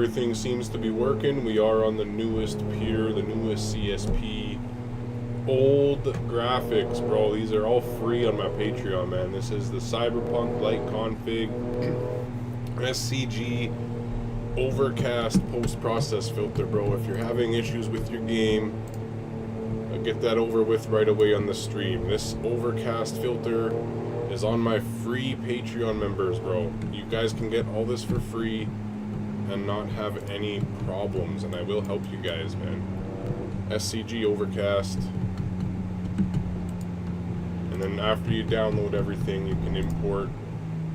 everything seems to be working. We are on the newest pier, the newest CSP. Old graphics, bro. These are all free on my Patreon, man. This is the Cyberpunk Light Config SCG Overcast post-process filter, bro. If you're having issues with your game, I'll get that over with right away on the stream. This Overcast filter is on my free Patreon members, bro. You guys can get all this for free and not have any problems, and I will help you guys, man. SCG Overcast. And then after you download everything, you can import,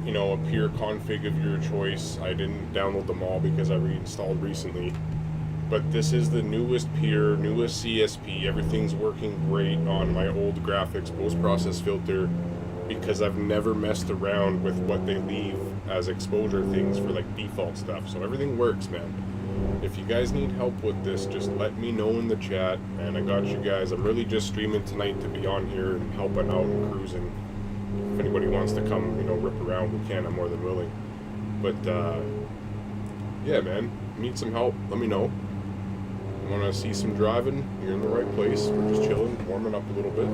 you know, a peer config of your choice. I didn't download them all because I reinstalled recently. But this is the newest peer, newest CSP. Everything's working great on my old graphics post-process filter because I've never messed around with what they leave as exposure things for like default stuff. So everything works, man. If you guys need help with this, just let me know in the chat, and I got you guys. I'm really just streaming tonight to be on here and helping out and cruising. If anybody wants to come, you know, rip around, we can. I'm more than willing. But, yeah, man, need some help, let me know. You want to see some driving? You're in the right place. We're just chilling, warming up a little bit.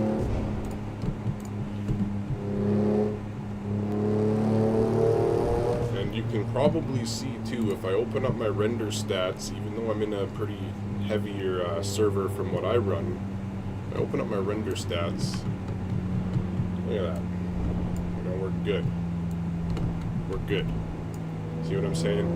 You can probably see too if I open up my render stats, even though I'm in a pretty heavier server from what I run. If I open up my render stats, look at that. You know, we're good. We're good. See what I'm saying?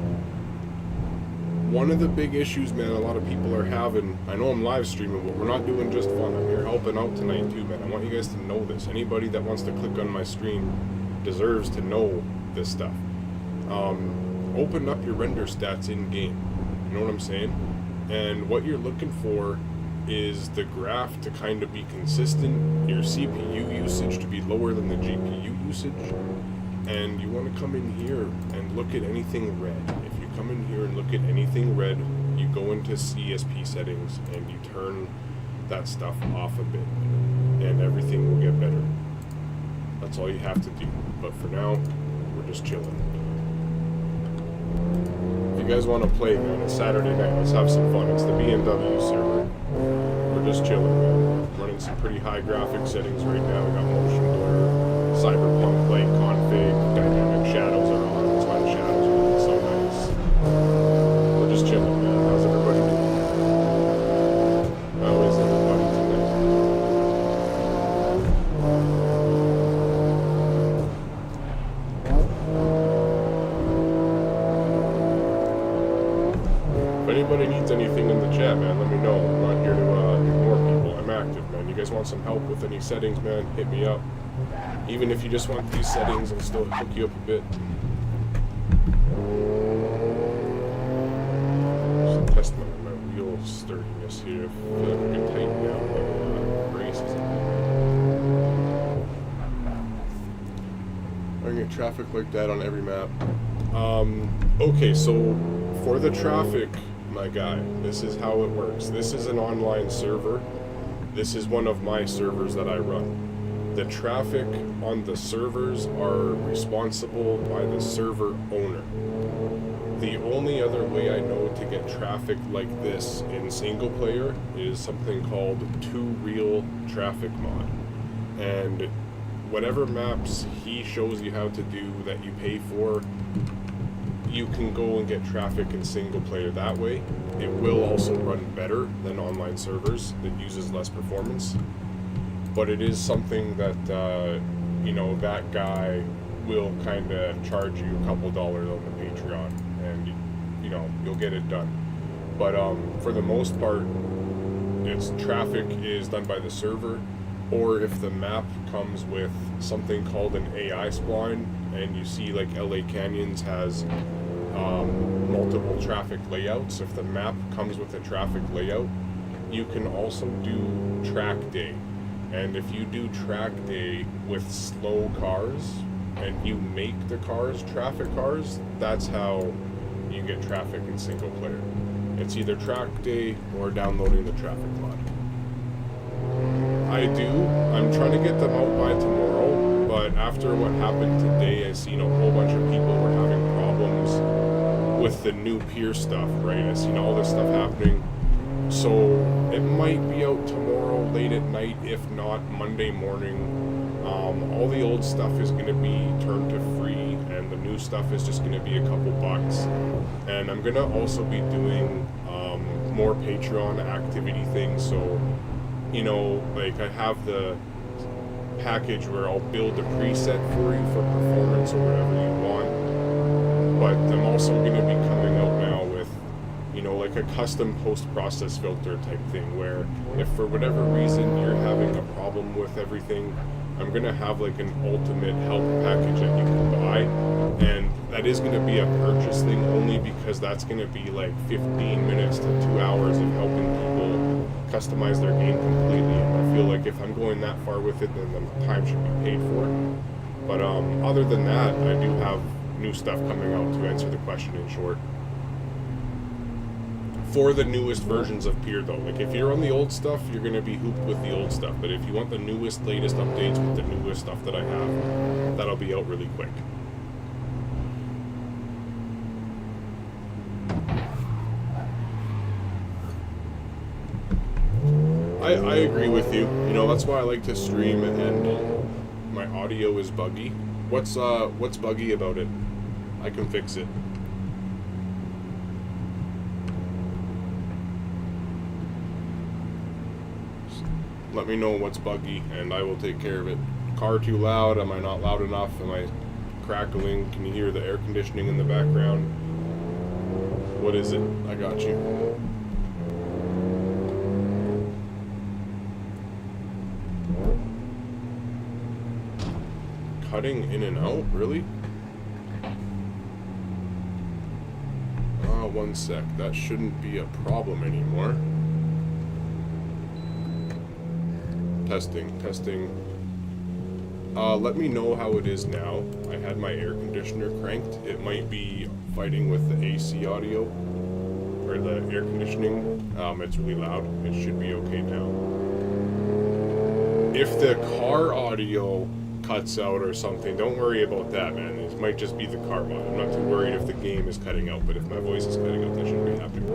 One of the big issues, man, a lot of people are having, I know I'm live streaming, but we're not doing just fun. I'm here helping out tonight too, man. I want you guys to know this. Anybody that wants to click on my stream deserves to know this stuff. Open up your render stats in game. You know what I'm saying? And what you're looking for is the graph to kind of be consistent, your CPU usage to be lower than the GPU usage, and you want to come in here and look at anything red. If you come in here and look at anything red, you go into CSP settings and you turn that stuff off a bit, and everything will get better. That's all you have to do. But for now, we're just chilling. If you guys want to play, man, it's Saturday night. Let's have some fun. It's the BMW server. We're just chilling, man. Running some pretty high graphic settings right now. We got motion blur, Cyberpunk Light Config, dynamic shadows are on. That's why the shadows are looking so nice. We're just chilling, man. How's everybody doing? How is everybody tonight? If anybody needs anything in the chat, man, let me know. I'm not here to ignore people. I'm active, man. You guys want some help with any settings, man, hit me up. Even if you just want these settings, I'll still hook you up a bit. Just test my wheel sturdiness here. I feel like we can tighten down my braces. I can get traffic like that on every map. Okay, so for the traffic, my guy, this is how it works. This is an online server. This is one of my servers that I run. The traffic on the servers are responsible by the server owner. The only other way I know to get traffic like this in single player is something called two-reel traffic mod. And whatever maps he shows you how to do that you pay for, you can go and get traffic in single player that way. It will also run better than online servers that uses less performance, but it is something that you know, that guy will kind of charge you a couple dollars on the Patreon, and you know, you'll get it done. But for the most part, its traffic is done by the server, or if the map comes with something called an AI spline, and you see like LA Canyons has multiple traffic layouts. If the map comes with a traffic layout, you can also do track day. And if you do track day with slow cars and you make the cars traffic cars, that's how you get traffic in single player. It's either track day or downloading the traffic mod. I do. I'm trying to get them out by tomorrow, but after what happened today, I seen a whole bunch of people were having problems with the new peer stuff, right? I've seen all this stuff happening. So it might be out tomorrow late at night, if not Monday morning. All the old stuff is going to be turned to free, and the new stuff is just going to be a couple bucks. And I'm going to also be doing more Patreon activity things. So, you know, like I have the package where I'll build a preset for you for performance or whatever you want. But I'm also going to be coming out now with, you know, like a custom post-process filter type thing, where if for whatever reason you're having a problem with everything, I'm going to have like an ultimate help package that you can buy, and that is going to be a purchase thing only, because that's going to be like 15 minutes to 2 hours of helping people customize their game completely. And I feel like if I'm going that far with it, then the time should be paid for. But other than that, I do have new stuff coming out to answer the question in short. For the newest versions of Peer though, like if you're on the old stuff, you're going to be hooped with the old stuff, but if you want the newest, latest updates with the newest stuff that I have, that'll be out really quick. I agree with you. You know, that's why I like to stream, and my audio is buggy. What's buggy about it? I can fix it. Let me know what's buggy, and I will take care of it. Car too loud? Am I not loud enough? Am I crackling? Can you hear the air conditioning in the background? What is it? I got you. Cutting in and out? Really? One sec. That shouldn't be a problem anymore. Testing. Let me know how it is now. I had my air conditioner cranked. It might be fighting with the AC audio, or the air conditioning. It's really loud. It should be okay now. If the car audio cuts out or something, don't worry about that, man. It might just be the car mod. I'm not too worried if the game is cutting out, but if my voice is cutting out, that shouldn't be happening.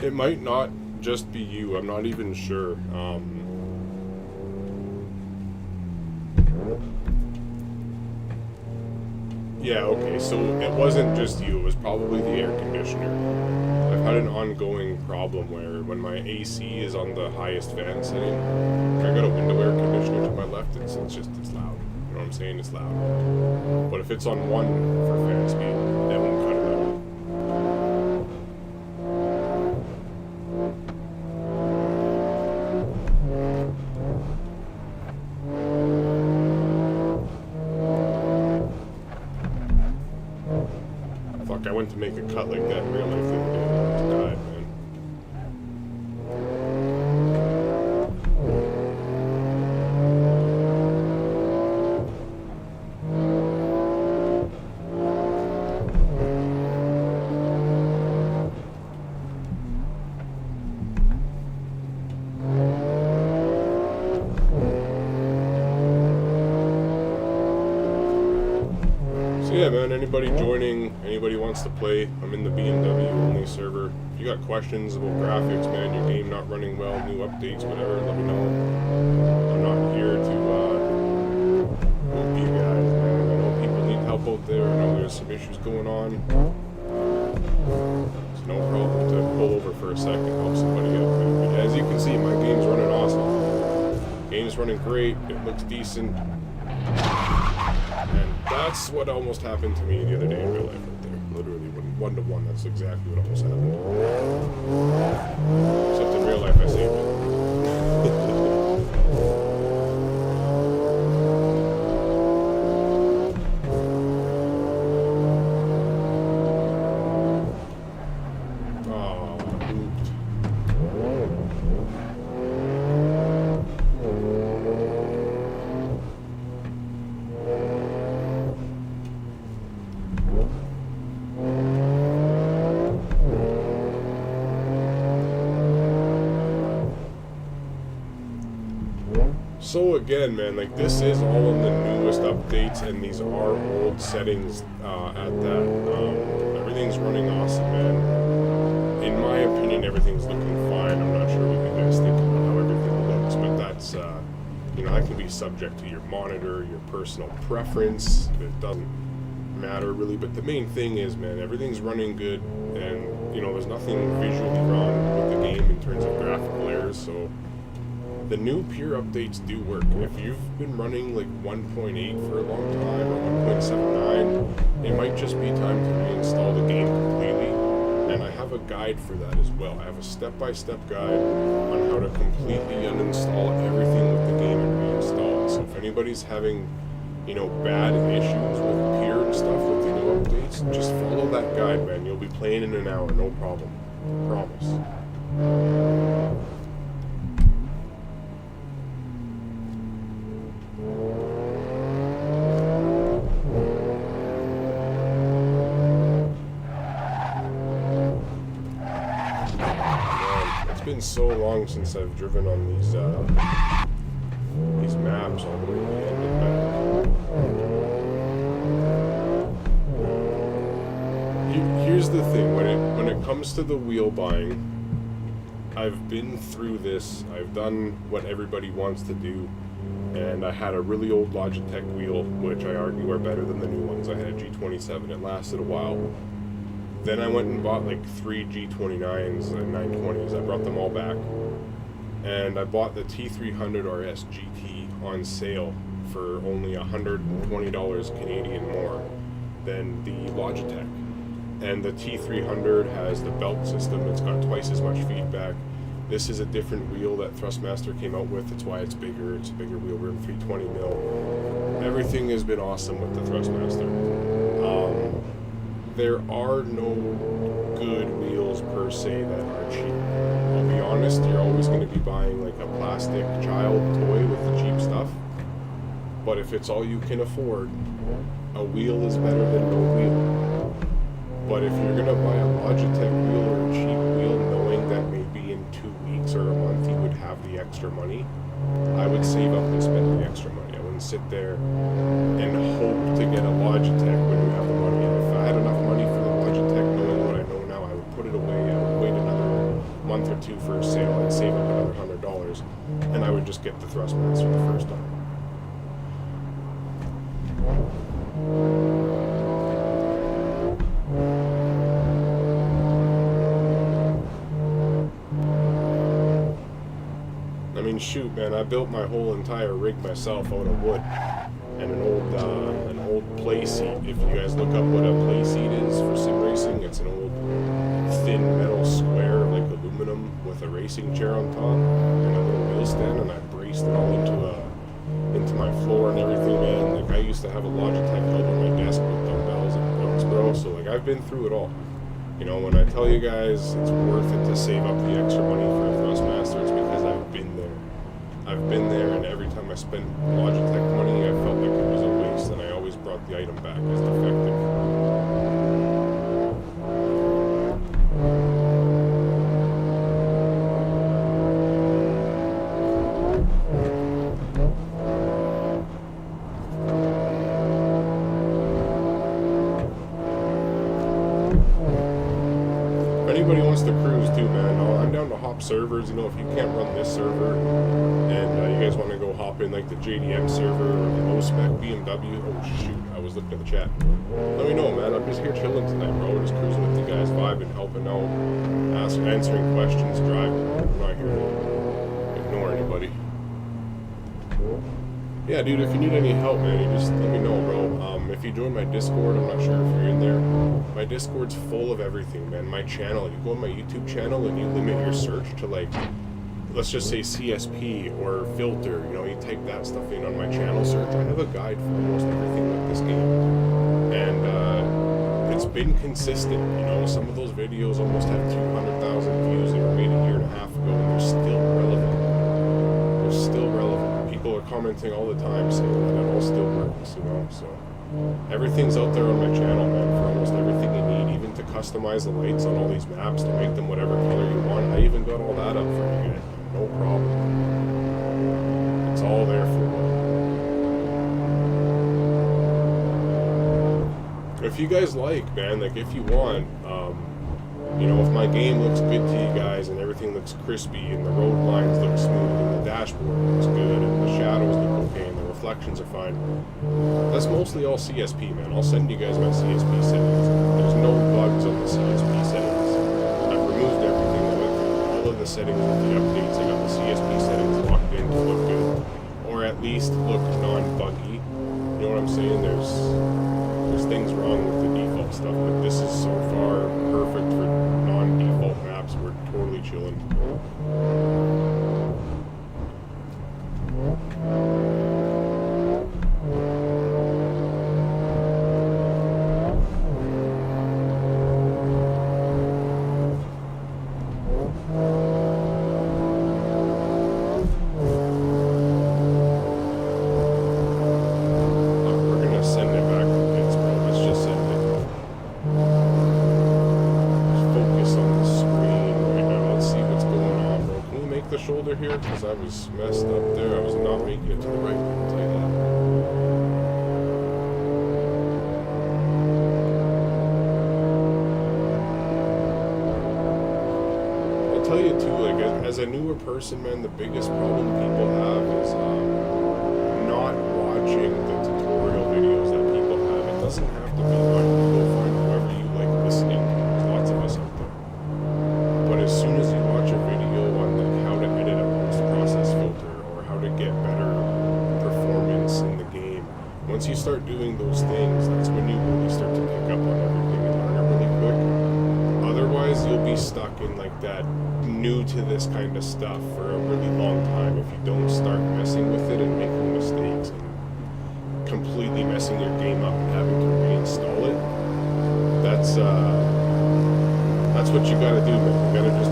It might not just be you. I'm not even sure. Yeah, okay, so it wasn't just you. It was probably the air conditioner. I've had an ongoing problem where when my AC is on the highest fan setting, I got a window air conditioner to my left, it's loud. You know what I'm saying? It's loud. But if it's on 1 for fan speed, it won't cut it out. I went to make a cut like that in real life the other day and I almost died, man. So yeah, man, anybody joining, anybody wants to play, I'm in the BMW only server. If you got questions about graphics, man, your game not running well, new updates, whatever, let me know. I'm not here to whoop you guys, man. I know people need help out there. I know there's some issues going on. It's no problem to pull over for a second, help somebody out. But as you can see, my game's running awesome. Game's running great, it looks decent. And that's what almost happened to me the other day in real life right there. Literally, 1-to-1, that's exactly what almost happened. Except in real life, I saved it. So again, man, like this is all in the newest updates, and these are old settings at that. Everything's running awesome, man. In my opinion, everything's looking fine. I'm not sure what you guys think about how everything looks, but that's, you know, that can be subject to your monitor, your personal preference. It doesn't matter really, but the main thing is, man, everything's running good, and, you know, there's nothing visually wrong with the game in terms of graphical errors, so the new pure updates do work. If you've been running like 1.8 for a long time or 1.79, it might just be time to reinstall the game completely. And I have a guide for that as well. I have a step-by-step guide on how to completely uninstall everything with the game and reinstall it. So if anybody's having, you know, bad issues with pure and stuff with the new updates, just follow that guide, man. You'll be playing in an hour, no problem. Promise. It's been so long since I've driven on these maps all the way to the end and back. Here's the thing, when it comes to the wheel buying, I've been through this. I've done what everybody wants to do, and I had a really old Logitech wheel, which I argue are better than the new ones. I had a G27. It lasted a while. Then I went and bought like 3 G29s and 920s. I brought them all back. And I bought the T300 RS GT on sale for only $120 Canadian more than the Logitech. And the T300 has the belt system. It's got twice as much feedback. This is a different wheel that Thrustmaster came out with. That's why it's bigger. It's a bigger wheel rim, 320 mil. Everything has been awesome with the Thrustmaster. There are no good wheels per se that are cheap. I'll be honest, you're always going to be buying like a plastic child toy with the cheap stuff. But if it's all you can afford, a wheel is better than no wheel. But if you're going to buy a Logitech wheel or a cheap wheel knowing that maybe in 2 weeks or a month you would have the extra money, I would save up and spend the extra money. I wouldn't sit there and hope to get a Logitech when you have the money. And if I had enough money for the Logitech, knowing what I know now, I would put it away. I would wait another month or two for a sale and save up another $100, and I would just get the Thrustmaster the first time. I mean, shoot, man, I built my whole entire rig myself out of wood and an old play seat. If you guys look up what a play seat is for sim racing, it's an old thin metal square like aluminum with a racing chair on top and a little wheel stand, and I braced it all into my floor and everything, man. Like, I used to have a Logitech held on my desk with dumbbells and books, bro. So like, I've been through it all. You know, when I tell you guys it's worth it to save up the extra money for a Thrustmaster, it's because I've been there. I've been there, and every time I spent Logitech money, I felt like it was a waste, and I always brought the item back as defective. If anybody wants to cruise too, man, I'm down to hop servers. You know, if you can't run this server and you guys want to go hop in like the JDM server or the low-spec BMW, oh shoot, I was looking at the chat. Let me know, man. I'm just here chilling tonight, bro. Just cruising with you guys, vibing, helping out, answering questions, driving. I'm not here to ignore anybody. Yeah, dude, if you need any help, man, you just let me know, bro. If you join my Discord, I'm not sure if you're in there. My Discord's full of everything, man. My channel, you go on my YouTube channel and you limit your search to, like, let's just say CSP or filter. You know, you type that stuff in on my channel search. I have a guide for almost everything with this game. And it's been consistent. You know, some of those videos almost have 200,000 views. They were made a year and a half ago, and they're still relevant. They're still relevant. People are commenting all the time saying that it all still works, you know, so everything's out there on my channel, man, for almost everything you need, even to customize the lights on all these maps to make them whatever color you want. I even got all that up for you guys, no problem. It's all there for you. If you guys like, man, like if you want, you know, if my game looks good to you guys and everything looks crispy and the road lines look smooth and the dashboard looks good and the shadows look okay and the reflections are fine, that's mostly all CSP, man. I'll send you guys my CSP settings. There's no bugs on the CSP settings. I've removed everything with all of the settings with the updates. I got the CSP settings locked in to look good, or at least look non-buggy. You know what I'm saying? There's things wrong with the default stuff, but this is so far perfect for non-default maps. We're totally chilling. Here because I was messed up there. I was not making it to the right, I'll tell you that. I'll tell you too, like as a newer person, man, the biggest problem people have is not watching the tutorial videos that people have. It doesn't have to be like go find whoever you like listening to. There's lots of us out there. But as soon as you watch a video on like how to edit a post-process filter or how to get better performance in the game, once you start doing those things, that's when you really start to pick up on everything and learn it really quick. Otherwise, you'll be stuck in like that new to this kind of stuff for a really long time if you don't start messing with it and making mistakes and completely messing your game up and having to reinstall it. That's what you gotta do, man. You gotta just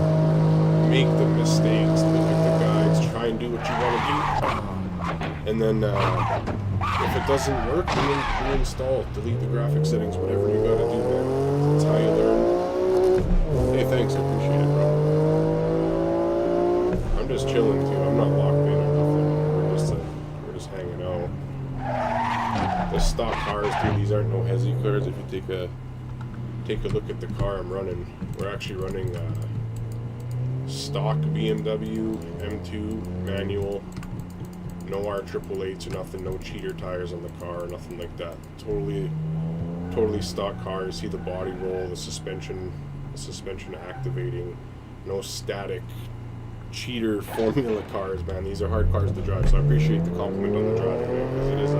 make the mistakes, look at the guides, try and do what you want to do, and then if it doesn't work, reinstall, delete the graphic settings, whatever you gotta do, man. That's how you learn. Hey, thanks, I appreciate it, bro. I'm just chilling too. I'm not locked in or nothing. We're just hanging out. The stock cars too. These aren't no hesi cars. If you take a look at the car I'm running, we're actually running stock BMW M2 manual, no R888s or nothing, no cheater tires on the car, nothing like that. Totally stock car. You see the body roll, the suspension activating, no static cheater formula cars, man. These are hard cars to drive, so I appreciate the compliment on the driving, man, because it is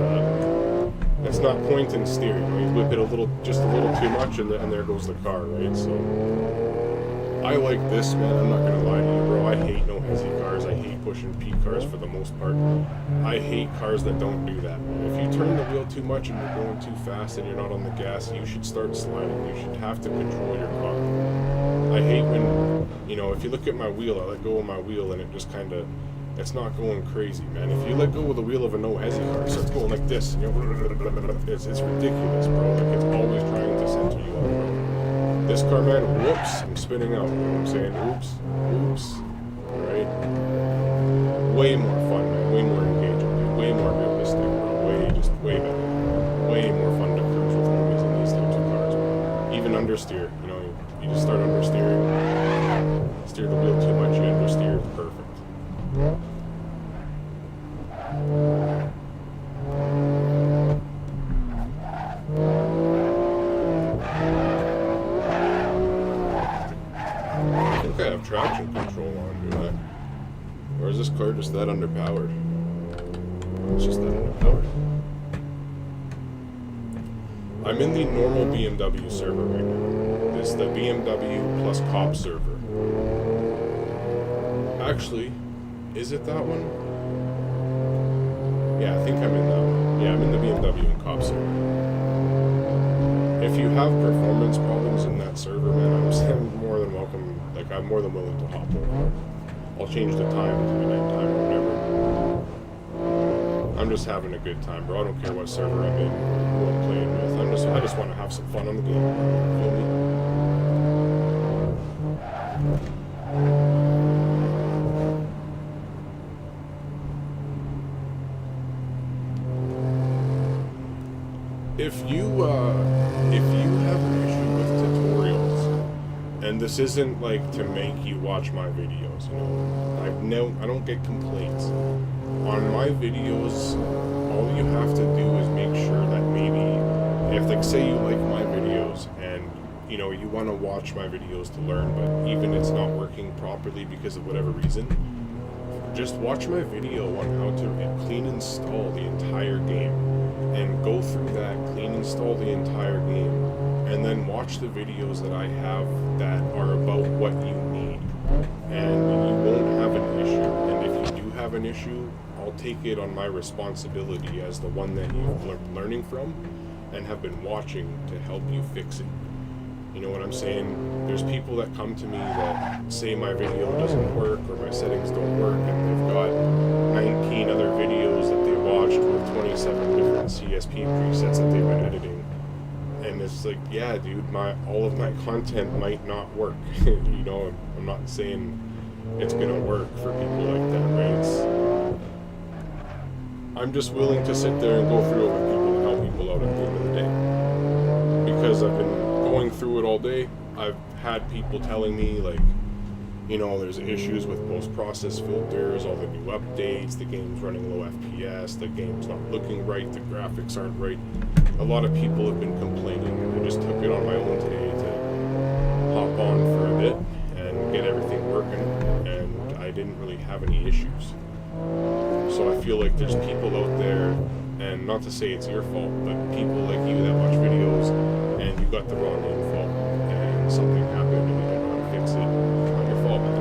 it's not point and steer. You know, you whip it just a little too much, and there goes the car, right? So I like this, man. I'm not gonna lie to you, bro. I hate no hesi cars. I hate pushing P cars for the most part. I hate cars that don't do that. If you turn the wheel too much and you're going too fast and you're not on the gas, you should start sliding. You should have to control your car. I hate when, you know, if you look at my wheel, I let go of my wheel and it just kind of, it's not going crazy, man. If you let go of the wheel of a no hesi car, it starts going like this. You know, it's ridiculous, bro. Like, it's always trying to center you up, bro. This car, man, whoops, I'm spinning out. You know what I'm saying? Oops. Right? Way more fun, man. Way more engaging, dude. Way more realistic, bro. Way better. Way more fun to cruise with homies in these types of cars, man. Even understeer, you know, you just start understeering. Steer the wheel too much, you understeer, it's perfect. I think I have traction control on, do I? Or is this car just that underpowered? It's just that underpowered. I'm in the normal BMW server right now. This is the BMW plus cop server. Actually, is it that one? Yeah, I think I'm in that one. Yeah, I'm in the BMW and cop server. If you have performance problems in that server, man, I'm more than welcome. Like, I'm more than willing to hop over. I'll change the time to the nighttime or whatever. I'm just having a good time, bro. I don't care what server I'm in or who I'm playing with. I just want to have some fun on the game. Feel me? if you have an issue with tutorials, and this isn't like to make you watch my videos, I don't get complaints on my videos. All you have to do is make sure that maybe if, like, say you like my videos and you want to watch my videos to learn, but even it's not working properly because of whatever reason, just watch my video on how to clean install the entire game, and go through that, clean install the entire game, and then watch the videos that I have that are about what you need, and you won't have an issue. And if you do have an issue, I'll take it on my responsibility as the one that you've learning from and have been watching to help you fix it. You know what I'm saying? There's people that come to me that say my video doesn't work or my settings don't work, and they've got 19 other videos that they watched with 27 different CSP presets that they've been editing. And it's like, yeah, dude, all of my content might not work. I'm not saying it's gonna work for people like that, right? I'm just willing to sit there and go through it with people and help people out at the end of the day. Because I've been going through it all day. I've had people telling me, like, there's issues with post-process filters, all the new updates, the game's running low FPS, the game's not looking right, the graphics aren't right. A lot of people have been complaining, and I just took it on my own today to hop on for a bit and get everything working, and I didn't really have any issues. So I feel like there's people out there, and not to say it's your fault, but people like you that watch videos and you got the wrong info and something happened and you didn't know how to fix it. It's not your fault, man.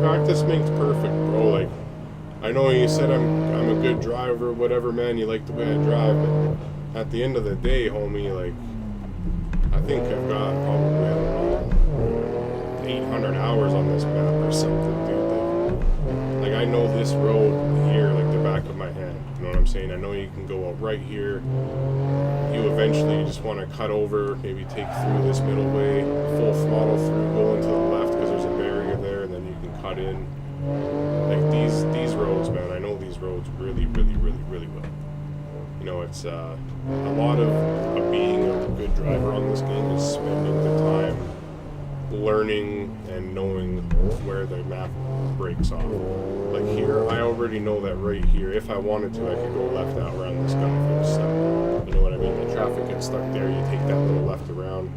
Practice makes perfect, bro. Like, I know you said I'm a good driver, whatever, man. You like the way I drive, but at the end of the day, homie, like, I think I've got probably, I don't know, 800 hours on this map or something, dude. Like I know this road here like the back of my hand. You know what I'm saying? I know you can go out right here. You eventually just want to cut over, maybe take through this middle way, full throttle through, go into the left because there's a barrier there, and then you can cut in. Like these roads, man, I know these roads really well. You know, it's a lot of being a good driver on this game is spending the time learning and knowing where the map breaks off. Like here, I already know that right here, if I wanted to, I could go left out around this guy if it was stuck. You know what I mean? The traffic gets stuck there, you take that little left around.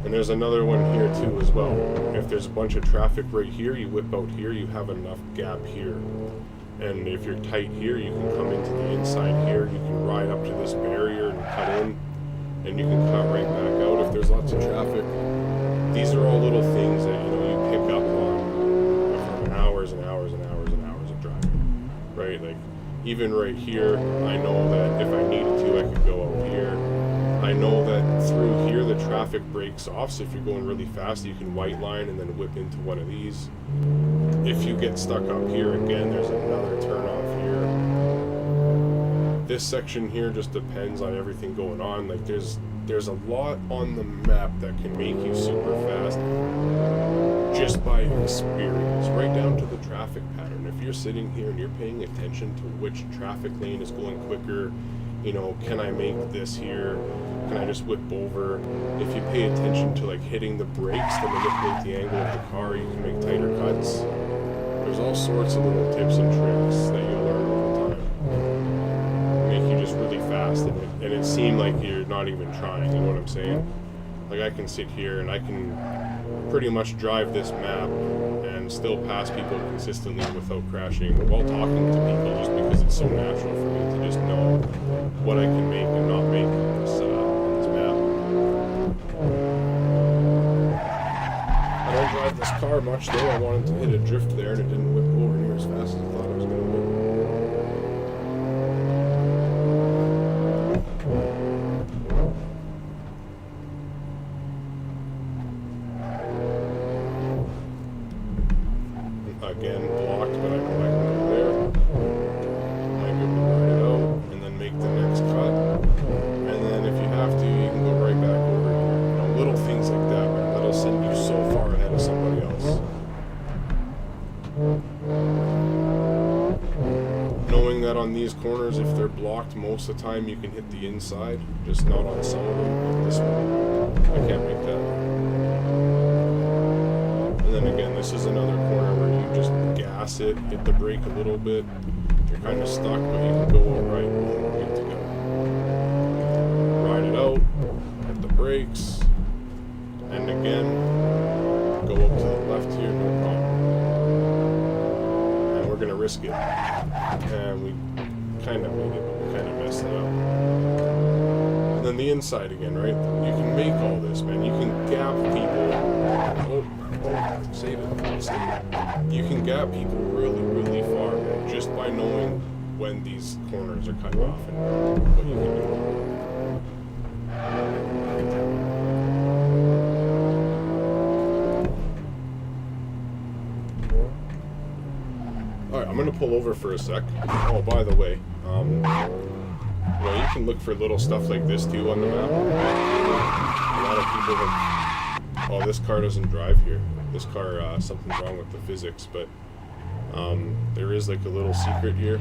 And there's another one here too as well. If there's a bunch of traffic right here, you whip out here, you have enough gap here. And if you're tight here, you can come into the inside here, you can ride up to this barrier and cut in, and you can cut right back out if there's lots of traffic. These are all little things that, you know, you pick up on from hours and hours and hours and hours of driving, right? Like, even right here, I know that if I needed to, I could go out here. I know that through here, the traffic breaks off, so if you're going really fast, you can white line and then whip into one of these. If you get stuck up here, again, there's another turn off here. This section here just depends on everything going on. Like there's a lot on the map that can make you super fast just by experience, right down to the traffic pattern. If you're sitting here and you're paying attention to which traffic lane is going quicker, you know, can I make this here? Can I just whip over? If you pay attention to like hitting the brakes to manipulate the angle of the car, you can make tighter cuts. There's all sorts of little tips and tricks that you'll learn over time. Make you just really fast, and it seem like you're not even trying, you know what I'm saying? Like I can sit here and I can pretty much drive this map and can still pass people consistently without crashing while talking to people, just because it's so natural for me to just know what I can make and not make on this map. I don't drive this car much though. I wanted to hit a drift there and it didn't whip over near as fast as I thought it was going to whip. Again, blocked, but I know I can go there. Might be able to ride it out and then make the next cut. And then if you have to, you can go right back over here. You know, little things like that, man, that'll send you so far ahead of somebody else. Knowing that on these corners, if they're blocked, most of the time you can hit the inside, just not on some of them. Like this one, I can't make that. And then again, this is another corner where you just gas it, hit the brake a little bit. You're kind of stuck, but you can go right and good to go. Ride it out, hit the brakes, and again, go up to the left here, no problem. And we're going to risk it. And we kind of made it, but we kind of messed it up. And then the inside again, right? You can make all this, man. You can gap people. Save it. You can gap people really, really far, man, just by knowing when these corners are cut off and what you can do. Alright, I'm going to pull over for a sec. Oh, by the way, you can look for little stuff like this too on the map. A lot of people have... Oh, this car doesn't drive here. This car, something's wrong with the physics, but there is like a little secret here.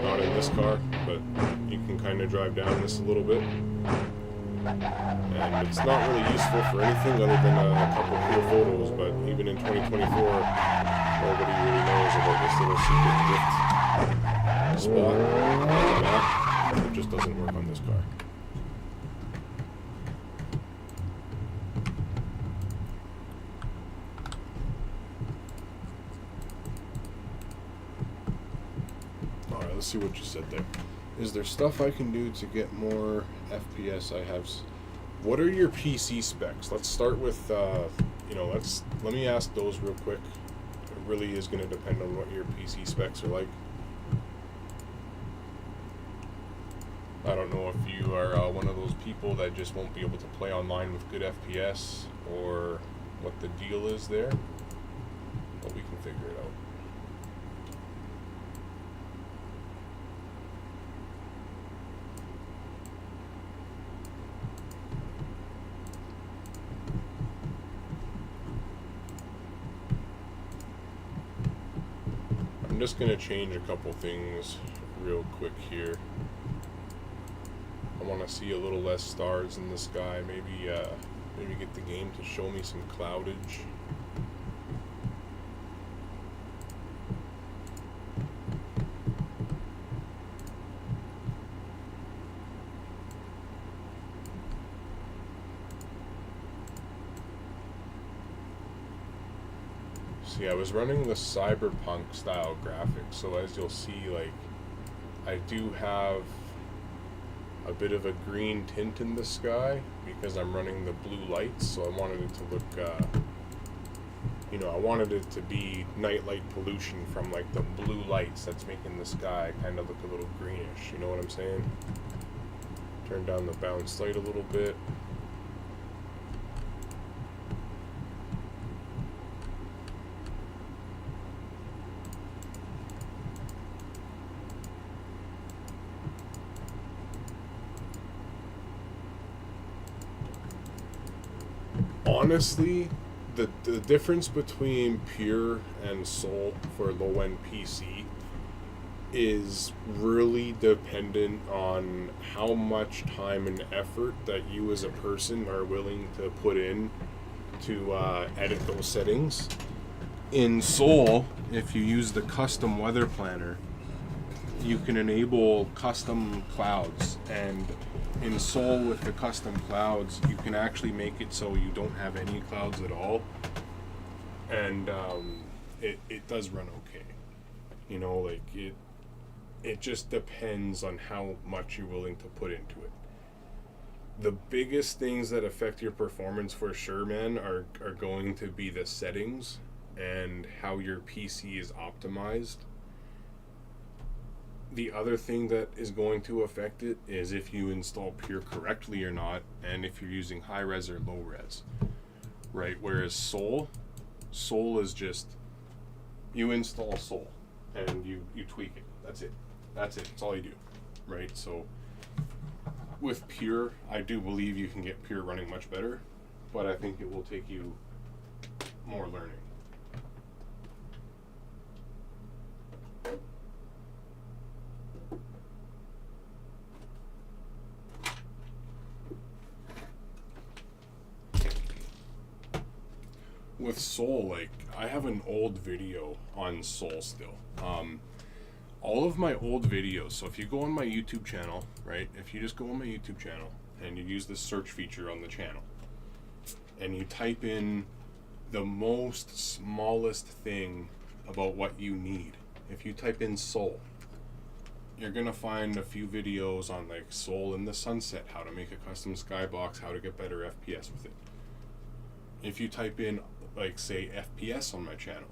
Not in this car, but you can kind of drive down this a little bit. And it's not really useful for anything other than a couple cool photos, but even in 2024, nobody really knows about this little secret drift spot on the map. It just doesn't work on this car. Let's see what you said there. Is there stuff I can do to get more FPS? What are your PC specs? Let's start with, let me ask those real quick. It really is going to depend on what your PC specs are like. I don't know if you are one of those people that just won't be able to play online with good FPS, or what the deal is there, but we can figure it out. I'm just going to change a couple things real quick here. I want to see a little less stars in the sky. Maybe get the game to show me some cloudage. See, I was running the cyberpunk style graphics, so as you'll see, like, I do have a bit of a green tint in the sky because I'm running the blue lights, so I wanted it to look, I wanted it to be nightlight pollution from, like, the blue lights that's making the sky kind of look a little greenish, you know what I'm saying? Turn down the bounce light a little bit. Honestly, the difference between pure and soul for low-end PC is really dependent on how much time and effort that you as a person are willing to put in to edit those settings. In Soul, if you use the custom weather planner, you can enable custom clouds, and in Soul with the custom clouds you can actually make it so you don't have any clouds at all, and it does run okay. You know, like it just depends on how much you're willing to put into it. The biggest things that affect your performance for sure, man, are going to be the settings and how your PC is optimized. The other thing that is going to affect it is if you install Pure correctly or not, and if you're using high res or low res, right? Whereas Soul is just, you install Soul and you tweak it. That's it. That's all you do, right? So with Pure, I do believe you can get Pure running much better, but I think it will take you more learning. With Soul, like, I have an old video on Soul still. All of my old videos, so if you go on my YouTube channel, right, if you just go on my YouTube channel and you use the search feature on the channel and you type in the most smallest thing about what you need, if you type in Soul, you're gonna find a few videos on like Soul in the sunset, how to make a custom skybox, how to get better FPS with it. If you type in, like, say, FPS on my channel,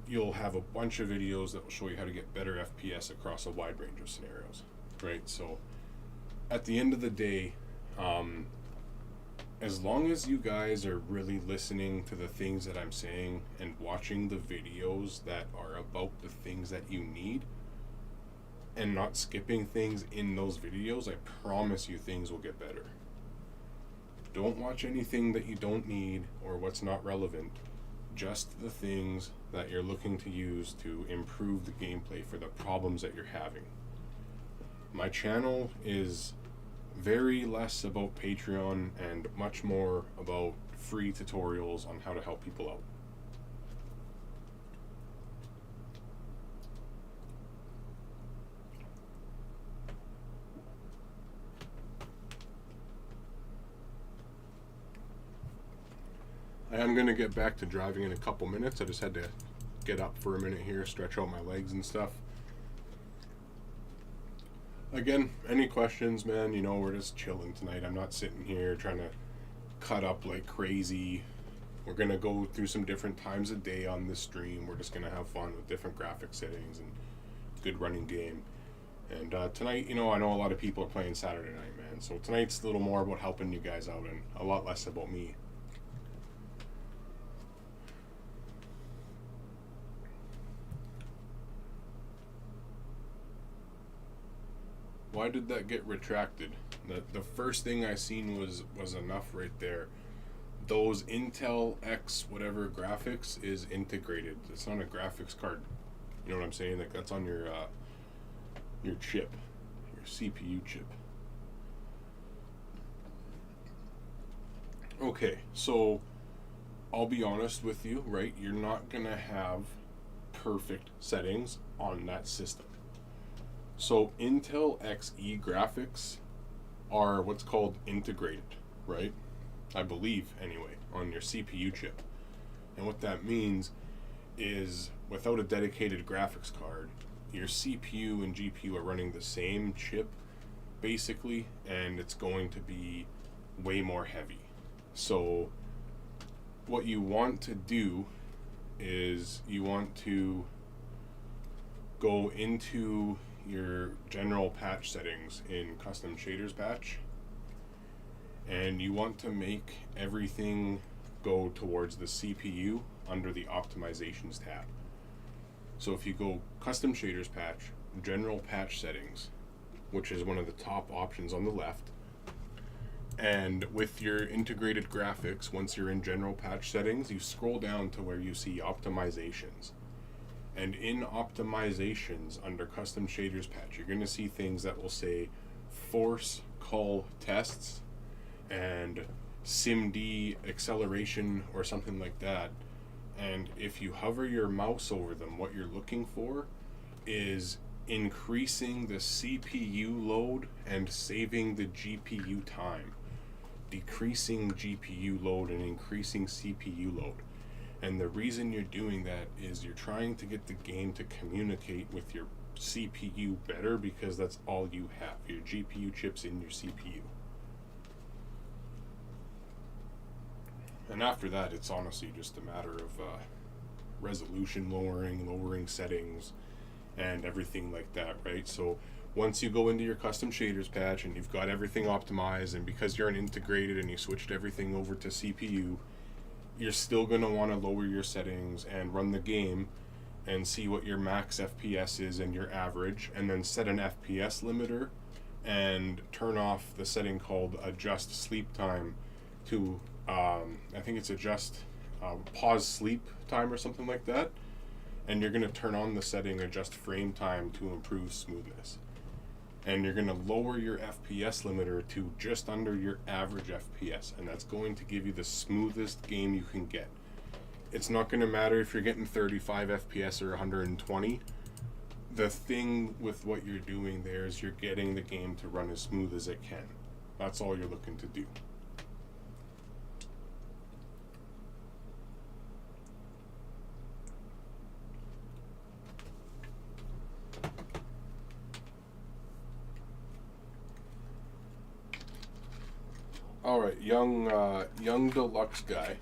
you'll have a bunch of videos that will show you how to get better FPS across a wide range of scenarios, right? So at the end of the day, as long as you guys are really listening to the things that I'm saying and watching the videos that are about the things that you need and not skipping things in those videos, I promise you things will get better. Don't watch anything that you don't need or what's not relevant. Just the things that you're looking to use to improve the gameplay for the problems that you're having. My channel is very less about Patreon and much more about free tutorials on how to help people out. I am going to get back to driving in a couple minutes. I just had to get up for a minute here, stretch out my legs and stuff. Again, any questions, man? You know, we're just chilling tonight. I'm not sitting here trying to cut up like crazy. We're going to go through some different times of day on this stream. We're just going to have fun with different graphic settings and good running game. And tonight, you know, I know a lot of people are playing Saturday night, man. So tonight's a little more about helping you guys out and a lot less about me. Why did that get retracted? The first thing I seen was enough right there. Those Intel X whatever graphics is integrated. It's not a graphics card. You know what I'm saying? Like, that's on your chip, your CPU chip. Okay, so I'll be honest with you, right? You're not gonna have perfect settings on that system. So Intel Xe graphics are what's called integrated, right? I believe, anyway, on your CPU chip. And what that means is, without a dedicated graphics card, your CPU and GPU are running the same chip, basically, and it's going to be way more heavy. So what you want to do is you want to go into your general patch settings in custom shaders patch, and you want to make everything go towards the CPU under the optimizations tab. So if you go custom shaders patch, general patch settings, which is one of the top options on the left, and with your integrated graphics, once you're in general patch settings, you scroll down to where you see optimizations. And in optimizations under custom shaders patch, you're going to see things that will say force call tests and SIMD acceleration or something like that. And if you hover your mouse over them, what you're looking for is increasing the CPU load and saving the GPU time, decreasing GPU load and increasing CPU load. And the reason you're doing that is you're trying to get the game to communicate with your CPU better, because that's all you have, your GPU chips in your CPU. And after that, it's honestly just a matter of resolution lowering settings, and everything like that, right? So once you go into your custom shaders patch and you've got everything optimized, and because you're an integrated and you switched everything over to CPU, you're still going to want to lower your settings and run the game and see what your max FPS is and your average, and then set an FPS limiter and turn off the setting called adjust sleep time to I think it's adjust pause sleep time or something like that. And you're going to turn on the setting adjust frame time to improve smoothness. And you're going to lower your FPS limiter to just under your average FPS, and that's going to give you the smoothest game you can get. It's not going to matter if you're getting 35 FPS or 120. The thing with what you're doing there is you're getting the game to run as smooth as it can. That's all you're looking to do. All right, young deluxe guy,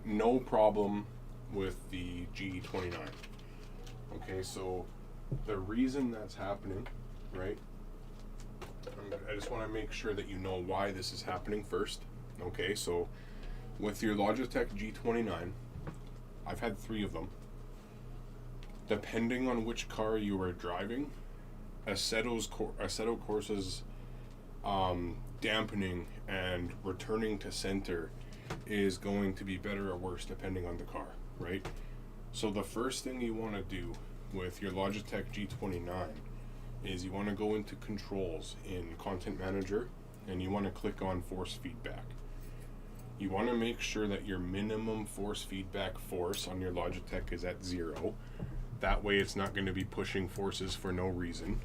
no problem with the G29. Okay, so the reason that's happening, right? I just want to make sure that you know why this is happening first. Okay, so with your Logitech G29, I've had 3 of them. Depending on which car you are driving, Assetto Corsa's dampening and returning to center is going to be better or worse depending on the car, right? So the first thing you want to do with your Logitech G29 is you want to go into controls in Content Manager, and you want to click on force feedback. You want to make sure that your minimum force feedback force on your Logitech is at 0. That way it's not going to be pushing forces for no reason.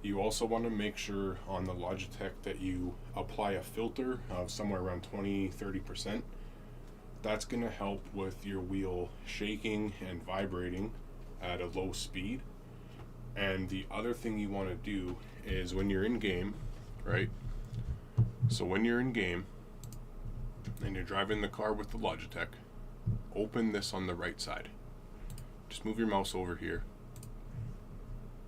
You also want to make sure on the Logitech that you apply a filter of somewhere around 20-30%. That's going to help with your wheel shaking and vibrating at a low speed. And the other thing you want to do is when you're in game, right? So when you're in game and you're driving the car with the Logitech, open this on the right side. Just move your mouse over here,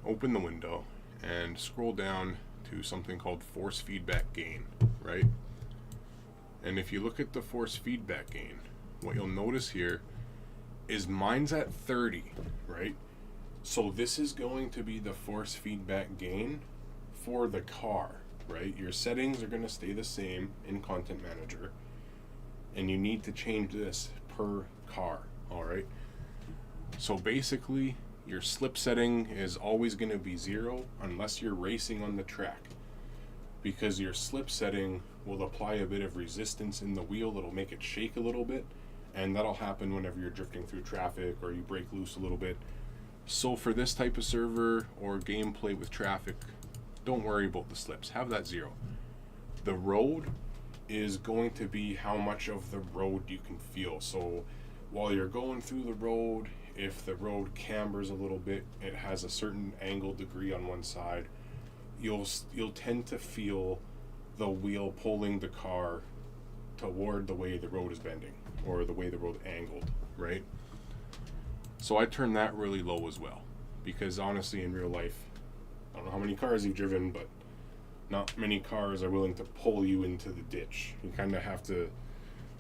open the window, and scroll down to something called force feedback gain, right? And if you look at the force feedback gain, what you'll notice here is mine's at 30, right? So this is going to be the force feedback gain for the car, right? Your settings are going to stay the same in Content Manager, and you need to change this per car, all right? So basically, your slip setting is always going to be 0 unless you're racing on the track, because your slip setting will apply a bit of resistance in the wheel. It'll make it shake a little bit, and that'll happen whenever you're drifting through traffic or you break loose a little bit. So for this type of server or gameplay with traffic, don't worry about the slips. Have that 0. The road is going to be how much of the road you can feel. So while you're going through the road, if the road cambers a little bit, it has a certain angle degree on one side, you'll tend to feel the wheel pulling the car toward the way the road is bending or the way the road angled, right? So I turn that really low as well, because honestly in real life, I don't know how many cars you've driven, but not many cars are willing to pull you into the ditch. You kind of have to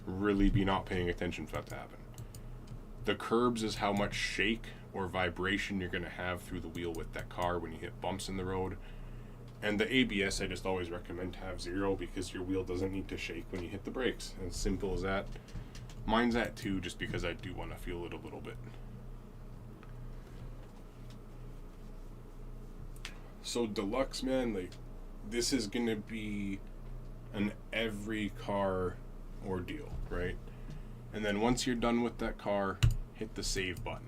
really be not paying attention for that to happen. The curbs is how much shake or vibration you're going to have through the wheel with that car when you hit bumps in the road. And the ABS, I just always recommend to have 0, because your wheel doesn't need to shake when you hit the brakes. As simple as that. Mine's at 2 just because I do want to feel it a little bit. So deluxe, man, like, this is going to be an every car ordeal, right? And then once you're done with that car, hit the save button.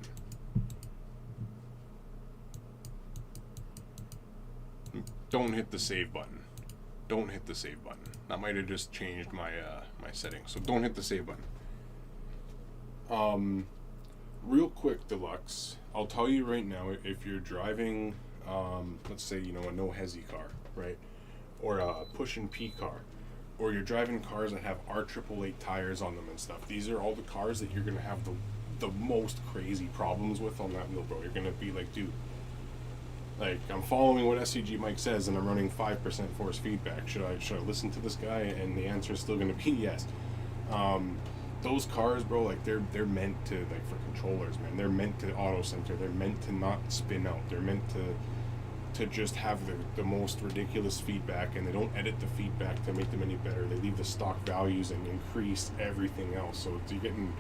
Don't hit the save button. Don't hit the save button. That might have just changed my my settings. So don't hit the save button. Real quick, Deluxe, I'll tell you right now, if you're driving, let's say, a no hezzy car, right? Or a push and P car, or you're driving cars that have R888 tires on them and stuff. These are all the cars that you're going to have the most crazy problems with on that wheel, bro. You're going to be like, dude, like, I'm following what SCG Mike says and I'm running 5% force feedback. Should I listen to this guy? And the answer is still going to be yes. Those cars, bro, like, they're meant to, like, for controllers, man. They're meant to auto center. They're meant to not spin out. They're meant to just have the most ridiculous feedback, and they don't edit the feedback to make them any better. They leave the stock values and increase everything else. So you're getting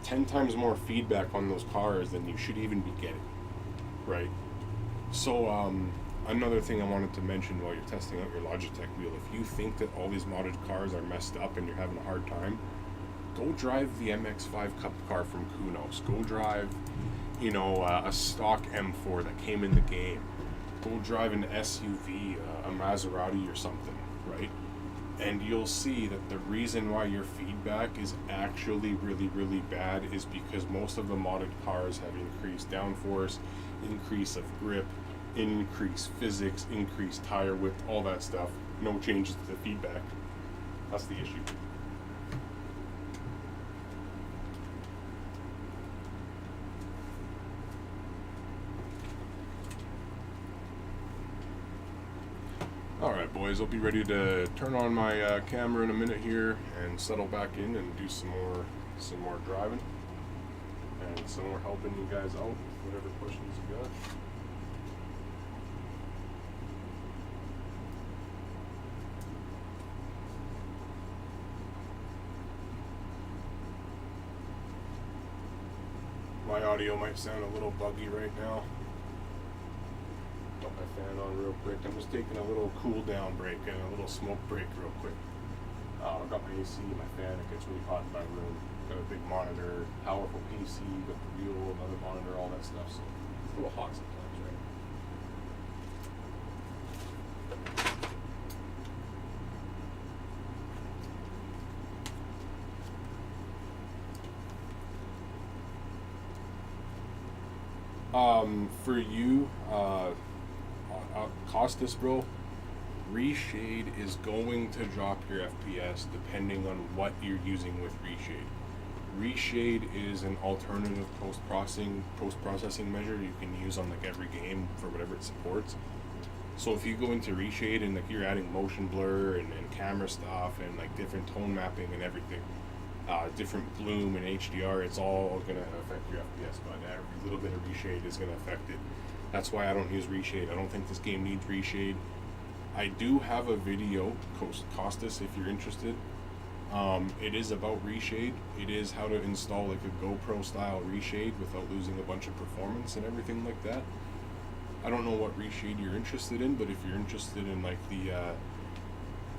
10 times more feedback on those cars than you should even be getting, right? So another thing I wanted to mention while you're testing out your Logitech wheel, if you think that all these modded cars are messed up and you're having a hard time, go drive the MX-5 Cup car from Kunos. Go drive, a stock M4 that came in the game. Go drive an SUV, a Maserati or something, right? And you'll see that the reason why your feedback is actually really, really bad is because most of the modded cars have increased downforce, increase of grip, increased physics, increased tire width, all that stuff. No changes to the feedback. That's the issue. Alright boys, I'll be ready to turn on my camera in a minute here and settle back in and do some more driving and some more helping you guys out with whatever questions you got. My audio might sound a little buggy right now. Got my fan on real quick. I'm just taking a little cool down break and a little smoke break real quick. I've got my AC, my fan, it gets really hot in my room. Got a big monitor, powerful PC, got the wheel, another monitor, all that stuff. So it's a little hot sometimes, right? For you, Costas, bro, Reshade is going to drop your FPS depending on what you're using with Reshade. Reshade is an alternative post-processing measure you can use on like every game for whatever it supports. So if you go into Reshade and like you're adding motion blur and camera stuff and like different tone mapping and everything, different bloom and HDR, it's all gonna affect your FPS, but every little bit of Reshade is gonna affect it. That's why I don't use Reshade. I don't think this game needs Reshade. I do have a video, Costas, if you're interested. It is about Reshade. It is how to install like a GoPro style Reshade without losing a bunch of performance and everything like that. I don't know what Reshade you're interested in, but if you're interested in like the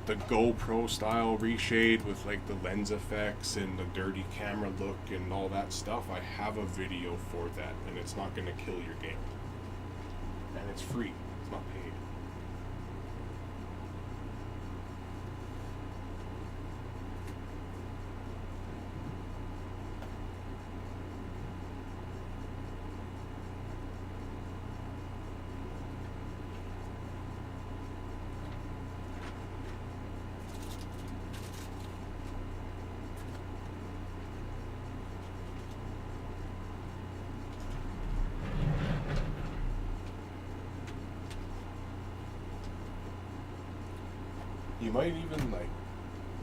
GoPro style Reshade with like the lens effects and the dirty camera look and all that stuff, I have a video for that, and it's not going to kill your game. And it's free. It's not paid. You might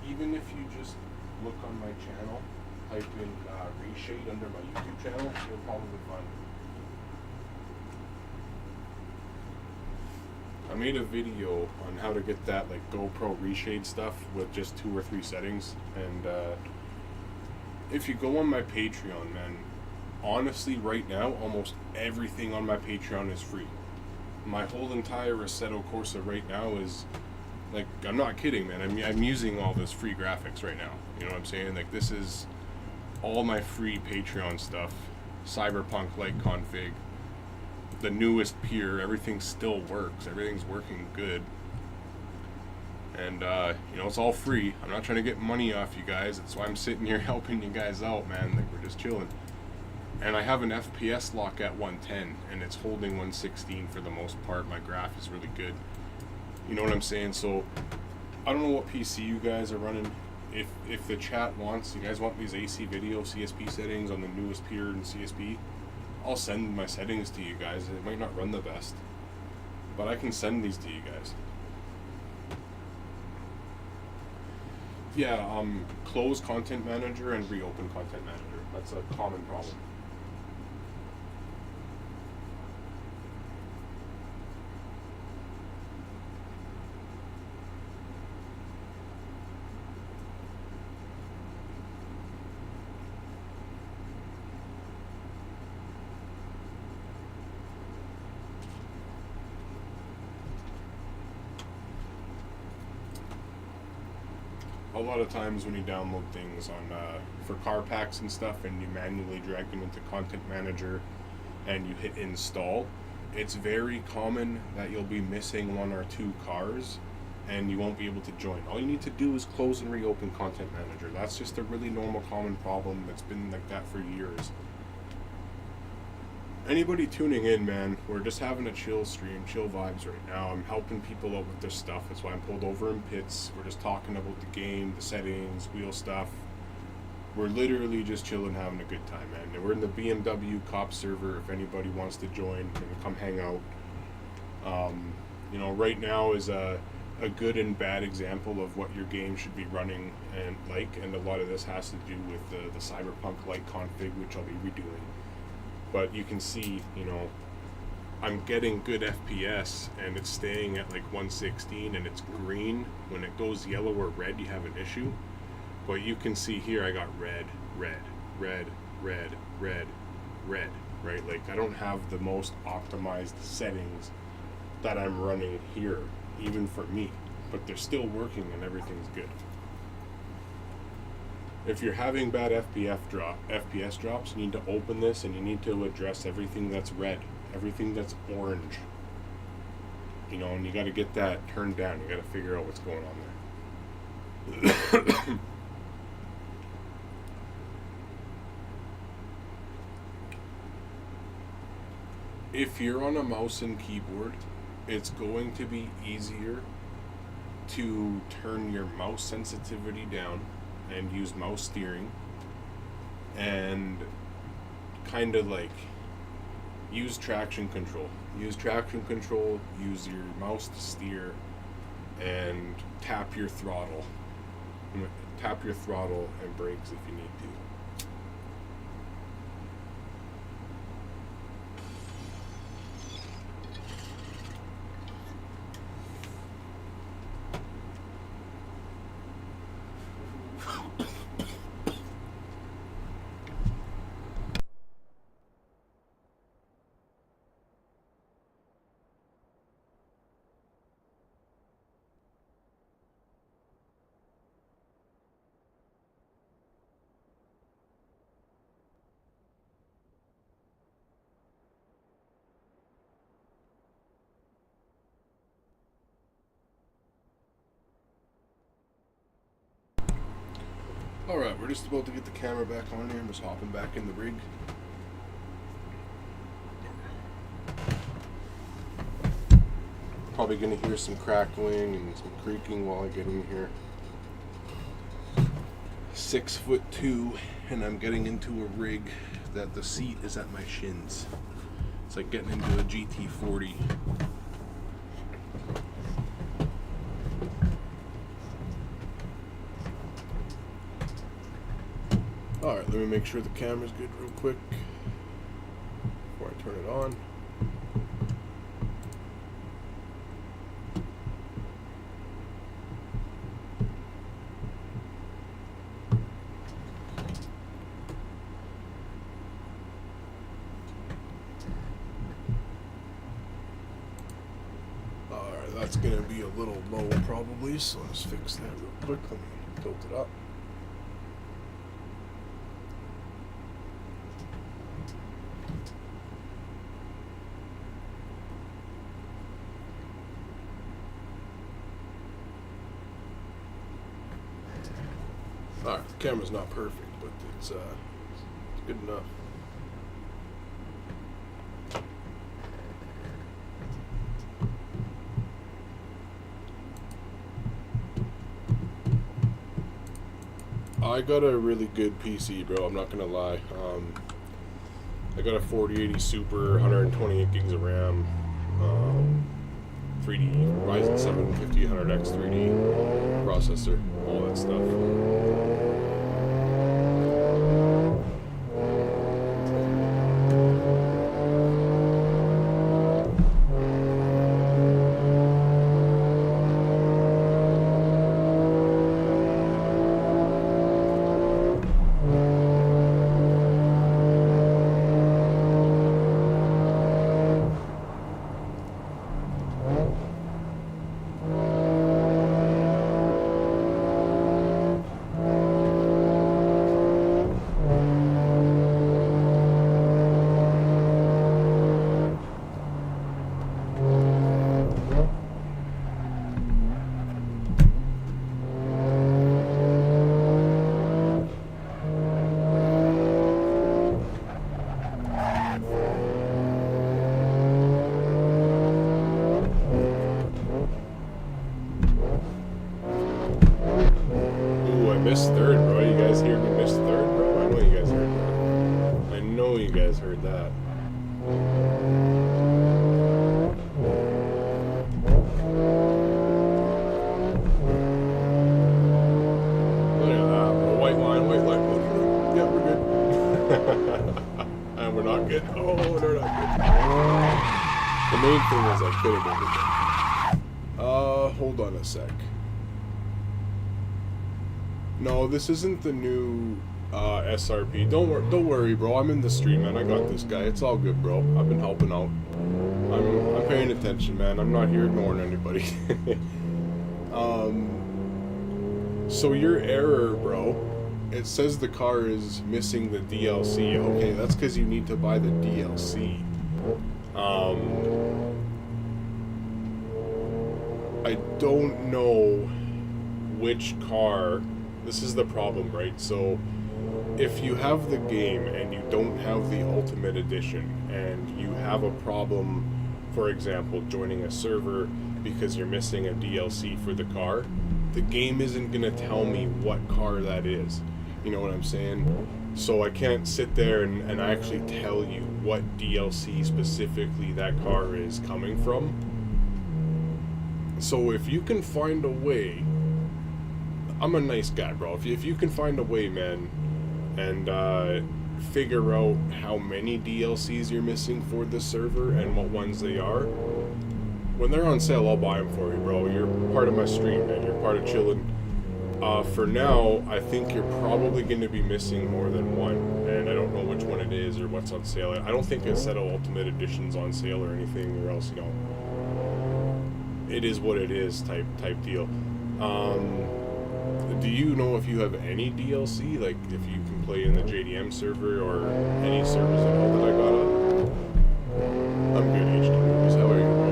even if you just look on my channel, type in Reshade under my YouTube channel, you'll probably find it. I made a video on how to get that like GoPro Reshade stuff with just 2 or 3 settings, and if you go on my Patreon, man, honestly right now almost everything on my Patreon is free. My whole entire Assetto Corsa right now is like, I'm not kidding, man. I'm using all this free graphics right now. You know what I'm saying? Like, this is all my free Patreon stuff. Cyberpunk light config, the newest Pier, everything still works. Everything's working good. And, you know, it's all free. I'm not trying to get money off you guys. That's why I'm sitting here helping you guys out, man. Like, we're just chilling. And I have an FPS lock at 110, and it's holding 116 for the most part. My graph is really good. You know what I'm saying? So, I don't know what PC you guys are running. If the chat wants, you guys want these AC video CSP settings on the newest Peer and CSP, I'll send my settings to you guys. It might not run the best, but I can send these to you guys. Yeah, close Content Manager and reopen Content Manager. That's a common problem. A lot of times when you download things on for car packs and stuff, and you manually drag them into Content Manager and you hit install, it's very common that you'll be missing one or two cars and you won't be able to join. All you need to do is close and reopen Content Manager. That's just a really normal common problem that's been like that for years. Anybody tuning in, man, we're just having a chill stream, chill vibes right now. I'm helping people out with their stuff. That's why I'm pulled over in pits. We're just talking about the game, the settings, wheel stuff. We're literally just chilling, having a good time, man. And we're in the BMW cop server. If anybody wants to join, and come hang out. You know, right now is a good and bad example of what your game should be running and a lot of this has to do with the Cyberpunk light config, which I'll be redoing. But you can see, you know, I'm getting good FPS and it's staying at like 116 and it's green. When it goes yellow or red, you have an issue. But you can see here I got red, red, red, red, red, red, right? Like I don't have the most optimized settings that I'm running here, even for me. But they're still working and everything's good. If you're having bad FPS drops, you need to open this and you need to address everything that's red, everything that's orange. You know, and you got to get that turned down. You got to figure out what's going on there. If you're on a mouse and keyboard, it's going to be easier to turn your mouse sensitivity down and use mouse steering and kind of like use traction control. Use your mouse to steer and tap your throttle. Tap your throttle and brakes if you need to. Alright, we're just about to get the camera back on here. I'm just hopping back in the rig. Probably gonna hear some crackling and some creaking while I get in here. 6'2", and I'm getting into a rig that the seat is at my shins. It's like getting into a GT40. Alright, let me make sure the camera's good real quick before I turn it on. Alright, that's going to be a little low probably, so let's fix that real quick. Let me tilt it up. Alright, the camera's not perfect, but it's good enough. I got a really good PC, bro. I'm not gonna lie. I got a 4080 Super, 128 gigs of RAM, 3D Ryzen 7 5800X 3D processor, all that stuff. Missed third, bro. You guys hear me miss third, bro? I know you guys heard that. I know you guys heard that. Look at that, bro. White line. Yeah, we're good. And we're not good. Oh, we're not good. The main thing is I could have been good. Hold on a sec. No, this isn't the new SRP. Don't worry, bro. I'm in the stream, man. I got this guy. It's all good, bro. I've been helping out. I'm paying attention, man. I'm not here ignoring anybody. So your error, bro. It says the car is missing the DLC. Okay, that's because you need to buy the DLC. I don't know which car. This is the problem, right? So if you have the game and you don't have the Ultimate Edition and you have a problem, for example, joining a server because you're missing a DLC for the car, the game isn't going to tell me what car that is. You know what I'm saying? So I can't sit there and actually tell you what DLC specifically that car is coming from. So if you can find a way, I'm a nice guy, bro. If you can find a way, man, and figure out how many DLCs you're missing for the server and what ones they are, when they're on sale, I'll buy them for you, bro. You're part of my stream, man. You're part of chilling. For now, I think you're probably going to be missing more than one, and I don't know which one it is or what's on sale. I don't think Assetto Ultimate Edition's on sale or anything, or else, you know, it is what it is type deal. Do you know if you have any DLC, like if you can play in the JDM server or any servers at all that I got up? I'm good, HD Movies. How are you, bro?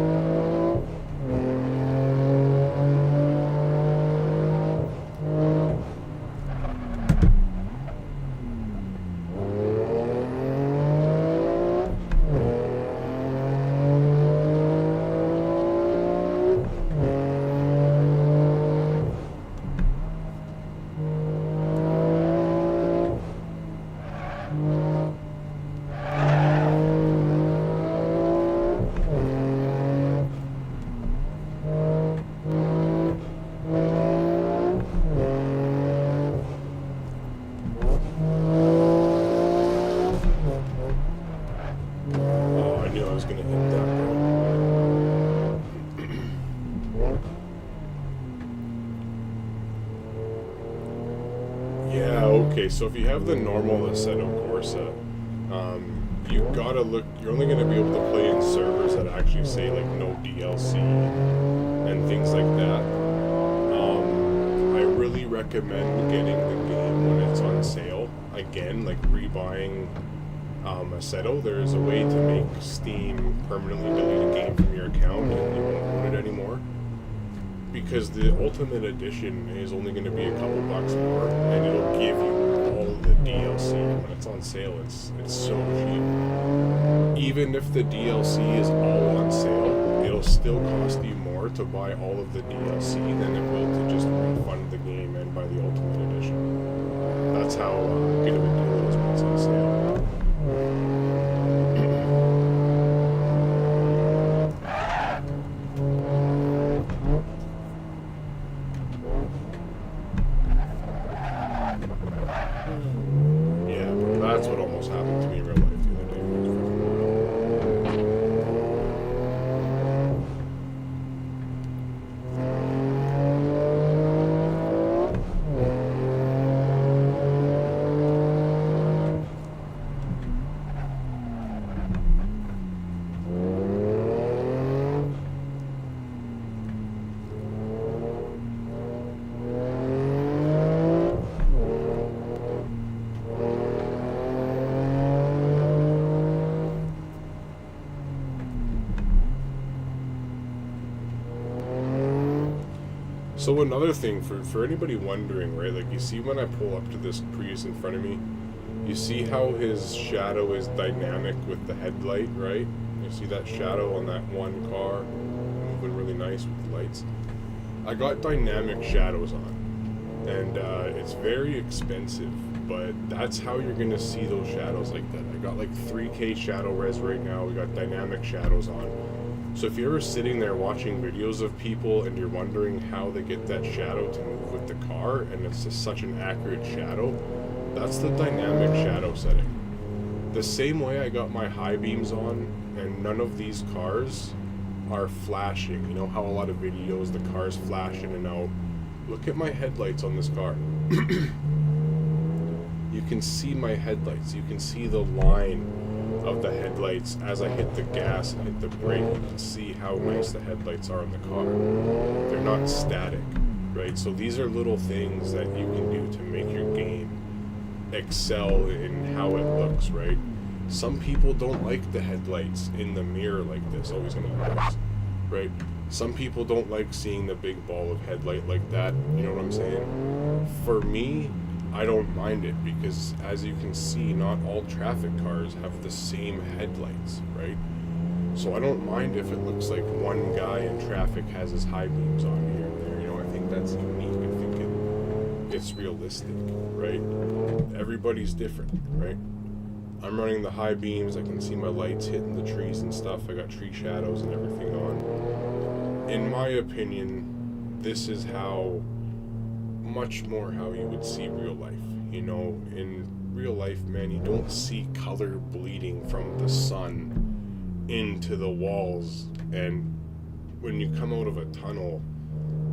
Okay, so if you have the normal Assetto Corsa, you gotta look. You're only gonna be able to play in servers that actually say like no DLC and things like that. I really recommend getting the game when it's on sale. Again, like rebuying Assetto. There is a way to make Steam permanently delete a game from your account and you won't own it anymore. because the Ultimate Edition is only going to be a couple bucks more, and it'll give you all the DLC. When it's on sale, it's so cheap. Even if the DLC is all on sale, it'll still cost you more to buy all of the DLC than it will to just refund the game and buy the Ultimate Edition. That's how good of a deal it is when it's on sale. Yeah, but that's what almost happened to me in real life the other day. So another thing, for anybody wondering, right, like you see when I pull up to this Prius in front of me, you see how his shadow is dynamic with the headlight, right? You see that shadow on that one car moving really nice with the lights. I got dynamic shadows on, and it's very expensive, but that's how you're gonna see those shadows like that. I got like 3K shadow res right now. We got dynamic shadows on. So if you're ever sitting there watching videos of people and you're wondering how they get that shadow to move with the car, and it's just such an accurate shadow, that's the dynamic shadow setting. The same way I got my high beams on, and none of these cars are flashing. You know how a lot of videos, the cars flash in and out? Look at my headlights on this car. You can see my headlights. You can see the line of the headlights as I hit the gas and hit the brake. You can see how nice the headlights are in the car. They're not static, right? So these are little things that you can do to make your game excel in how it looks, right? Some people don't like the headlights in the mirror like this. Always gonna notice, right? Some people don't like seeing the big ball of headlight like that. You know what I'm saying? For me, I don't mind it, because as you can see, not all traffic cars have the same headlights, right? So I don't mind if it looks like one guy in traffic has his high beams on here and there. You know, I think that's unique. I think it's realistic, right? Everybody's different, right? I'm running the high beams. I can see my lights hitting the trees and stuff. I got tree shadows and everything on. In my opinion, this is how much more how you would see real life. You know, in real life, man, you don't see color bleeding from the sun into the walls, and when you come out of a tunnel,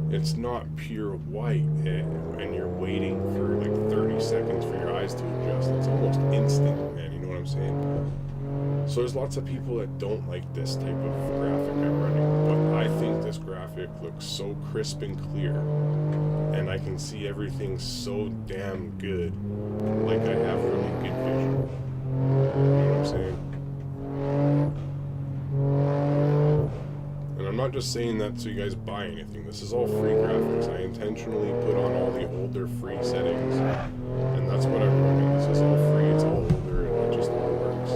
it's not pure white, and you're waiting for like 30 seconds for your eyes to adjust. It's almost instant, man, you know what I'm saying? So there's lots of people that don't like this type of graphic I'm running, but I think this graphic looks so crisp and clear, and I can see everything so damn good, like I have really good vision. You know what I'm saying? And I'm not just saying that so you guys buy anything. This is all free graphics. I intentionally put on all the older free settings, and that's what I'm running. This is all free, it's all older, and it just all works.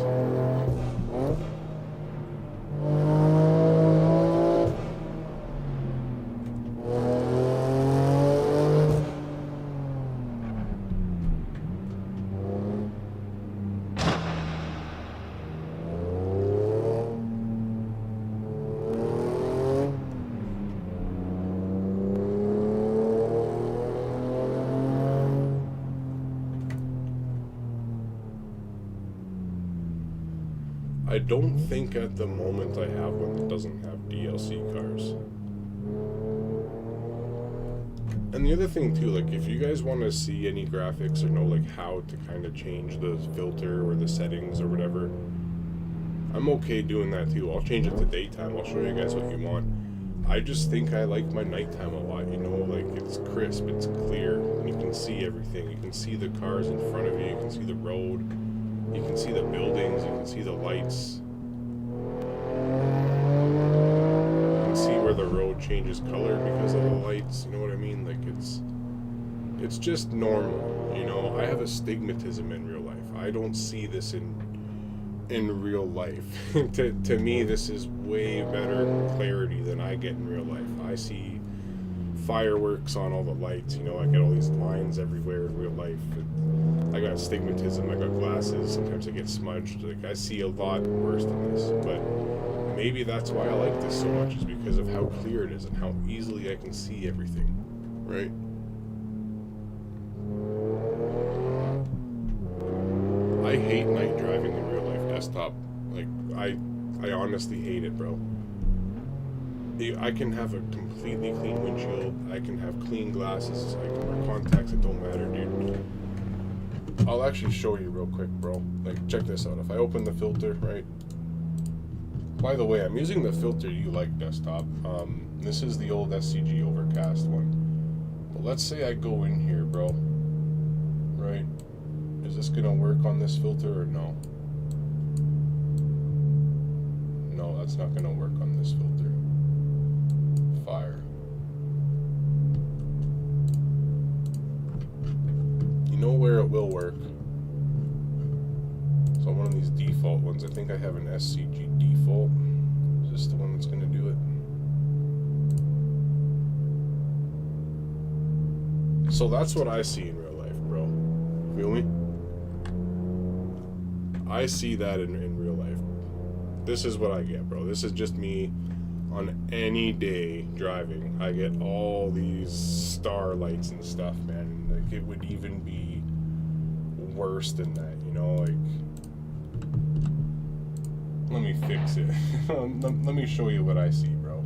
I don't think at the moment I have one that doesn't have DLC cars. And the other thing too, like if you guys want to see any graphics or know like how to kind of change the filter or the settings or whatever, I'm okay doing that too. I'll change it to daytime. I'll show you guys what you want. I just think I like my nighttime a lot, you know, like it's crisp, it's clear, and you can see everything. You can see the cars in front of you, you can see the road, you can see the buildings, you can see the lights. You can see where the road changes color because of the lights, you know what I mean? Like, it's just normal, you know? I have astigmatism in real life. I don't see this in real life. to me, this is way better clarity than I get in real life. I see fireworks on all the lights, you know? I get all these lines everywhere in real life. I got astigmatism, I got glasses, sometimes I get smudged. Like, I see a lot worse than this, but maybe that's why I like this so much, is because of how clear it is and how easily I can see everything, right? I hate night driving in real life desktop. Like, I honestly hate it, bro. I can have a completely clean windshield, I can have clean glasses, I can wear contacts, it don't matter, dude. I'll actually show you real quick, bro. Like, check this out. If I open the filter, right? By the way, I'm using the filter you like, desktop. This is the old SCG Overcast one. But let's say I go in here, bro. Right? Is this gonna work on this filter or no? No, that's not gonna work on this filter. Fire. You know where it will work? So one of these default ones, I think I have an SCG default. Is this the one that's going to do it? So that's what I see in real life, bro. Feel me? I see that in real life. This is what I get, bro. This is just me on any day driving. I get all these star lights and stuff, man. Like, it would even be worse than that, you know? Like, let me fix it. Let me show you what I see, bro.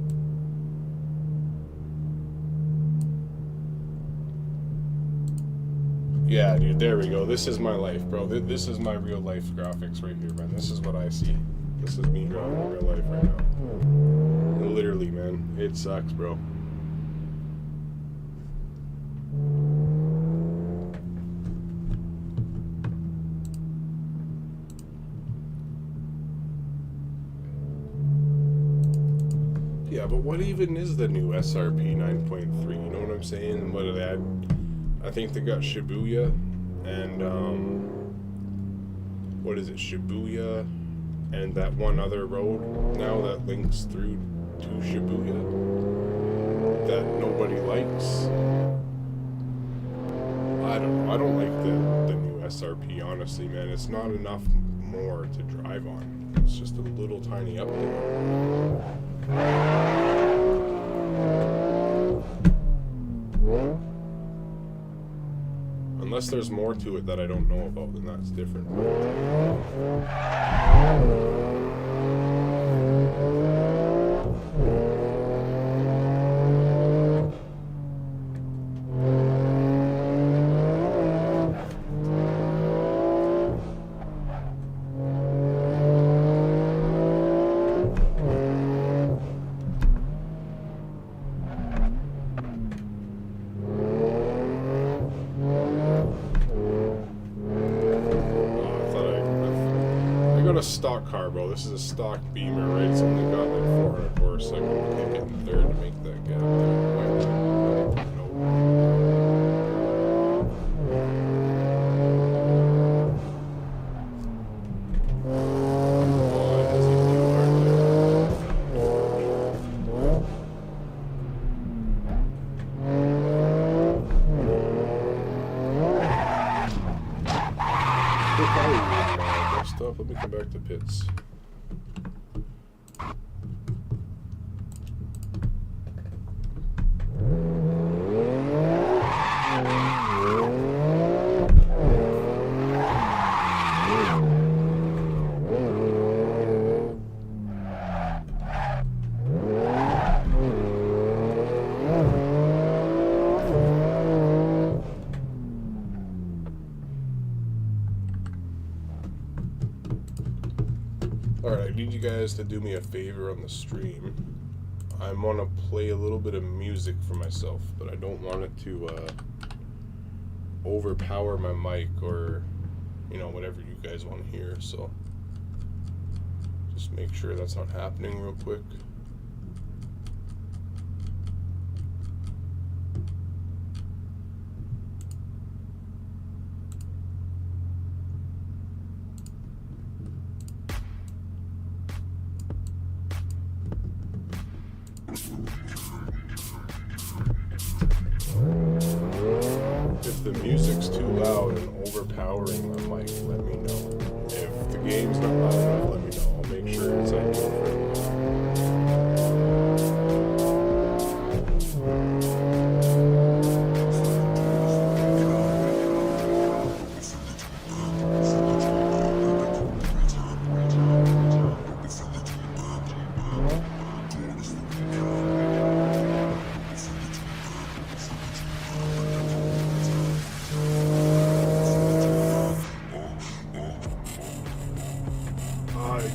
Yeah, dude, there we go. This is my life, bro. This is my real life graphics right here, man. This is what I see. This is me driving in real life right now. Literally, man. It sucks, bro. Yeah, but what even is the new SRP 9.3? You know what I'm saying? What are they? I think they got Shibuya and what is it? Shibuya and that one other road now that links through to Shibuya that nobody likes. I don't know. I don't like the new SRP, honestly, man. It's not enough more to drive on. It's just a little tiny update. Unless there's more to it that I don't know about, then that's different. A stock car, bro. This is a stock Beamer, right? It's only got like 400 horse. I can kick it in third to make that gap there. Let me come back to pits. Alright, I need you guys to do me a favor on the stream. I want to play a little bit of music for myself, but I don't want it to overpower my mic or, you know, whatever you guys want to hear, so just make sure that's not happening real quick. If the music's too loud and overpowering the mic, let me know. If the game's not loud enough, let me know. I'll make sure it's ideal for you.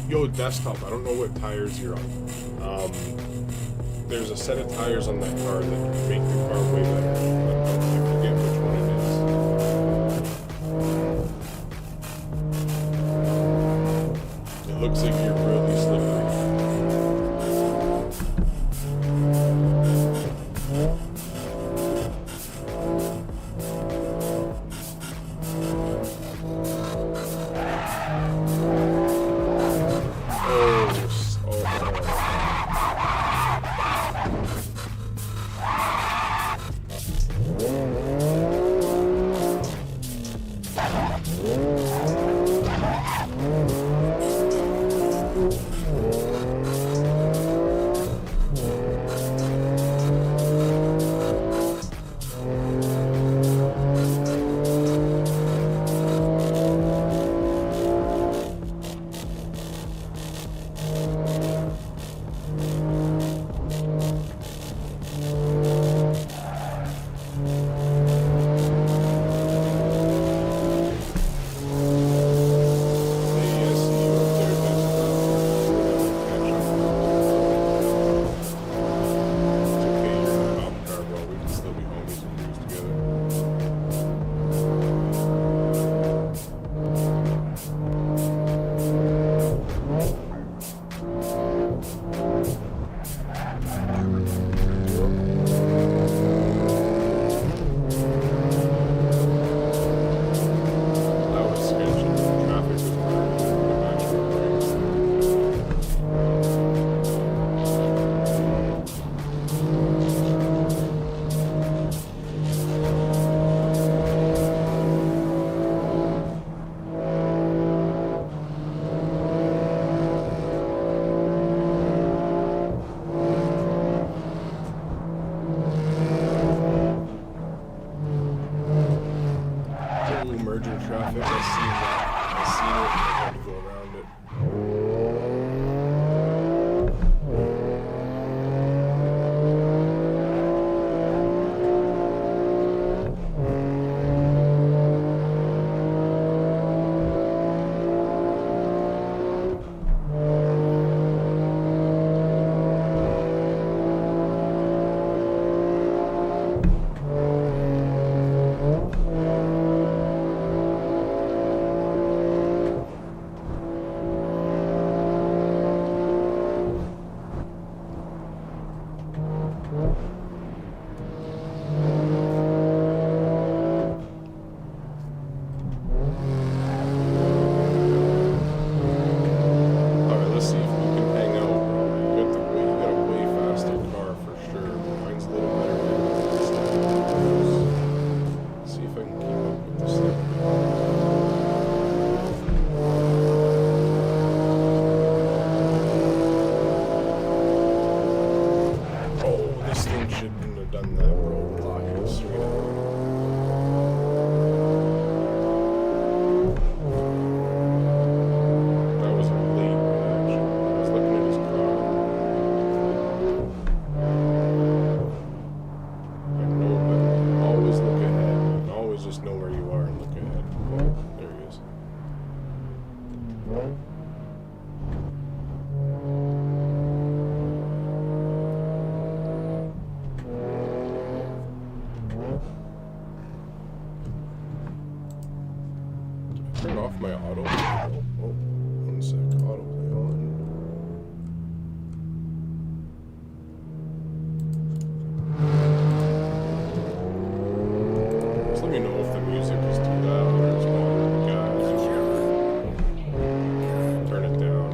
Yo, desktop, I don't know what tires you're on. There's a set of tires on that car that make the car way better. I forget which one it is. It looks like you're really slippery. Traffic, I see that. I see it. I have to go around it. Turn off my auto. Oh, one sec. Autoplay on. Just let me know if the music is too loud or it's not. Guys, turn it down.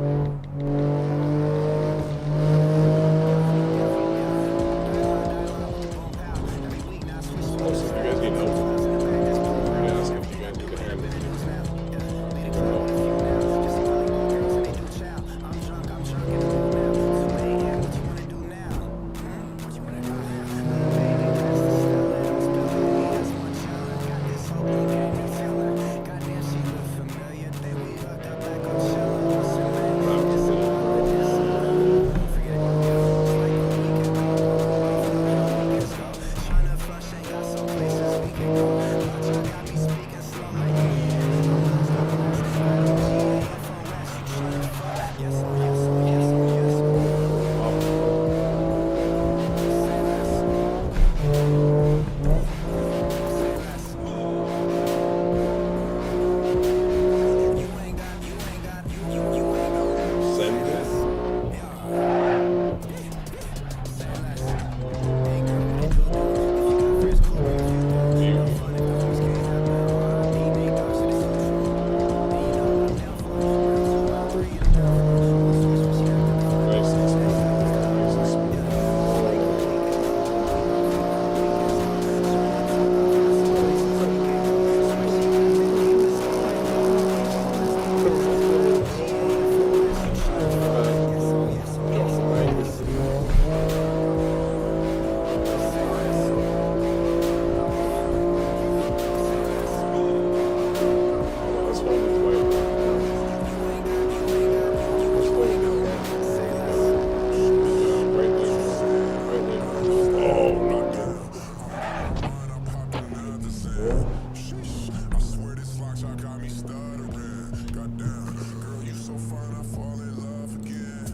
I swear this lockshot got me stuttering. Goddamn, girl, you so fine, I fall in love again.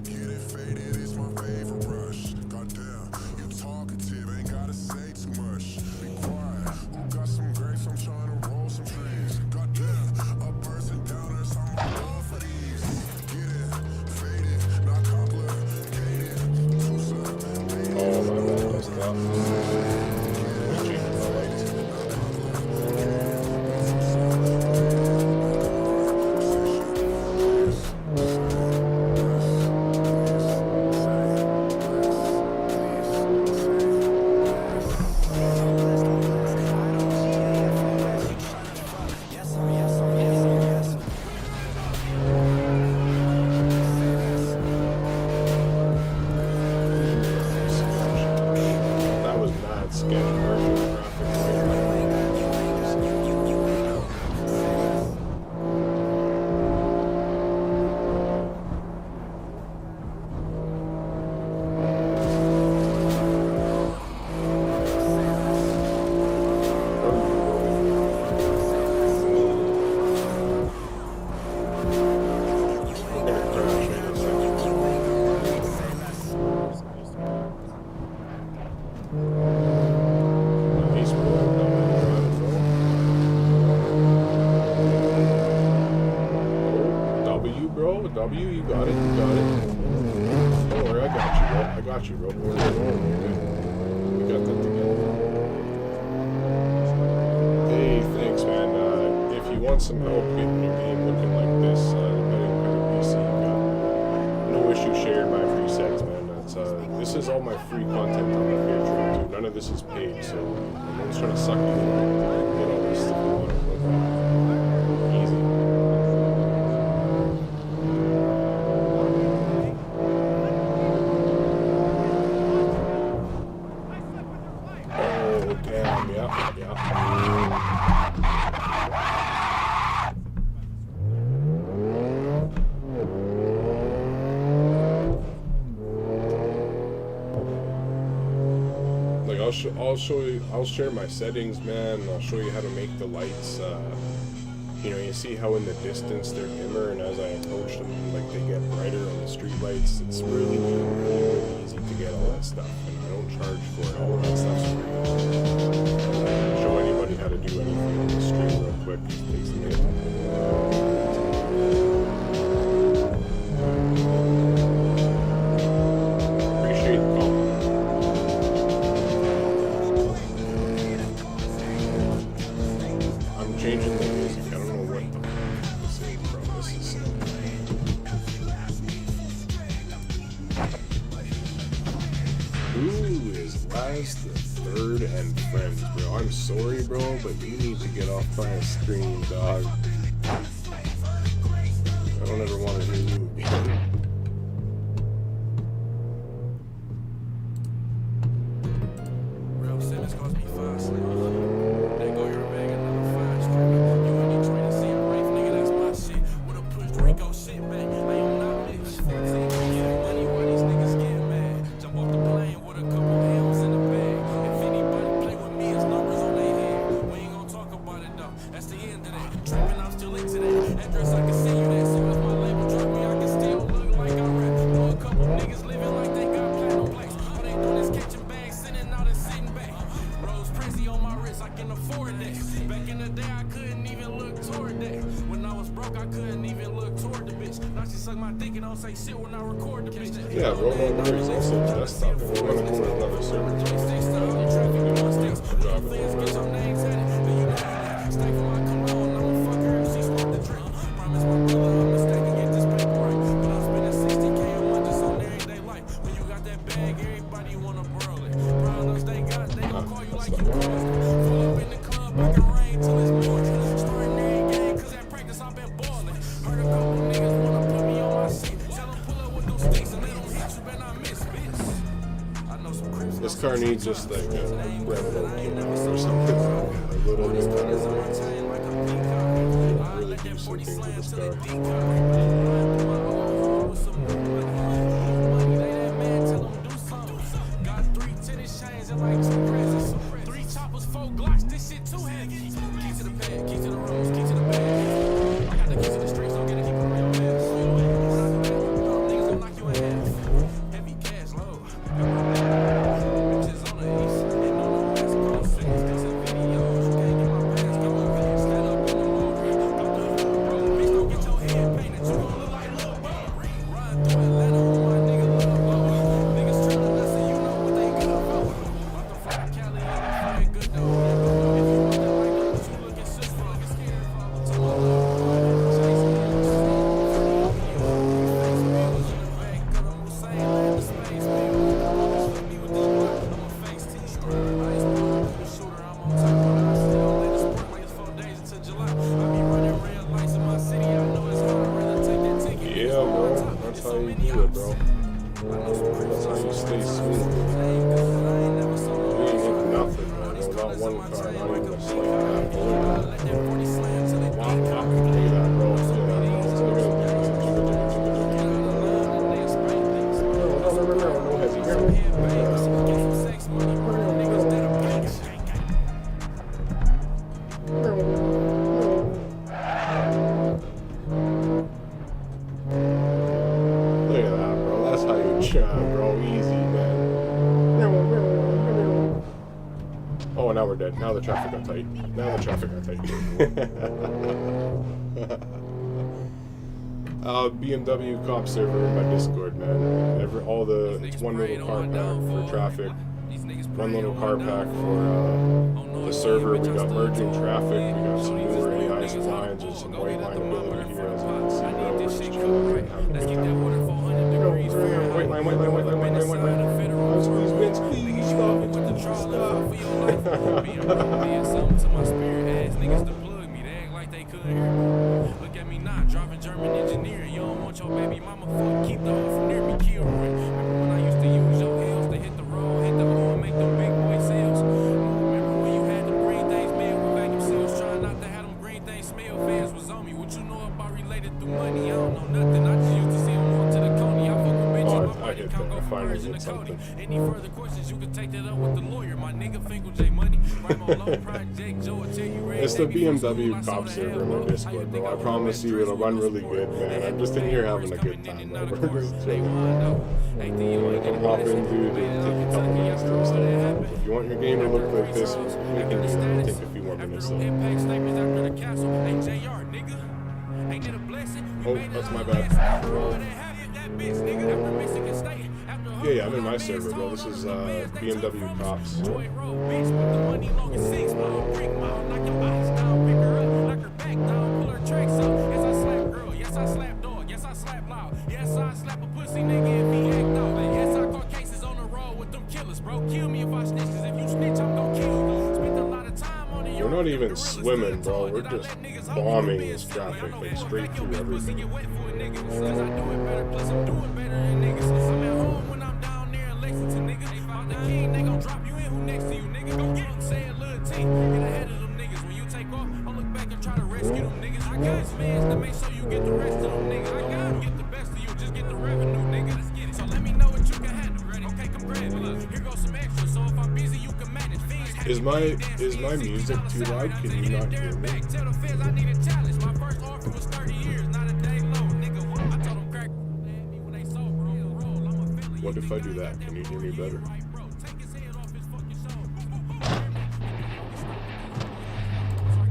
Get it faded, it's my favorite rush. Goddamn, you talkative, ain't gotta say too much. Be quiet, who got some grapes? I'm trying to roll some trees. Goddamn, uppers and downers, I'm all for these. Get it faded, not complicated. Oh my god, that's tough. W, you got it, you got it. Don't worry, I got you, bro. We got that together. Hey, thanks, man. If you want some help getting your game looking like this, depending on kind of PC you got, no issue sharing my presets, man. That's this is all my free content on my Patreon too. None of this is paid, so no one's trying to suck you in. Get all this stuff you want to look at. Easy. I'll share my settings, man. I'll show you how to make the lights. You know, you see how in the distance they're dimmer, and as I approach them, like they get brighter on the street lights. It's really, really easy to get all that stuff, and I don't charge for it. All of that stuff's free. Show anybody how to do anything on the street real quick. It takes a minute. Appreciate the call. Changing the music. I don't know what the fuck this is, bro. This is who is last the third and friends, bro? I'm sorry, bro, but you need to get off my screen, dog. I don't ever want to hear you again. Yeah, bro, no worries. Also, desktop. If you want to go to another server, this car needs just like a Brembo kit or something. A little bit really do some things with this car. Glocks, this shit too heavy. Key to the pad, key to the rose, key to the bag. I got the keys to the streets, don't get it, keep it on your ass. Niggas gon' knock you in half. Heavy cash low. Bitches on the east, and on the west coast. Sticks and videos, you can't get my pants covered. Stand up in the morning, got the hood, bro. Bitch, don't get your head painted, you gon' look like Lil' Bo. Ride through Atlanta on my nigga Lil' Bo. Niggas tryna listen, you know what they good for. About to fly to Cali, and I'm flying good though. If you want that like that, you looking sick for. To my love, chasing it. Face bills in the bank, 'cause I'm Hussein, land the space bill. With me with this block, I'm a face teacher. Ice ball, the shooter, I'm on top, but I still let it sport like it's 4 days until July. I be running red lights in my city, I know it's hard, I'd rather take that ticket. Yeah, bro. That's how you do it, bro. That's how you stay smooth. You ain't hit nothing, man. Not one car, not even a slight half. Wow, look at that, bro. No heavy Look at that, bro. That's how you try, bro. Easy, man. Oh, now we're dead. Now the traffic got tight. BMW cop server in my Discord, man. It's one little car pack for traffic, one little car pack for the server. We got merging traffic. We got some newer AIs and lines. There's some white line ability here, as you can see. Bro, we're just chilling, having a good time. White line. Squeeze, man, squeeze. Stop. Look at me not driving German engineer. You don't want your baby mama fuck. Keep the hoe from near me, kill her. Remember when I used to use your heels to hit the road, hit the O and make them big boy sales? Remember when you had them green things made with vacuum seals? Trying not to have them green things smell. Fans was on me. What you know about related through money? I don't know nothing. I just used to see them walk to the Coney. I fuck with bitches. I hit that. I finally hit something. Any further questions, you can take that up with the lawyer. My nigga Finkel J Money. It's the BMW cop server in my Discord, bro. I promise you it'll run really good, man. I'm just in here having a good time, bro. We're just chilling. You can hop in, dude. It'll take a couple minutes to install. If you want your game to look like this, we can do it. It'll take a few more minutes, though. Oh, that's my bad. Yeah, I'm in my server, bro. This is BMW Cops. We're not even swimming, bro. We're just bombing this traffic, like straight through everything. Is my music too loud? Can you not hear me? What if I do that? Can you hear me better?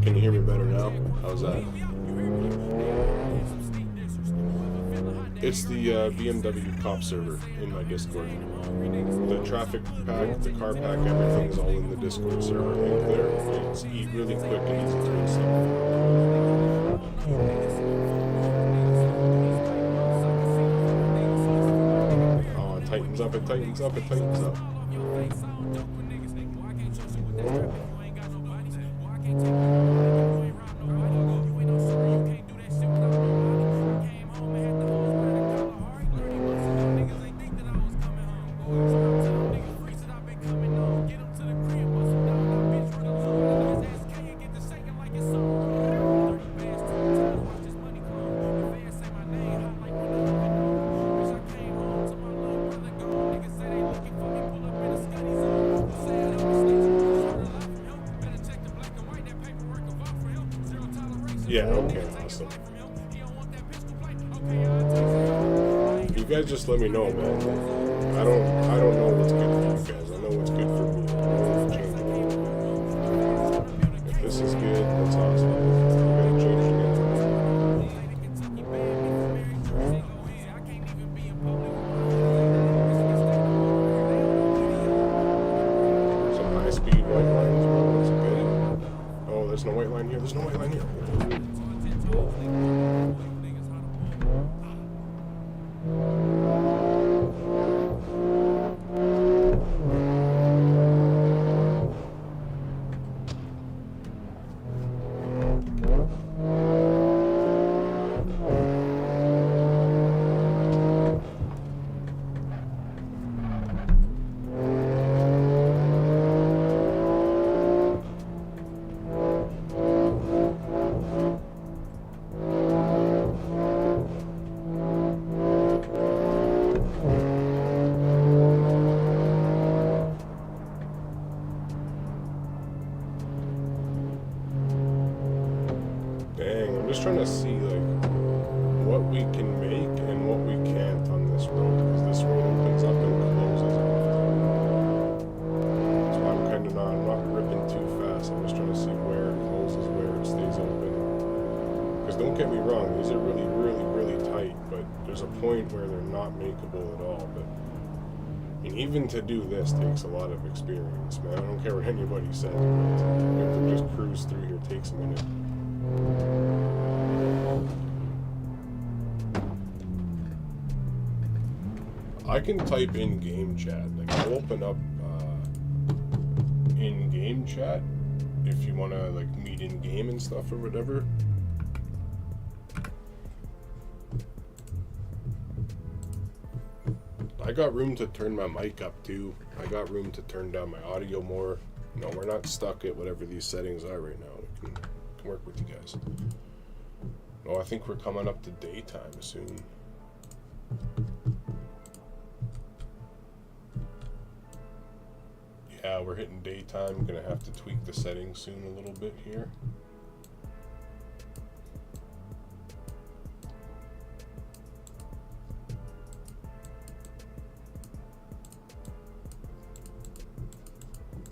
Can you hear me better now? How's that? It's the BMW cop server in my Discord. The traffic pack, the car pack, everything's all in the Discord server link there. It's really quick and easy to install. Oh, it tightens up, it tightens up, it tightens up. Yeah, okay, awesome. You guys just let me know, man. I don't know what's good for you guys. I know what's good for me. I don't know if change it. If this is good, that's awesome. You gotta change it again. Some high speed white lines, bro. That's good. Oh, there's no white line here. There's no white line here. I'm just trying to see like what we can make and what we can't on this road, because this road opens up and closes often. That's why I'm not ripping too fast. I'm just trying to see where it closes, where it stays open. Because don't get me wrong, these are really, really, really tight, but there's a point where they're not makeable at all. But I mean, even to do this takes a lot of experience, man. I don't care what anybody says. You have to just cruise through here. It takes a minute. I can type in game chat. Like, I'll open up in game chat if you want to like meet in game and stuff or whatever. I got room to turn my mic up too. I got room to turn down my audio more. No, we're not stuck at whatever these settings are right now. We can work with you guys. Oh, I think we're coming up to daytime soon. Yeah, we're hitting daytime. Gonna have to tweak the settings soon a little bit here.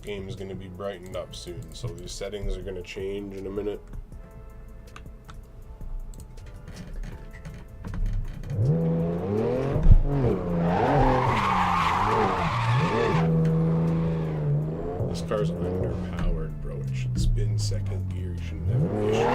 Game is going to be brightened up soon, so these settings are going to change in a minute. This car's underpowered, bro. It should spin second gear. You shouldn't have an issue.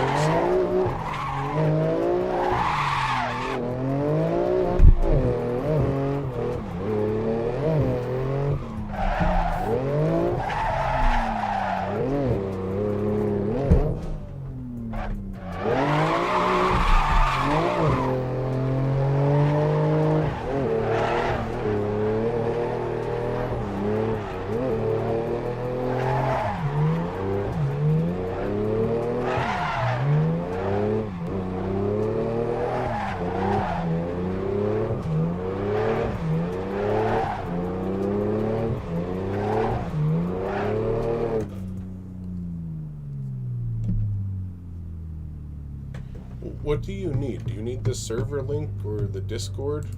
What do you need? Do you need the server link or the Discord?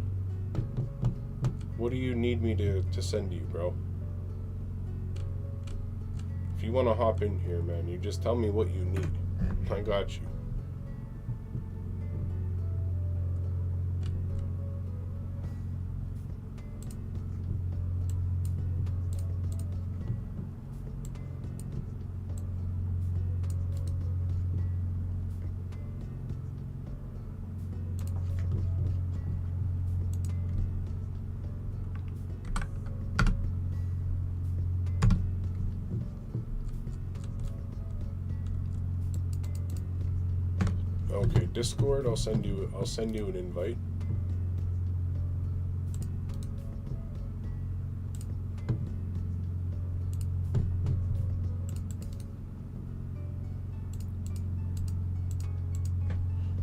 What do you need me to send you, bro? If you want to hop in here, man, you just tell me what you need. I got you. Okay, Discord, I'll send you an invite.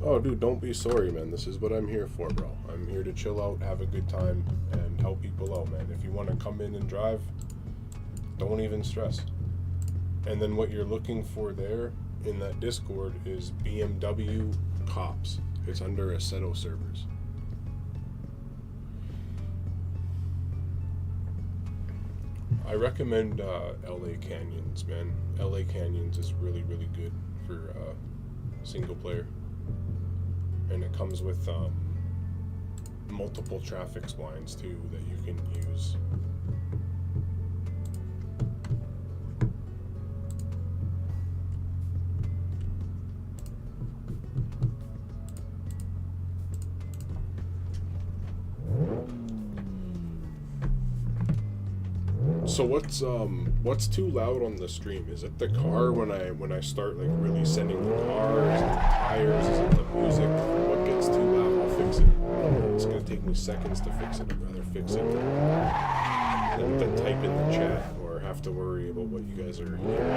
Oh, dude, don't be sorry, man. This is what I'm here for, bro. I'm here to chill out, have a good time, and help people out, man. If you want to come in and drive, don't even stress. And then what you're looking for there in that Discord is BMW Cops. It's under Assetto servers. I recommend LA Canyons, man. LA Canyons is really, really good for single player. And it comes with multiple traffic splines too that you can use. So what's too loud on the stream? Is it the car when I start like really sending the car? Is it the tires? Is it the music? What gets too loud? I'll fix it. It's gonna take me seconds to fix it. I'd rather fix it than type in the chat or have to worry about what you guys are hearing.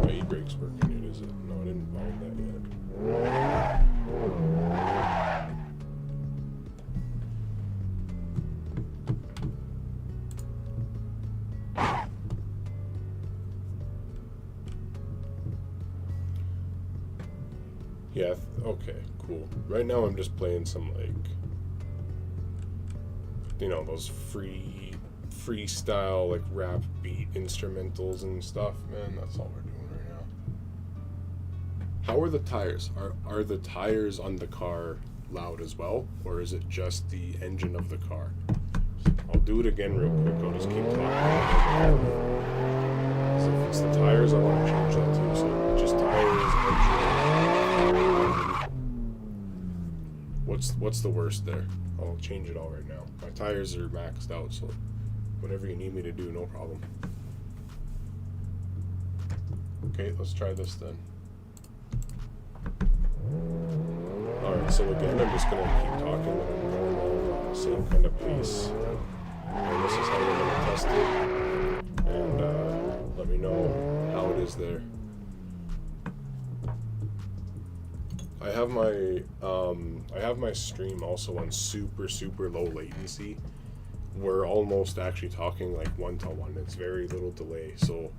My e-brake's working, is it? No, I didn't bind that yet. Yeah, okay, cool. Right now I'm just playing some, like, you know, those freestyle, like, rap beat instrumentals and stuff, man. That's all we're doing right now. How are the tires? Are the tires on the car loud as well? Or is it just the engine of the car? I'll do it again real quick. I'll just keep talking. So if it's the tires, I want to change that too. So just tires, engine. What's the worst there? I'll change it all right now. My tires are maxed out, so whatever you need me to do, no problem. Okay, let's try this then. Alright, so again, I'm just going to keep talking at a normal, same kind of pace. And this is how we're going to test it. And let me know how it is there. I have my stream also on super low latency. We're almost actually talking like 1-to-1. It's very little delay. So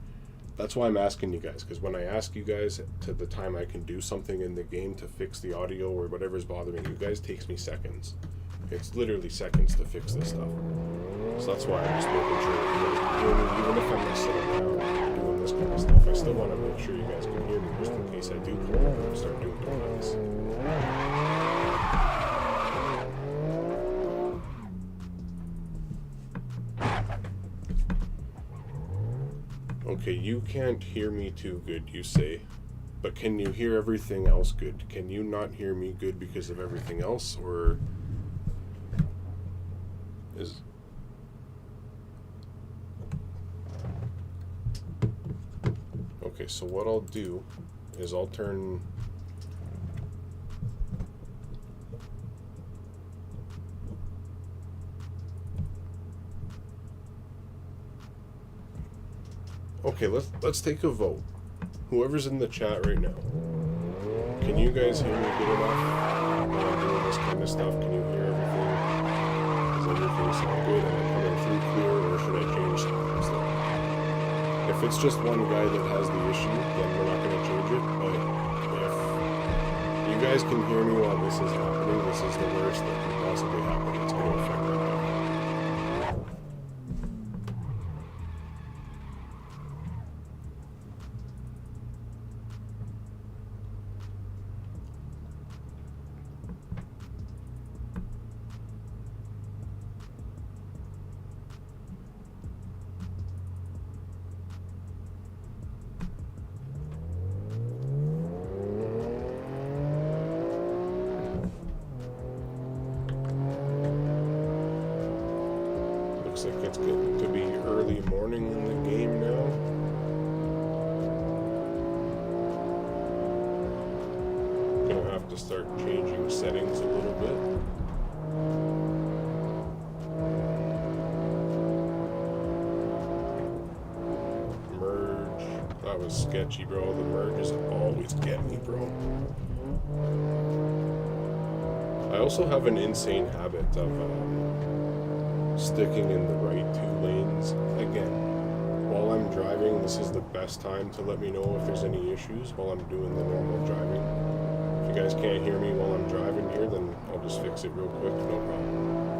that's why I'm asking you guys, because when I ask you guys to the time I can do something in the game to fix the audio or whatever's bothering you guys, takes me seconds. It's literally seconds to fix this stuff. So that's why I'm just making sure you guys can hear me, even if I'm not sitting down doing this kind of stuff. I still want to make sure you guys can hear me, just in case I do pull over and start doing donuts. Okay, you can't hear me too good, you say. But can you hear everything else good? Can you not hear me good because of everything else, or is... Okay, so what I'll do is I'll turn... Okay, let's take a vote. Whoever's in the chat right now, can you guys hear me good enough when I'm doing this kind of stuff? Can you hear everything? Does everything sound good? Am I coming through clear, or should I change something? So if it's just one guy that has the issue, then we're not going to change it. But if you guys can hear me while this is happening, this is the worst that can possibly happen. It's going to affect my life. Looks like it's getting to be early morning in the game now. Gonna have to start changing settings a little bit. Merge. That was sketchy, bro. The merges always get me, bro. I also have an insane habit of sticking in the right 2 lanes. Again, while I'm driving, this is the best time to let me know if there's any issues while I'm doing the normal driving. If you guys can't hear me while I'm driving here, then I'll just fix it real quick, no problem.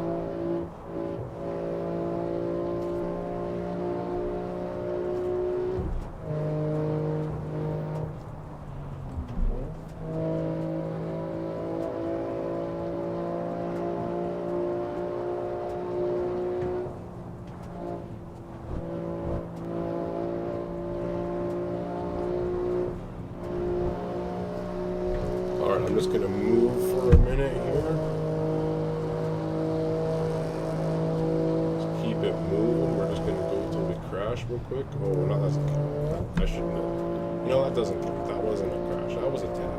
Alright, I'm just gonna move for a minute here. Just keep it moving. We're just gonna go till we crash real quick. Oh, no, that doesn't count. I should know. You know, that doesn't count. That wasn't a crash. That was a tap.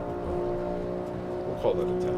We'll call that a tap.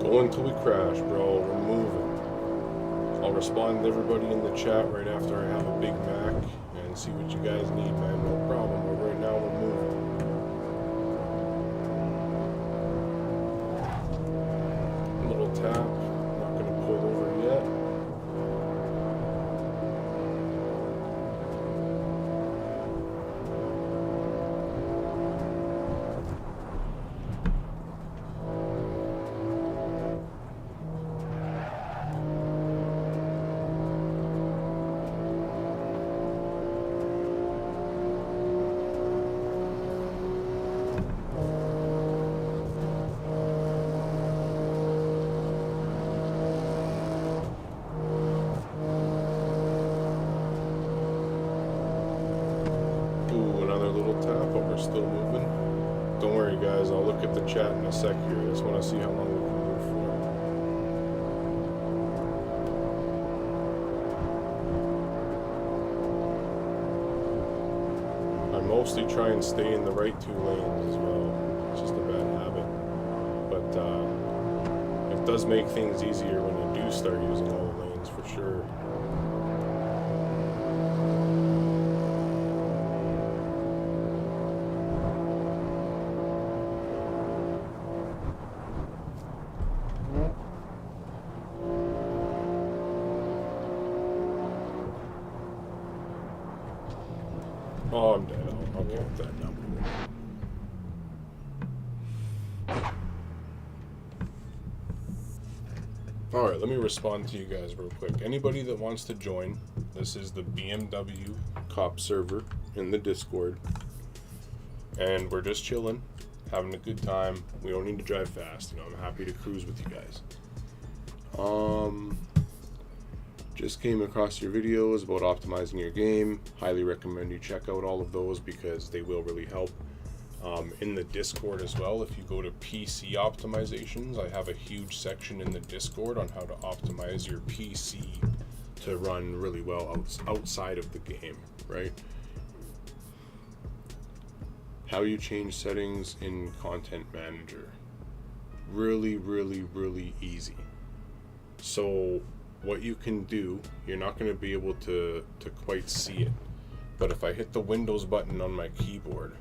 Go until we crash, bro. We're moving. I'll respond to everybody in the chat right after I have a Big Mac and see what you guys need, man. No problem. But right now we're moving. A little tap. Not gonna pull over yet. Still moving. Don't worry, guys. I'll look at the chat in a sec here. I just want to see how long we can move for. I mostly try and stay in the right 2 lanes as well. It's just a bad habit. But it does make things easier when you do start using all the lanes for sure. Oh, I'm dead. I'll count that number. Alright, let me respond to you guys real quick. Anybody that wants to join, this is the BMW cop server in the Discord. And we're just chilling, having a good time. We don't need to drive fast. You know, I'm happy to cruise with you guys. Just came across your videos about optimizing your game. Highly recommend you check out all of those because they will really help. In the Discord as well, if you go to PC optimizations, I have a huge section in the Discord on how to optimize your PC to run really well outside of the game, right? How you change settings in Content Manager. Really, really, really easy. So what you can do, you're not going to be able to quite see it, but if I hit the Windows button on my keyboard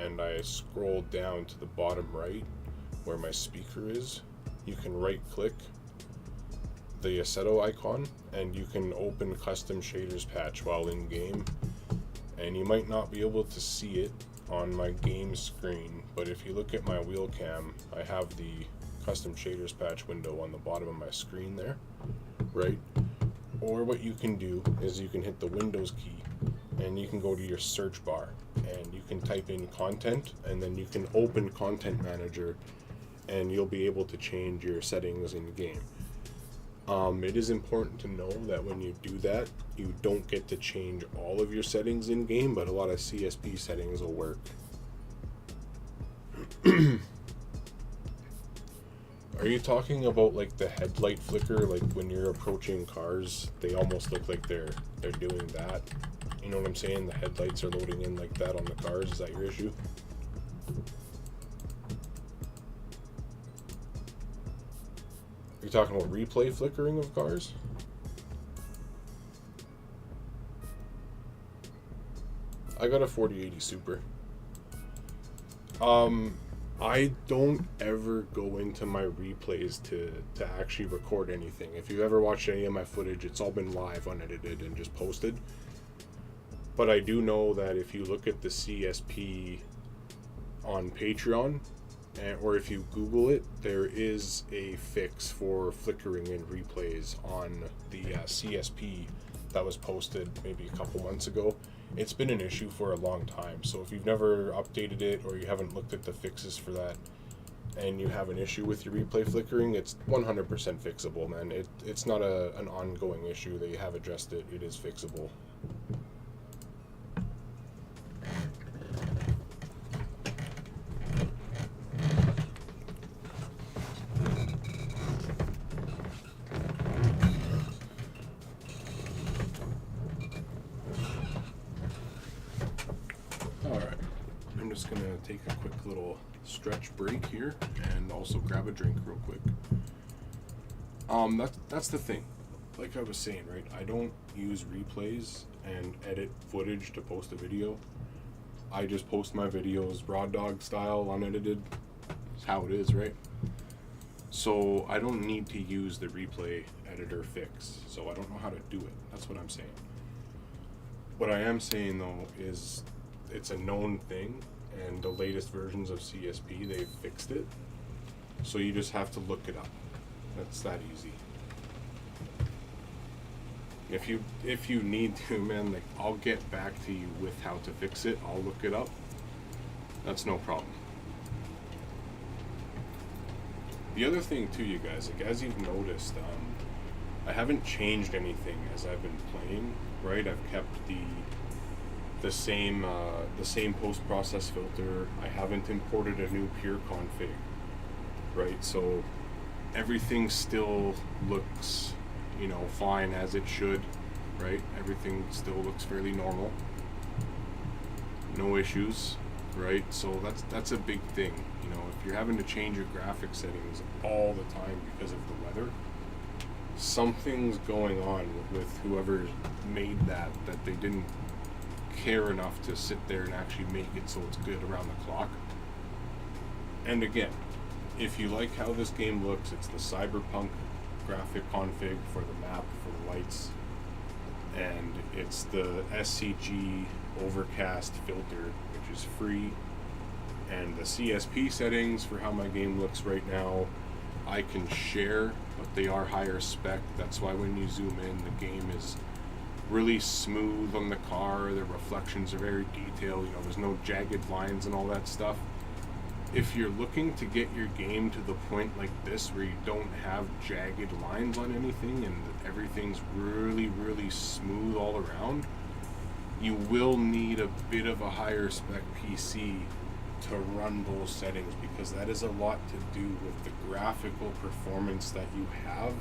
and I scroll down to the bottom right where my speaker is, you can right click the Assetto icon and you can open custom shaders patch while in game, and you might not be able to see it on my game screen, but if you look at my wheel cam, I have the custom shaders patch window on the bottom of my screen there, right? Or what you can do is you can hit the Windows key and you can go to your search bar and you can type in content, and then you can open Content Manager and you'll be able to change your settings in game. It is important to know that when you do that, you don't get to change all of your settings in game, but a lot of CSP settings will work. Are you talking about like the headlight flicker, like when you're approaching cars, they almost look like they're doing that? You know what I'm saying? The headlights are loading in like that on the cars. Is that your issue? Are you talking about replay flickering of cars? I got a 4080 Super. I don't ever go into my replays to actually record anything. If you ever watched any of my footage, it's all been live, unedited, and just posted. But I do know that if you look at the CSP on Patreon, or if you Google it, there is a fix for flickering in replays on the CSP that was posted maybe a couple months ago. It's been an issue for a long time, so if you've never updated it or you haven't looked at the fixes for that and you have an issue with your replay flickering, it's 100% fixable, man. It's not an ongoing issue that you have addressed it. It is fixable. Take a quick little stretch break here and also grab a drink real quick. That's the thing. Like I was saying, right? I don't use replays and edit footage to post a video. I just post my videos raw dog style, unedited. It's how it is, right? So I don't need to use the replay editor fix. So I don't know how to do it. That's what I'm saying. What I am saying though is it's a known thing. And the latest versions of CSP, they've fixed it. So you just have to look it up. That's that easy. If you need to, man, like I'll get back to you with how to fix it. I'll look it up. That's no problem. The other thing too, you guys, like as you've noticed, I haven't changed anything as I've been playing, right? I've kept the same post-process filter. I haven't imported a new pure config, right? So everything still looks, fine as it should, right? Everything still looks fairly normal. No issues, right? So that's a big thing. If you're having to change your graphic settings all the time because of the weather, something's going on with whoever made that they didn't care enough to sit there and actually make it so it's good around the clock. And again, if you like how this game looks, it's the Cyberpunk graphic config for the map, for the lights, and it's the SCG overcast filter, which is free, and the CSP settings for how my game looks right now I can share, but they are higher spec. That's why when you zoom in, the game is really smooth on the car. The reflections are very detailed. There's no jagged lines and all that stuff. If you're looking to get your game to the point like this where you don't have jagged lines on anything and everything's really, really smooth all around, you will need a bit of a higher spec PC to run those settings, because that is a lot to do with the graphical performance that you have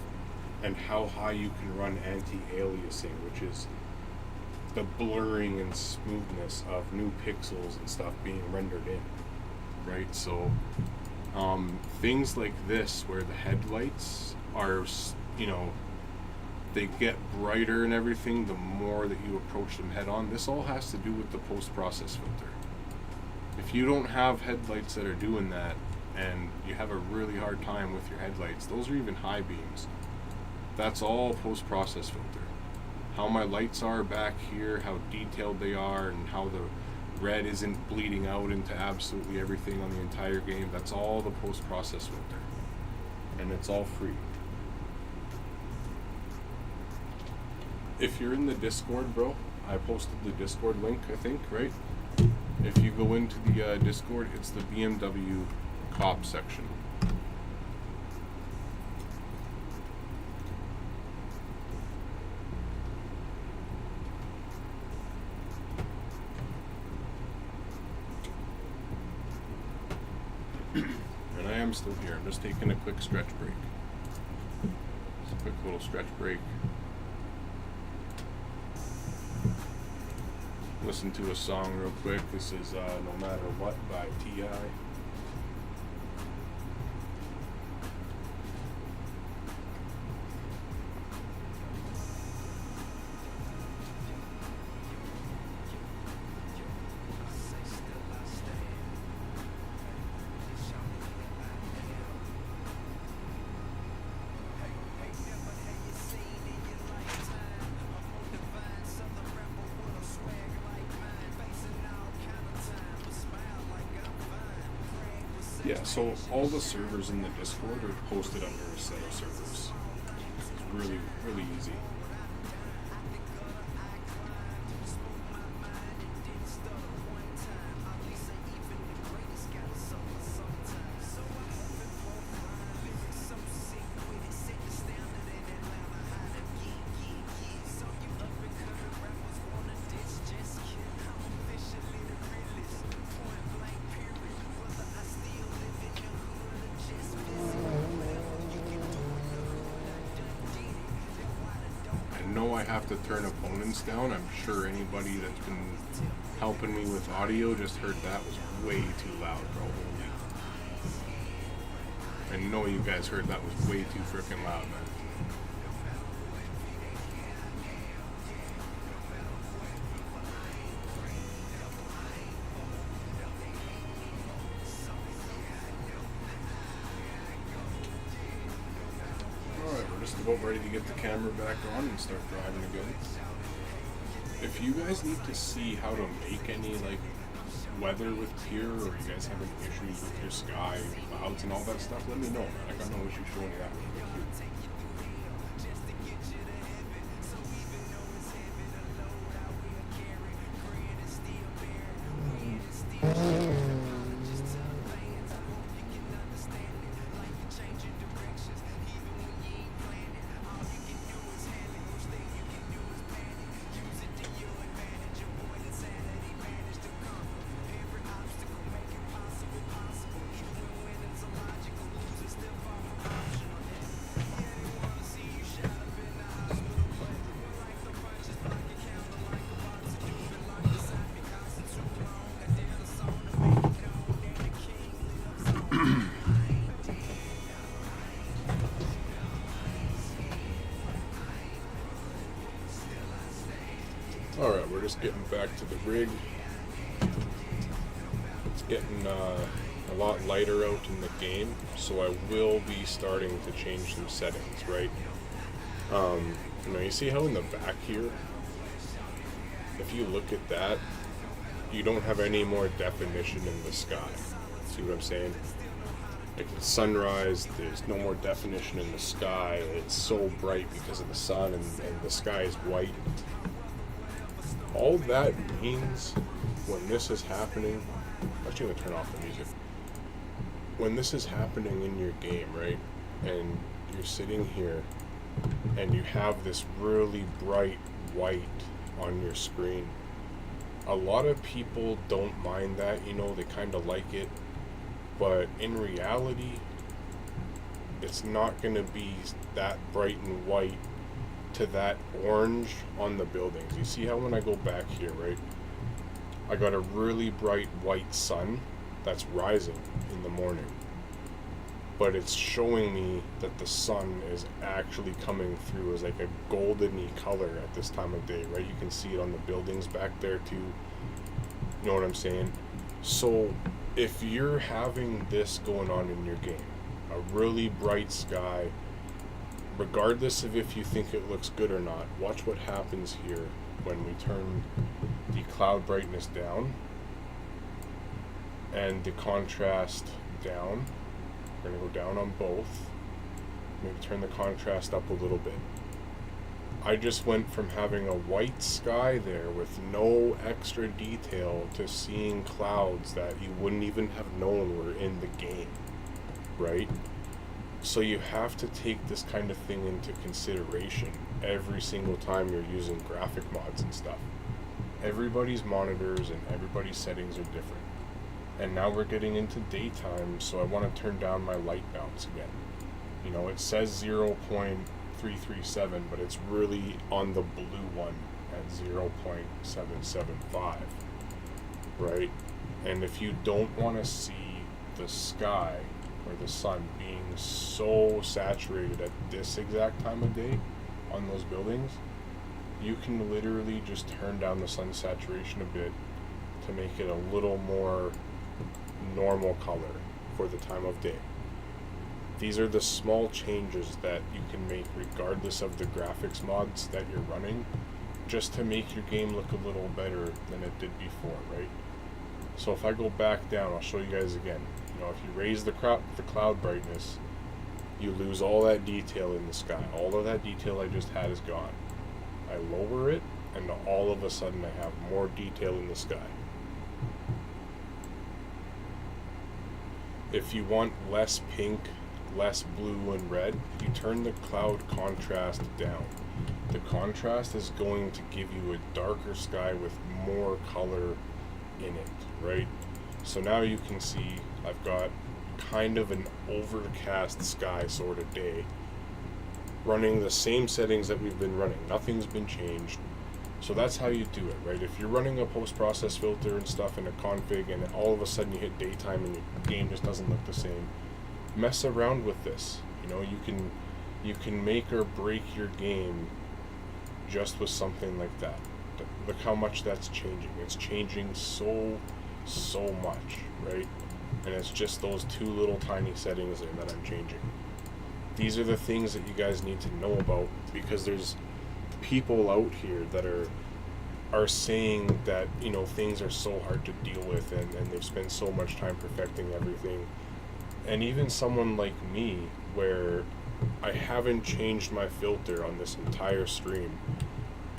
and how high you can run anti-aliasing, which is the blurring and smoothness of new pixels and stuff being rendered in, right? So things like this where the headlights are, they get brighter and everything the more that you approach them head on. This all has to do with the post-process filter. If you don't have headlights that are doing that and you have a really hard time with your headlights, those are even high beams. That's all post-process filter. How my lights are back here, how detailed they are, and how the red isn't bleeding out into absolutely everything on the entire game, that's all the post-process filter. And it's all free. If you're in the Discord, bro, I posted the Discord link, I think, right? If you go into the Discord, it's the BMW cop section. And I I'm still here. I'm just taking a quick stretch break. Just a quick little stretch break. Listen to a song real quick. This is No Matter What by T.I. Yeah, so all the servers in the Discord are posted under Assetto servers. It's really, really easy. I have to turn opponents down. I'm sure anybody that's been helping me with audio just heard that was way too loud, bro. I know you guys heard that was way too freaking loud, man. Just about ready to get the camera back on and start driving again. If you guys need to see how to make any like weather with Pier, or you guys have any issues with your sky, clouds and all that stuff, let me know, man. I got no issue showing you that. Alright, we're just getting back to the rig. It's getting a lot lighter out in the game, so I will be starting to change some settings, right? You know, you see how in the back here, if you look at that, you don't have any more definition in the sky. See what I'm saying? Like the sunrise, there's no more definition in the sky. It's so bright because of the sun, and the sky is white. All that means when this is happening, actually I'm gonna turn off the music. When this is happening in your game, right, and you're sitting here and you have this really bright white on your screen, a lot of people don't mind that, you know, they kind of like it, but in reality, it's not gonna be that bright and white to that orange on the buildings. You see how when I go back here, right, I got a really bright white sun that's rising in the morning, but it's showing me that the sun is actually coming through as like a goldeny color at this time of day, right? You can see it on the buildings back there too. You know what I'm saying? So if you're having this going on in your game, a really bright sky, regardless of if you think it looks good or not, watch what happens here when we turn the cloud brightness down and the contrast down. We're going to go down on both. Maybe turn the contrast up a little bit. I just went from having a white sky there with no extra detail to seeing clouds that you wouldn't even have known were in the game, right? So you have to take this kind of thing into consideration every single time you're using graphic mods and stuff. Everybody's monitors and everybody's settings are different. And now we're getting into daytime, so I want to turn down my light bounce again. You know, it says 0.337, but it's really on the blue one at 0.775, right? And if you don't want to see the sky or the sun being so saturated at this exact time of day on those buildings, you can literally just turn down the sun saturation a bit to make it a little more normal color for the time of day. These are the small changes that you can make regardless of the graphics mods that you're running, just to make your game look a little better than it did before, right? So if I go back down, I'll show you guys again. You know, if you raise the cloud brightness, you lose all that detail in the sky. All of that detail I just had is gone. I lower it, and all of a sudden I have more detail in the sky. If you want less pink, less blue and red, you turn the cloud contrast down. The contrast is going to give you a darker sky with more color in it, right? So now you can see I've got kind of an overcast sky sort of day, running the same settings that we've been running. Nothing's been changed. So that's how you do it, right? If you're running a post-process filter and stuff in a config and all of a sudden you hit daytime and your game just doesn't look the same, mess around with this. You know, you can make or break your game just with something like that. Look how much that's changing. It's changing so much, right? And it's just those two little tiny settings there that I'm changing. These are the things that you guys need to know about, because there's people out here that are saying that, you know, things are so hard to deal with and they've spent so much time perfecting everything. And even someone like me, where I haven't changed my filter on this entire stream,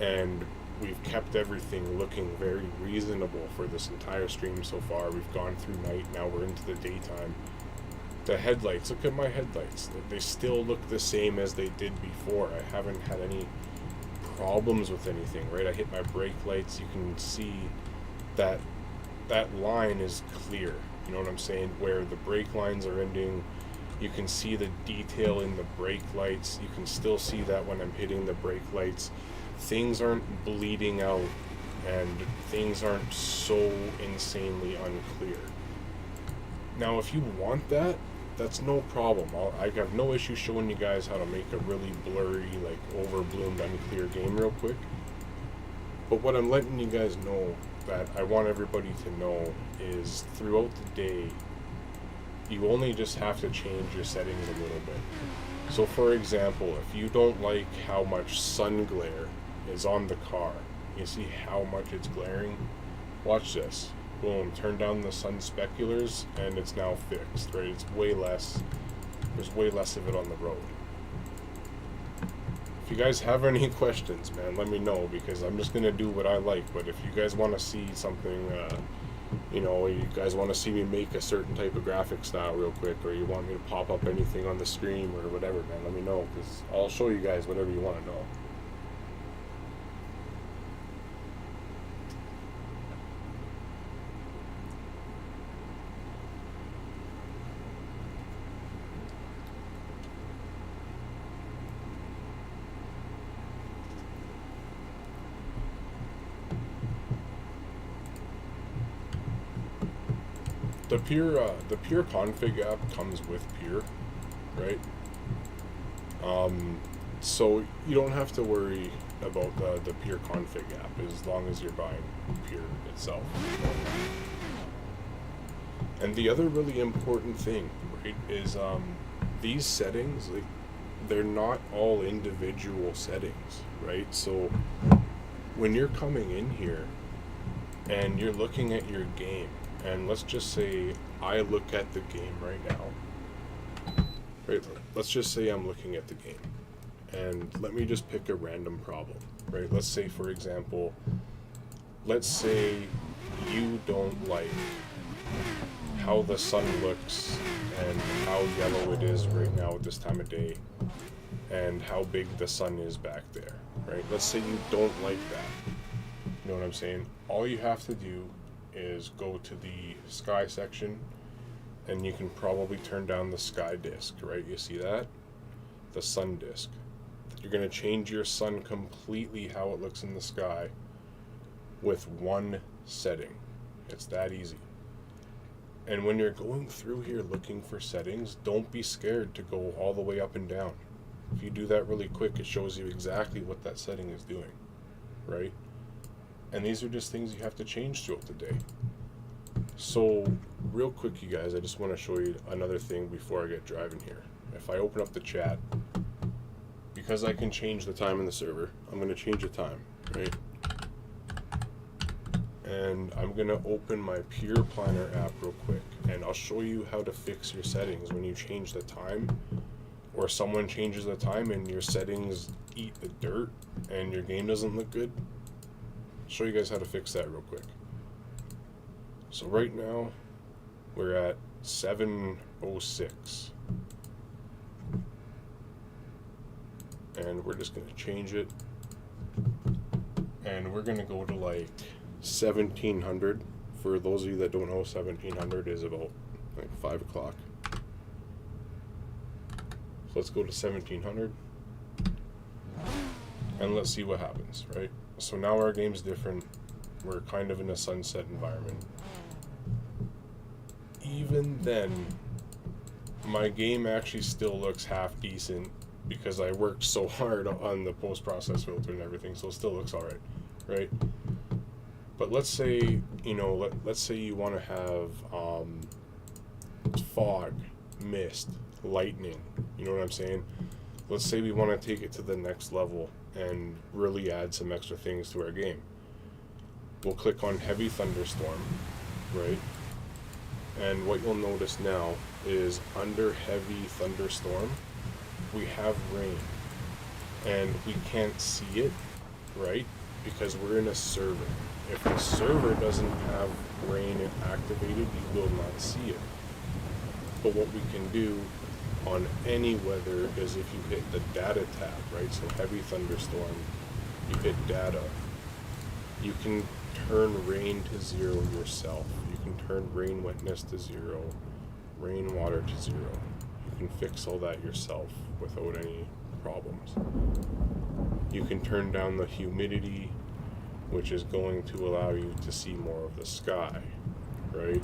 and we've kept everything looking very reasonable for this entire stream so far. We've gone through night, now we're into the daytime. The headlights, look at my headlights. They still look the same as they did before. I haven't had any problems with anything, right? I hit my brake lights, you can see that line is clear. You know what I'm saying? Where the brake lines are ending, you can see the detail in the brake lights. You can still see that when I'm hitting the brake lights. Things aren't bleeding out and things aren't so insanely unclear. Now, if you want that, that's no problem. I have no issue showing you guys how to make a really blurry, like overbloomed, unclear game real quick. But what I'm letting you guys know that I want everybody to know is throughout the day, you only just have to change your settings a little bit. So for example, if you don't like how much sun glare is on the car, you see how much it's glaring? Watch this. Boom, turn down the sun speculars and it's now fixed, right? It's way less, there's way less of it on the road. If you guys have any questions, man, let me know, because I'm just gonna do what I like. But if you guys want to see something, you know, you guys want to see me make a certain type of graphic style real quick, or you want me to pop up anything on the stream or whatever, man, let me know, because I'll show you guys whatever you want to know. The pure config app comes with pure, right? So you don't have to worry about the pure config app as long as you're buying pure itself. And the other really important thing, right, is these settings, like, they're not all individual settings, right? So when you're coming in here and you're looking at your game, and let's just say I look at the game right now. Right, let's just say I'm looking at the game. And let me just pick a random problem, right? Let's say, for example, let's say you don't like how the sun looks and how yellow it is right now at this time of day and how big the sun is back there, right? Let's say you don't like that. You know what I'm saying? All you have to do is go to the sky section, and you can probably turn down the sky disk, right? You see that? The sun disk. You're going to change your sun completely how it looks in the sky with one setting. It's that easy. And when you're going through here looking for settings, don't be scared to go all the way up and down. If you do that really quick, it shows you exactly what that setting is doing, right? And these are just things you have to change throughout the day. So real quick, you guys, I just want to show you another thing before I get driving here. If I open up the chat, because I can change the time in the server, I'm going to change the time, right? And I'm going to open my Pure Planner app real quick, and I'll show you how to fix your settings when you change the time, or someone changes the time and your settings eat the dirt and your game doesn't look good. I'll show you guys how to fix that real quick. So right now we're at 7:06, and we're just going to change it, and we're going to go to like 1700. For those of you that don't know, 1700 is about like 5 o'clock. So let's go to 1700 and let's see what happens, right? So now our game's different. We're kind of in a sunset environment. Even then, my game actually still looks half decent because I worked so hard on the post-process filter and everything, so it still looks alright, right? But let's say, you know, let's say you want to have fog, mist, lightning, you know what I'm saying? Let's say we want to take it to the next level and really add some extra things to our game. We'll click on Heavy Thunderstorm, right? And what you'll notice now is under Heavy Thunderstorm, we have rain. And we can't see it, right? Because we're in a server. If the server doesn't have rain activated, you will not see it. But what we can do on any weather is if you hit the data tab, right? So Heavy Thunderstorm, you hit data. You can turn rain to 0 yourself. You can turn rain wetness to 0, rainwater to 0. You can fix all that yourself without any problems. You can turn down the humidity, which is going to allow you to see more of the sky, right?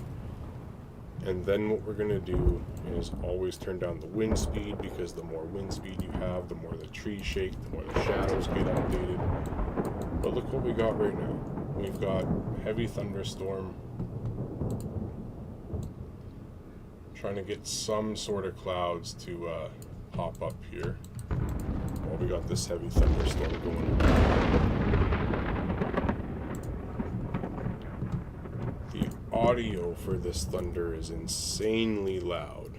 And then what we're going to do is always turn down the wind speed, because the more wind speed you have, the more the trees shake, the more the shadows get updated. But look what we got right now. We've got Heavy Thunderstorm, trying to get some sort of clouds to pop up here. Well, we got this Heavy Thunderstorm going on. The audio for this thunder is insanely loud.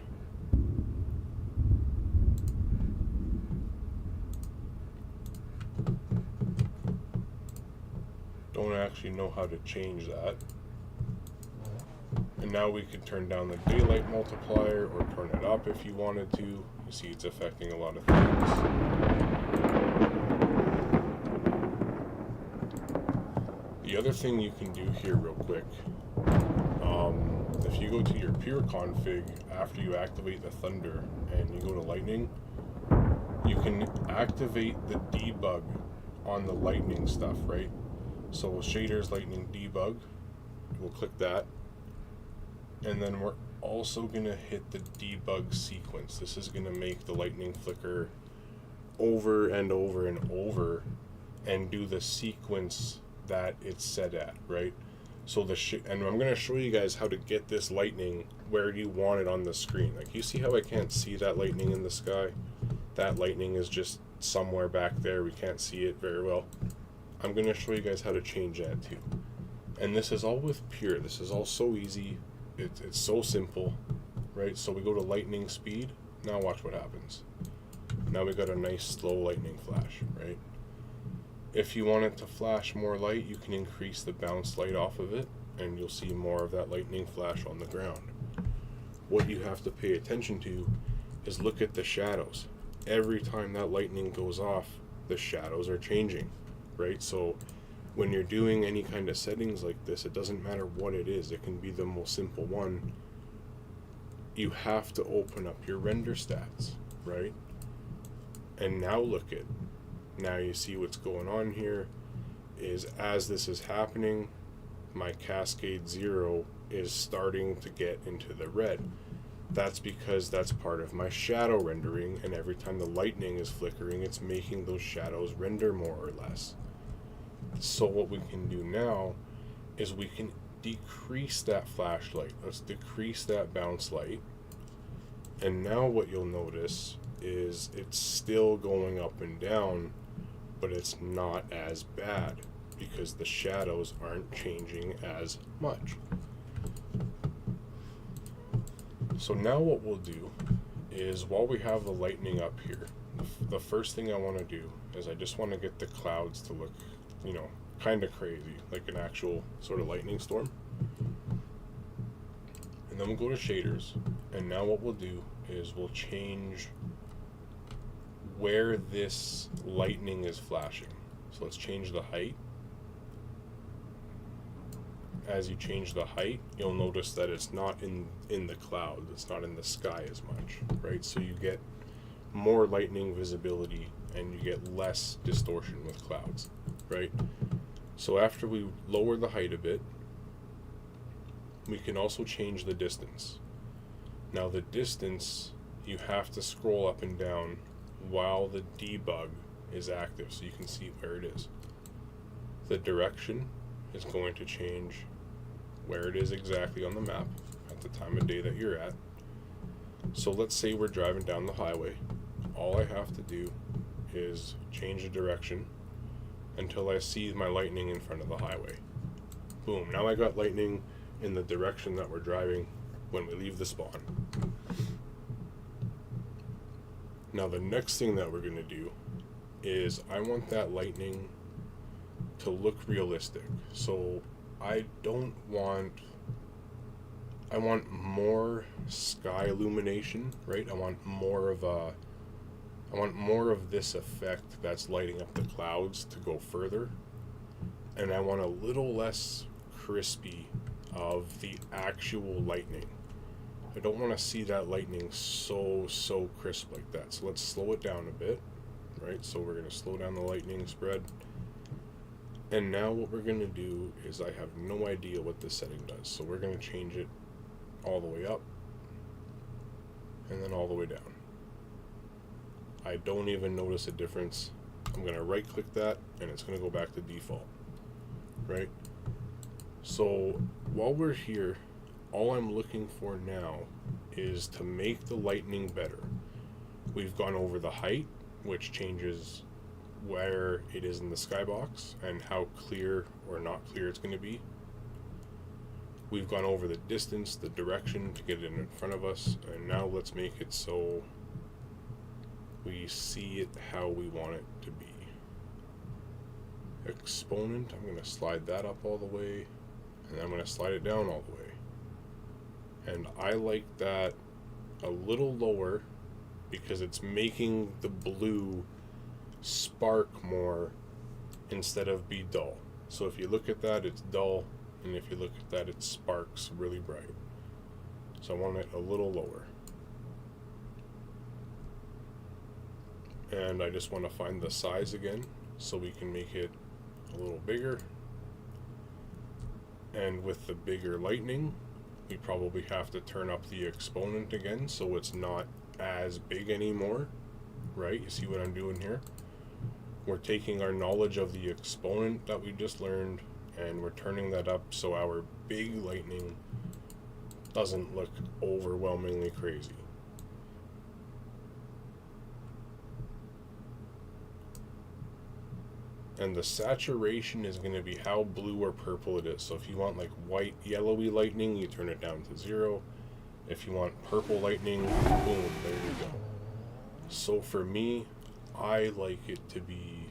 Don't actually know how to change that. And now we can turn down the daylight multiplier or turn it up if you wanted to. You see it's affecting a lot of things. The other thing you can do here real quick, if you go to your pure config after you activate the thunder and you go to lightning, you can activate the debug on the lightning stuff, right? So shaders, lightning, debug, we'll click that. And then we're also going to hit the debug sequence. This is going to make the lightning flicker over and over and over and do the sequence that it's set at, right? So and I'm going to show you guys how to get this lightning where you want it on the screen. Like, you see how I can't see that lightning in the sky? That lightning is just somewhere back there. We can't see it very well. I'm going to show you guys how to change that too. And this is all with Pure. This is all so easy. It's so simple, right? So we go to lightning speed. Now watch what happens. Now we got a nice slow lightning flash, right? If you want it to flash more light, you can increase the bounce light off of it, and you'll see more of that lightning flash on the ground. What you have to pay attention to is look at the shadows. Every time that lightning goes off, the shadows are changing, right? So when you're doing any kind of settings like this, it doesn't matter what it is. It can be the most simple one. You have to open up your render stats, right? And now look at, now you see what's going on here is as this is happening, my Cascade 0 is starting to get into the red. That's because that's part of my shadow rendering, and every time the lightning is flickering, it's making those shadows render more or less. So what we can do now is we can decrease that flashlight. Let's decrease that bounce light. And now what you'll notice is it's still going up and down, but it's not as bad because the shadows aren't changing as much. So now what we'll do is, while we have the lightning up here, the first thing I want to do is I just want to get the clouds to look, you know, kind of crazy, like an actual sort of lightning storm. And then we'll go to shaders, and now what we'll do is we'll change where this lightning is flashing. So let's change the height. As you change the height, you'll notice that it's not in the cloud, it's not in the sky as much, right? So you get more lightning visibility and you get less distortion with clouds, right? So after we lower the height a bit, we can also change the distance. Now the distance, you have to scroll up and down while the debug is active so you can see where it is. The direction is going to change where it is exactly on the map at the time of day that you're at. So let's say we're driving down the highway. All I have to do is change the direction until I see my lightning in front of the highway. Boom, now I got lightning in the direction that we're driving when we leave the spawn. Now the next thing that we're going to do is I want that lightning to look realistic. So I want more sky illumination, right? I want more of this effect that's lighting up the clouds to go further. And I want a little less crispy of the actual lightning. I don't want to see that lightning so crisp like that. So let's slow it down a bit, right? So we're going to slow down the lightning spread. And now what we're going to do is, I have no idea what this setting does. So we're going to change it all the way up and then all the way down. I don't even notice a difference. I'm going to right click that and it's going to go back to default, right? So while we're here, all I'm looking for now is to make the lightning better. We've gone over the height, which changes where it is in the skybox and how clear or not clear it's going to be. We've gone over the distance, the direction to get it in front of us, and now let's make it so we see it how we want it to be. Exponent, I'm going to slide that up all the way, and I'm going to slide it down all the way. And I like that a little lower because it's making the blue spark more instead of be dull. So if you look at that, it's dull, and if you look at that, it sparks really bright. So I want it a little lower. And I just want to find the size again so we can make it a little bigger. And with the bigger lightning, we probably have to turn up the exponent again so it's not as big anymore, right? You see what I'm doing here? We're taking our knowledge of the exponent that we just learned and we're turning that up so our big lightning doesn't look overwhelmingly crazy. And the saturation is going to be how blue or purple it is. So if you want like white, yellowy lightning, you turn it down to 0. If you want purple lightning, boom, there you go. So for me, I like it to be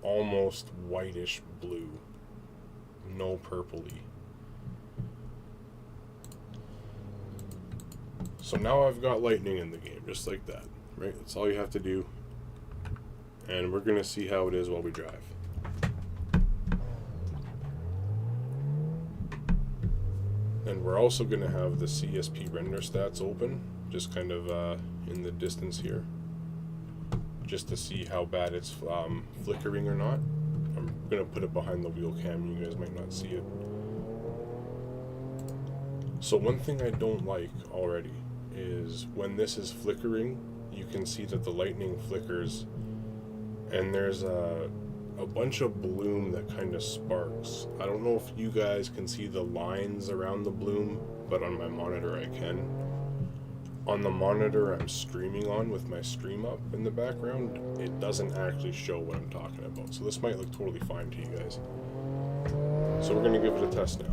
almost whitish blue, no purpley. So now I've got lightning in the game, just like that, right? That's all you have to do. And we're going to see how it is while we drive. And we're also going to have the CSP render stats open, just kind of in the distance here, just to see how bad it's flickering or not. I'm going to put it behind the wheel cam, you guys might not see it. So one thing I don't like already is when this is flickering, you can see that the lightning flickers and there's a bunch of bloom that kind of sparks. I don't know if you guys can see the lines around the bloom, but on my monitor I can. On the monitor I'm streaming on with my stream up in the background, it doesn't actually show what I'm talking about. So this might look totally fine to you guys. So we're gonna give it a test now.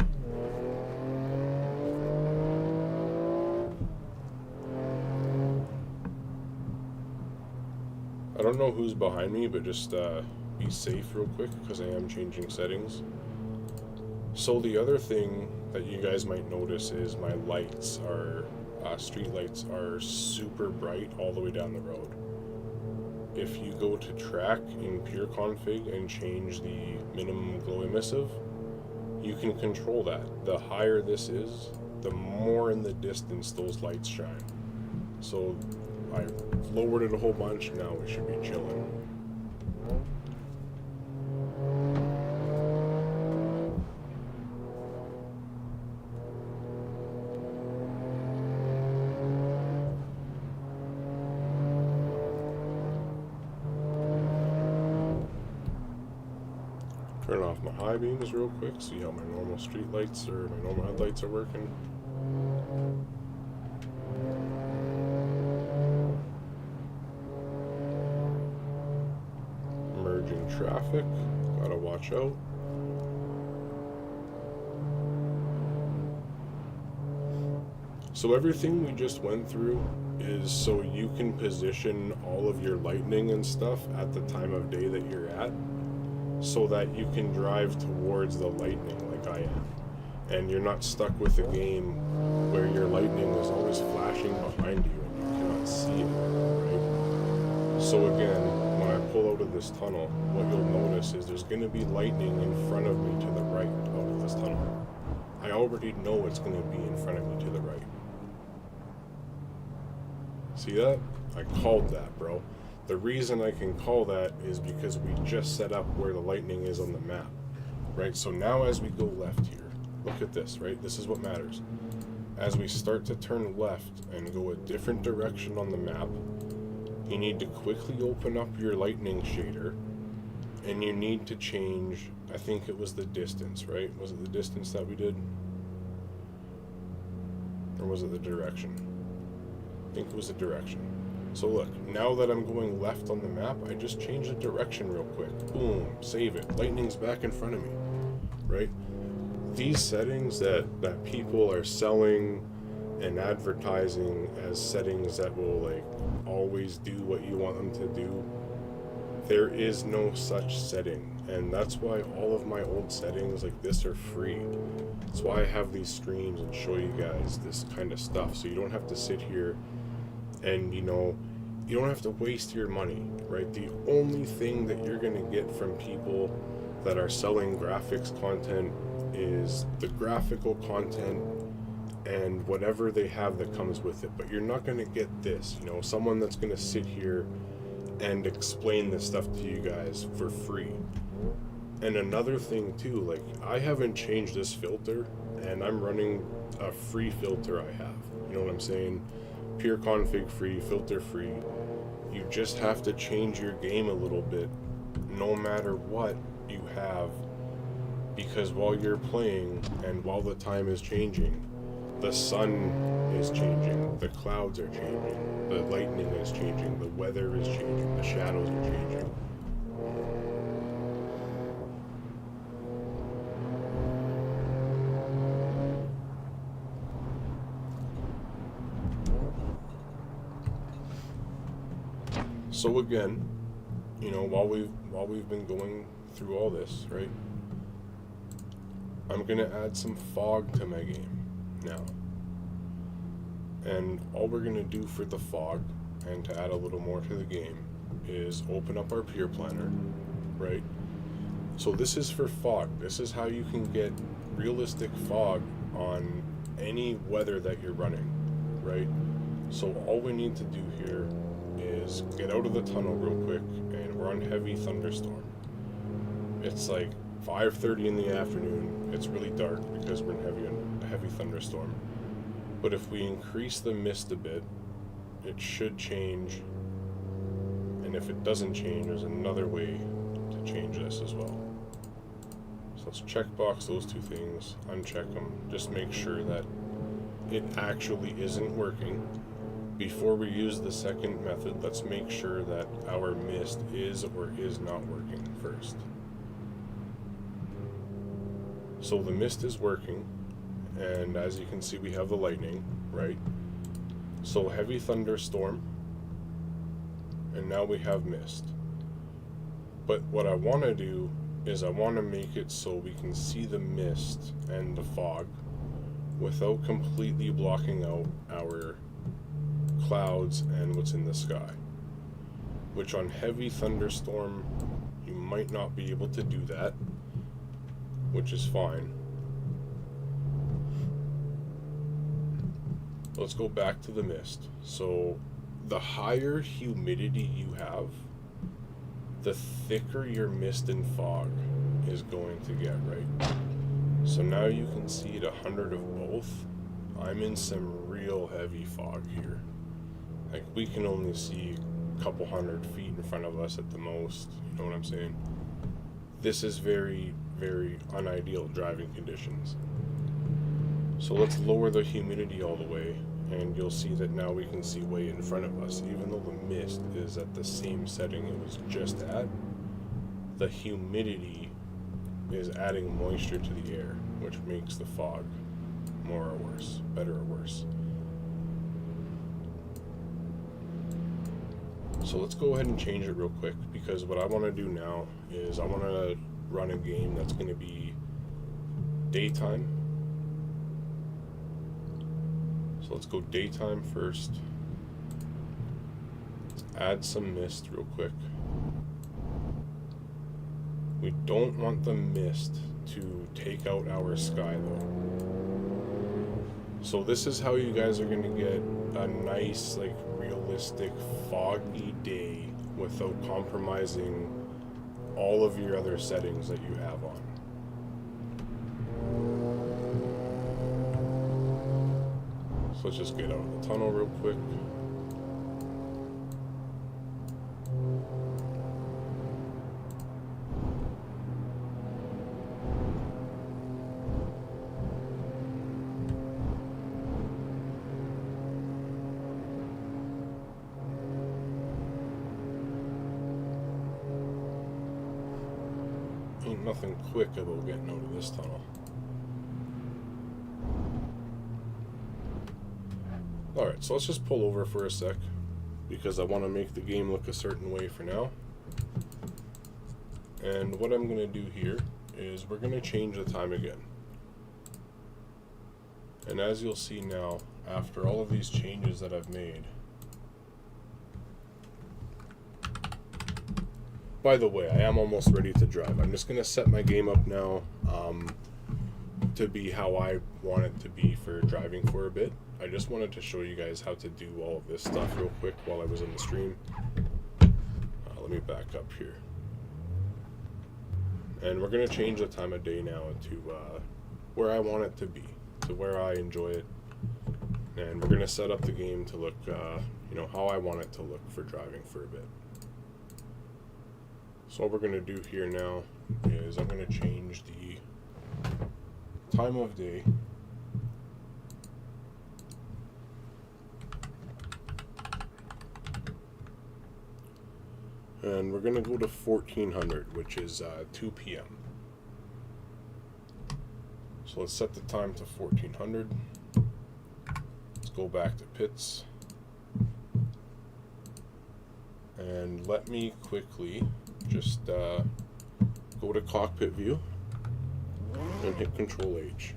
I don't know who's behind me, but just be safe real quick because I am changing settings. So the other thing that you guys might notice is my lights are, street lights are super bright all the way down the road. If you go to track in pure config and change the minimum glow emissive, you can control that. The higher this is, the more in the distance those lights shine. So I lowered it a whole bunch, now we should be chilling. Turn off my high beams real quick, see how my normal street lights or my normal headlights are working. Merging traffic, gotta watch out. So everything we just went through is so you can position all of your lightning and stuff at the time of day that you're at, so that you can drive towards the lightning like I am. And you're not stuck with a game where your lightning is always flashing behind you and you cannot see it, right? So again, when I pull out of this tunnel, what you'll notice is there's going to be lightning in front of me to the right out of this tunnel. I already know it's going to be in front of me to the right. See that? I called that, bro. The reason I can call that is because we just set up where the lightning is on the map, right? So now as we go left here, look at this, right? This is what matters. As we start to turn left and go a different direction on the map, you need to quickly open up your lightning shader and you need to change, I think it was the distance, right? Was it the distance that we did? Or was it the direction? I think it was the direction. So look, now that I'm going left on the map, I just change the direction real quick. Boom, save it. Lightning's back in front of me, right? These settings that people are selling and advertising as settings that will like always do what you want them to do, there is no such setting. And that's why all of my old settings like this are free. That's why I have these streams and show you guys this kind of stuff. So you don't have to sit here and, you know, you don't have to waste your money, right? The only thing that you're going to get from people that are selling graphics content is the graphical content and whatever they have that comes with it. But you're not going to get this, you know, someone that's going to sit here and explain this stuff to you guys for free. And another thing too, like I haven't changed this filter and I'm running a free filter I have. You know what I'm saying? Pure config free, filter free. You just have to change your game a little bit no matter what you have, because while you're playing and while the time is changing, the sun is changing, the clouds are changing, the lightning is changing, the weather is changing, the shadows are changing. So again, you know, while we've been going through all this, right? I'm gonna add some fog to my game now. And all we're gonna do for the fog, and to add a little more to the game, is open up our peer planner, right? So this is for fog. This is how you can get realistic fog on any weather that you're running, right? So all we need to do here is get out of the tunnel real quick, and we're on heavy thunderstorm. It's like 5:30 in the afternoon. It's really dark because we're in heavy thunderstorm. But if we increase the mist a bit, it should change. And if it doesn't change, there's another way to change this as well. So let's checkbox those two things, uncheck them, just make sure that it actually isn't working. Before we use the second method, let's make sure that our mist is or is not working first. So the mist is working, and as you can see, we have the lightning, right? So heavy thunderstorm, and now we have mist. But what I want to do is I want to make it so we can see the mist and the fog without completely blocking out our clouds and what's in the sky. Which on heavy thunderstorm, you might not be able to do that, which is fine. Let's go back to the mist. So the higher humidity you have, the thicker your mist and fog is going to get, right? So now you can see at 100 of both, I'm in some real heavy fog here. Like, we can only see a couple 100 feet in front of us at the most, you know what I'm saying? This is very, very unideal driving conditions. So let's lower the humidity all the way, and you'll see that now we can see way in front of us. Even though the mist is at the same setting it was just at, the humidity is adding moisture to the air, which makes the fog more or worse, better or worse. So let's go ahead and change it real quick, because what I want to do now is I want to run a game that's going to be daytime. So let's go daytime first. Let's add some mist real quick. We don't want the mist to take out our sky though. So this is how you guys are going to get a nice, like, realistic foggy day without compromising all of your other settings that you have on. So let's just get out of the tunnel real quick. Ain't nothing quick about getting out of this tunnel. Alright, so let's just pull over for a sec, because I want to make the game look a certain way for now. And what I'm going to do here is we're going to change the time again. And as you'll see now, after all of these changes that I've made... By the way, I am almost ready to drive. I'm just going to set my game up now to be how I want it to be for driving for a bit. I just wanted to show you guys how to do all of this stuff real quick while I was in the stream. Let me back up here. And we're going to change the time of day now to where I want it to be, to where I enjoy it. And we're going to set up the game to look, you know, how I want it to look for driving for a bit. So what we're going to do here now is I'm going to change the time of day. And we're going to go to 1400, which is 2 p.m. So let's set the time to 1400. Let's go back to pits. And let me quickly just go to cockpit view and hit Control H.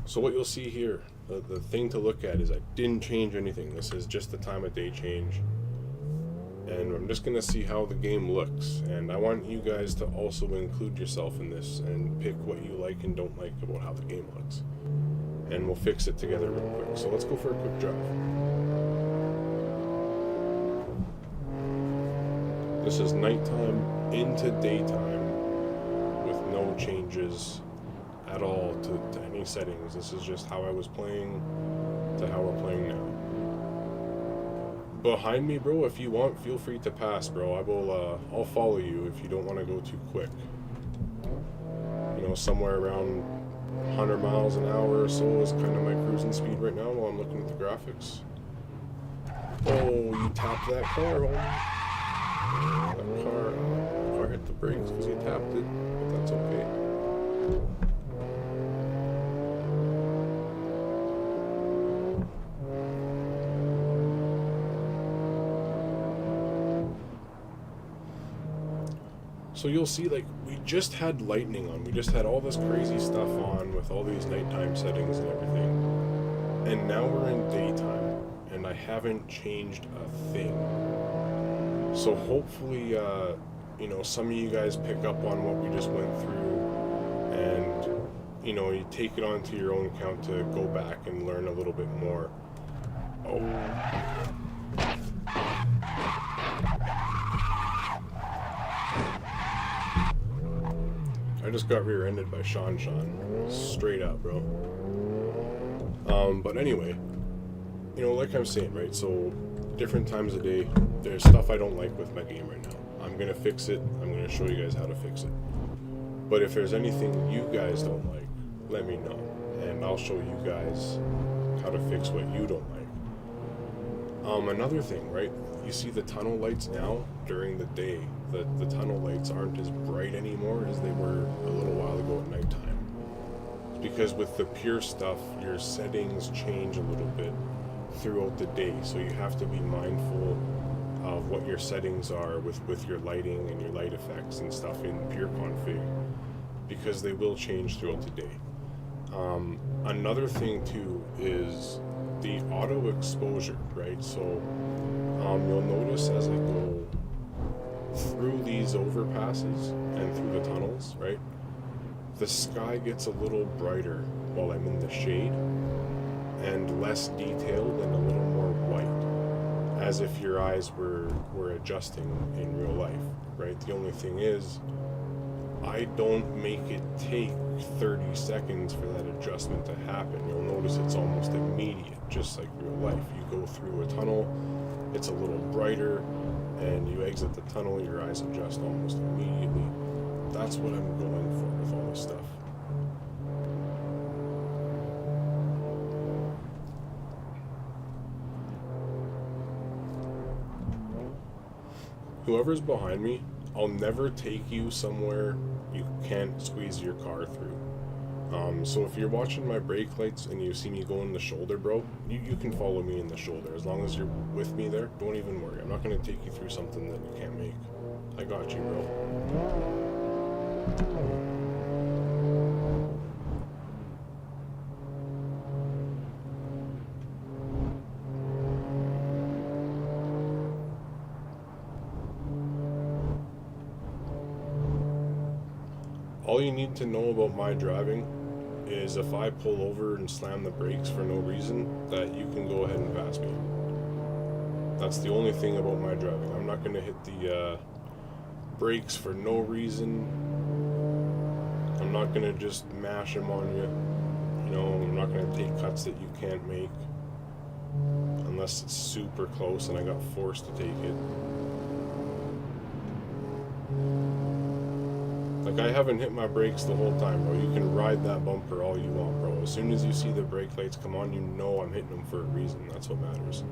So what you'll see here, the thing to look at is I didn't change anything. This is just the time of day change. And I'm just going to see how the game looks. And I want you guys to also include yourself in this and pick what you like and don't like about how the game looks. and we'll fix it together real quick. So let's go for a quick drive. This is nighttime into daytime with no changes at all to any settings. This is just how I was playing to how we're playing now. Behind me, bro, if you want, feel free to pass, bro. I'll follow you if you don't want to go too quick. You know, somewhere around 100 miles an hour or so is kind of my cruising speed right now while I'm looking at the graphics. Oh, you tapped that car, homie. That car hit the brakes because you tapped it, but that's okay. So you'll see, like, we just had lightning on. We just had all this crazy stuff on with all these nighttime settings and everything. And now we're in daytime, and I haven't changed a thing. So hopefully, you know, some of you guys pick up on what we just went through, and, you know, you take it onto your own account to go back and learn a little bit more. Oh. I just got rear-ended by Sean. Straight up, bro. But anyway, you know, like I'm saying, right, so different times of day, there's stuff I don't like with my game right now. I'm gonna fix it. I'm gonna show you guys how to fix it. But if there's anything you guys don't like, let me know, and I'll show you guys how to fix what you don't like. Another thing, right, you see the tunnel lights now during the day. The tunnel lights aren't as bright anymore as they were a little while ago at nighttime. Because with the pure stuff, your settings change a little bit throughout the day, so you have to be mindful of what your settings are with your lighting and your light effects and stuff in pure config, because they will change throughout the day. Another thing too is the auto exposure, right? So you'll notice as I go through these overpasses and through the tunnels, right, the sky gets a little brighter while I'm in the shade and less detailed and a little more white, as if your eyes were adjusting in real life, right? The only thing is, I don't make it take 30 seconds for that adjustment to happen. You'll notice it's almost immediate, just like real life. You go through a tunnel, it's a little brighter, and you exit the tunnel, your eyes adjust almost immediately. That's what I'm going for with all this stuff. Whoever's behind me, I'll never take you somewhere you can't squeeze your car through. So if you're watching my brake lights and you see me go in the shoulder, bro, you can follow me in the shoulder. As long as you're with me there, don't even worry. I'm not going to take you through something that you can't make. I got you, bro. All you need to know about my driving is if I pull over and slam the brakes for no reason, that you can go ahead and pass me. That's the only thing about my driving. I'm not going to hit the brakes for no reason. I'm not going to just mash them on you. You know, I'm not going to take cuts that you can't make unless it's super close and I got forced to take it. Like, I haven't hit my brakes the whole time, bro. You can ride that bumper all you want, bro. As soon as you see the brake lights come on, you know I'm hitting them for a reason. That's what matters.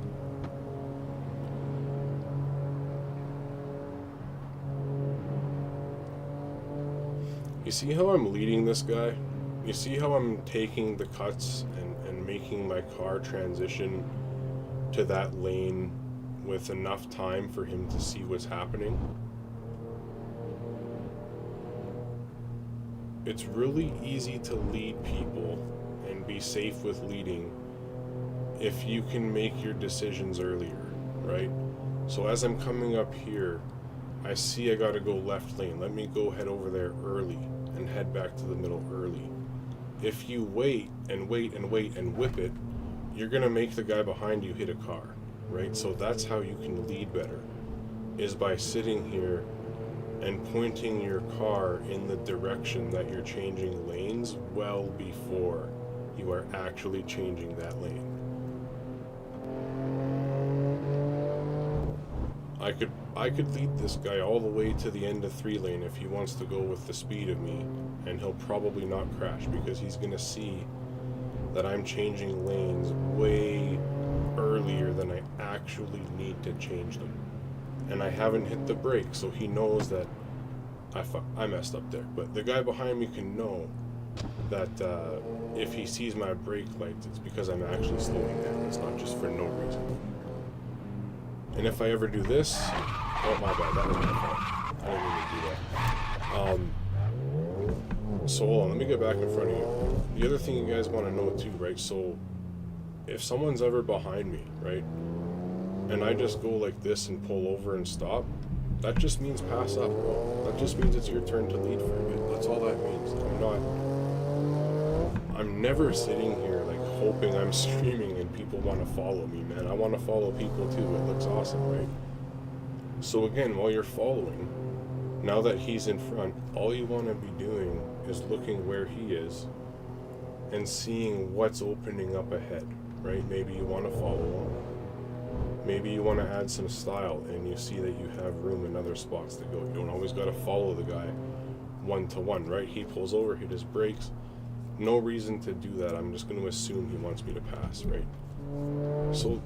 You see how I'm leading this guy? You see how I'm taking the cuts and making my car transition to that lane with enough time for him to see what's happening? It's really easy to lead people and be safe with leading if you can make your decisions earlier, right? So as I'm coming up here, I see I gotta go left lane. Let me go head over there early and head back to the middle early. if you wait and wait and wait and whip it, you're gonna make the guy behind you hit a car, right? So that's how you can lead better, is by sitting here and pointing your car in the direction that you're changing lanes well before you are actually changing that lane. I could lead this guy all the way to the end of 3-lane if he wants to go with the speed of me, and he'll probably not crash because he's gonna see that I'm changing lanes way earlier than I actually need to change them. And I haven't hit the brake, so he knows that I messed up there. But the guy behind me can know that if he sees my brake lights, it's because I'm actually slowing down. It's not just for no reason. And if I ever do this, oh my bad, that was my fault. I didn't mean to do that. So hold on, let me get back in front of you. The other thing you guys want to know too, right? So if someone's ever behind me, right, and I just go like this and pull over and stop, that just means pass up, bro. That just means it's your turn to lead for a bit. That's all that means. I'm never sitting here like hoping I'm streaming and people want to follow me, man. I want to follow people too. It looks awesome, right? So again, while you're following, now that he's in front, all you want to be doing is looking where he is and seeing what's opening up ahead, right? Maybe you want to follow him. Maybe you want to add some style and you see that you have room in other spots to go. You don't always got to follow the guy one-to-one, right? He pulls over, hit his brakes. No reason to do that. I'm just going to assume he wants me to pass, right? So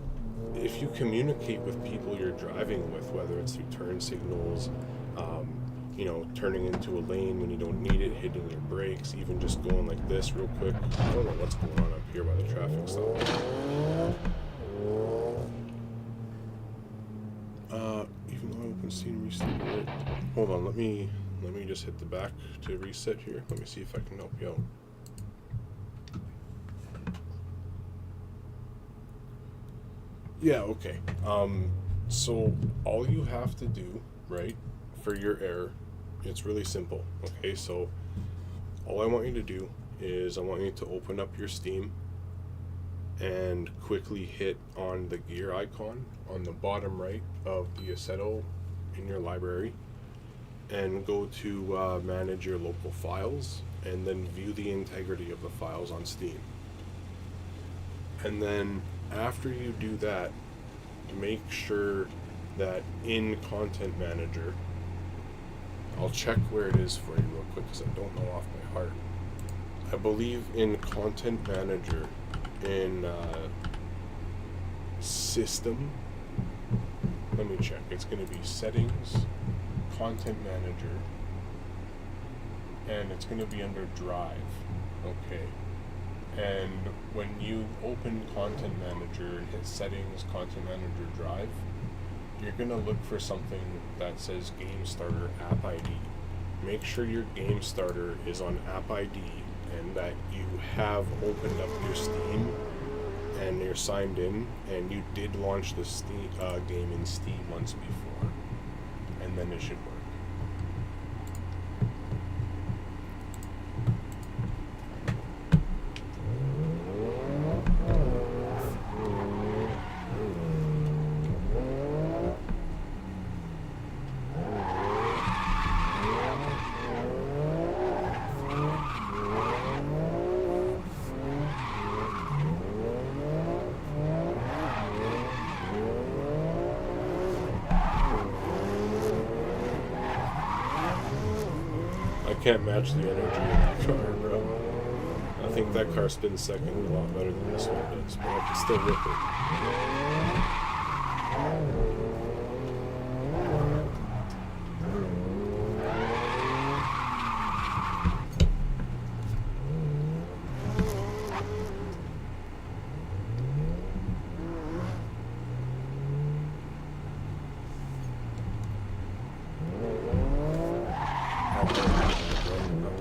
if you communicate with people you're driving with, whether it's through turn signals, you know, turning into a lane when you don't need it, hitting your brakes, even just going like this real quick. I don't know what's going on up here by the traffic stop. Even though I open scene reset, right? Hold on, let me just hit the back to reset here. Let me see if I can help you out. Yeah, okay. So all you have to do, right, for your error, it's really simple. Okay, so all I want you to do is I want you to open up your Steam and quickly hit on the gear icon on the bottom right of the Assetto in your library and go to manage your local files and then view the integrity of the files on Steam. And then after you do that, make sure that in Content Manager, I'll check where it is for you real quick because I don't know off by heart. I believe in Content Manager in System, let me check, it's going to be Settings, Content Manager, and it's going to be under Drive. Okay. And when you open Content Manager and hit Settings, Content Manager, Drive, you're going to look for something that says Game Starter App ID. Make sure your Game Starter is on App ID and that you have opened up your Steam and you're signed in and you did launch the Steam, game in Steam once before. And then it should work. I can't match the energy in that car, bro. I think that car spins second a lot better than this one does, but I can still rip it.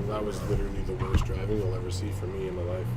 That was literally the worst driving you'll ever see from me in my life.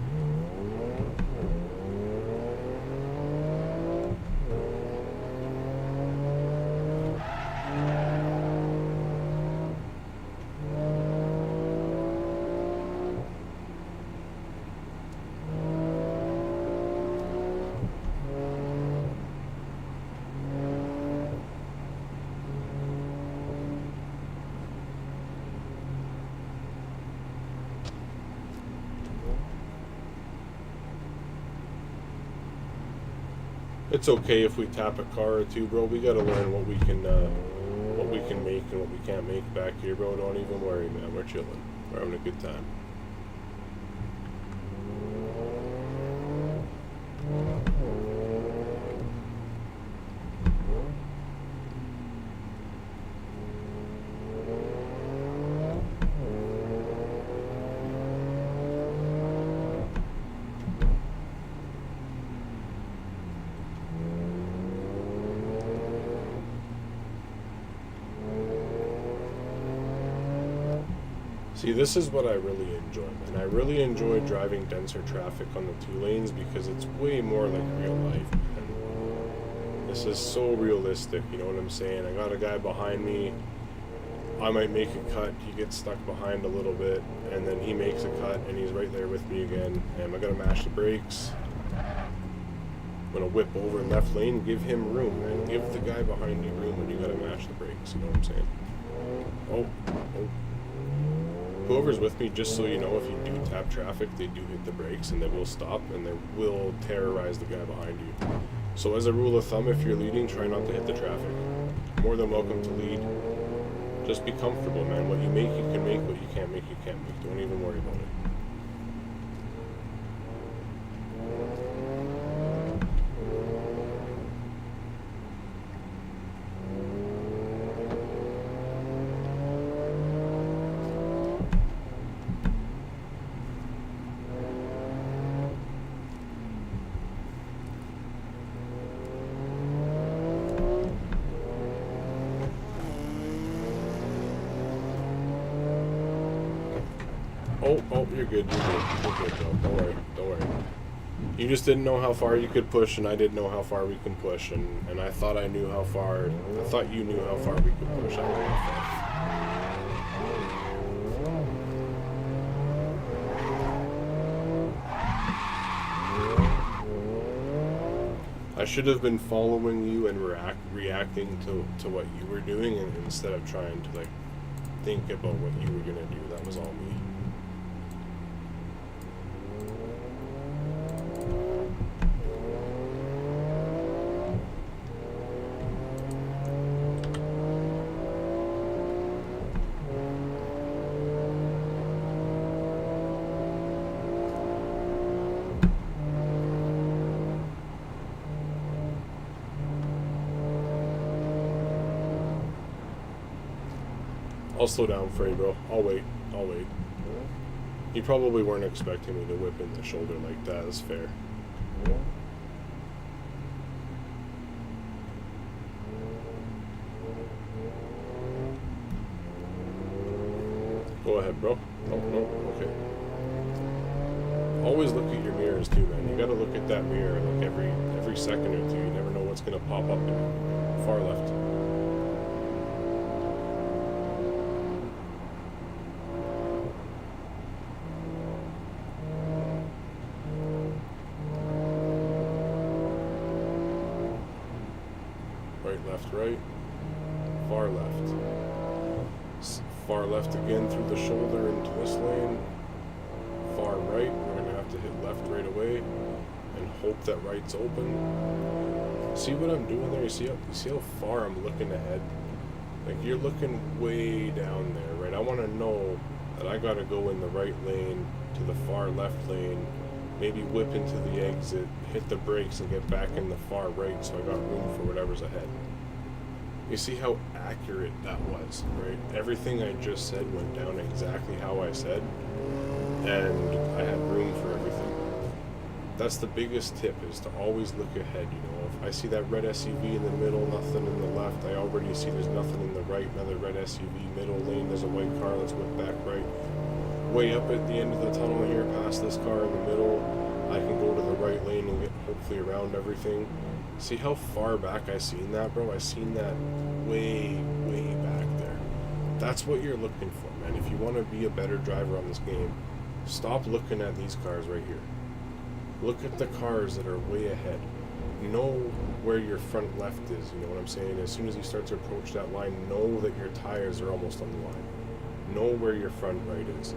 It's okay if we tap a car or two, bro. We gotta learn what we can make and what we can't make back here, bro. Don't even worry, man. We're chilling. We're having a good time. See, this is what I really enjoy, man. I really enjoy driving denser traffic on the 2 lanes because it's way more like real life, man. This is so realistic, you know what I'm saying? I got a guy behind me. I might make a cut, he gets stuck behind a little bit, and then he makes a cut, and he's right there with me again. And I gotta mash the brakes. I'm gonna whip over left lane, give him room, man. Give the guy behind you room when you gotta mash the brakes, you know what I'm saying? Oh. Whoever's with me, just so you know, if you do tap traffic, they do hit the brakes and they will stop and they will terrorize the guy behind you. So as a rule of thumb, if you're leading, try not to hit the traffic. More than welcome to lead. Just be comfortable, man. What you make, you can make. What you can't make, you can't make. Don't even worry about it. Oh, you're good, bro. Don't worry. You just didn't know how far you could push, and I didn't know how far we can push, and I thought I knew how far, I thought you knew how far we could push. I don't know how far. I should have been following you and reacting to what you were doing, and instead of trying to, like, think about what you were gonna do. That was all me. I'll slow down for you, bro. I'll wait. You probably weren't expecting me to whip in the shoulder like that. That's fair. Go ahead, bro. No, okay. Always look at your mirrors too, man. You gotta look at that mirror like every second or two. You never know what's gonna pop up there. Far left. Right, far left. Far left again through the shoulder into this lane. Far right, we're gonna have to hit left right away and hope that right's open. See what I'm doing there? You see how far I'm looking ahead? Like, you're looking way down there, right? I want to know that I gotta go in the right lane to the far left lane, maybe whip into the exit, hit the brakes and get back in the far right so I got room for whatever's ahead. You see how accurate that was, right? Everything I just said went down exactly how I said, and I had room for everything. That's the biggest tip, is to always look ahead, you know. If I see that red SUV in the middle, nothing in the left, I already see there's nothing in the right, another red SUV, middle lane, there's a white car, let's whip back right. Way up at the end of the tunnel here, past this car in the middle, I can go to the right lane and get hopefully around everything. See how far back I seen that, bro? I seen that way back there. That's what you're looking for, man. If you want to be a better driver on this game, stop looking at these cars right here. Look at the cars that are way ahead. Know where your front left is, you know what I'm saying? As soon as you start to approach that line, know that your tires are almost on the line. Know where your front right is.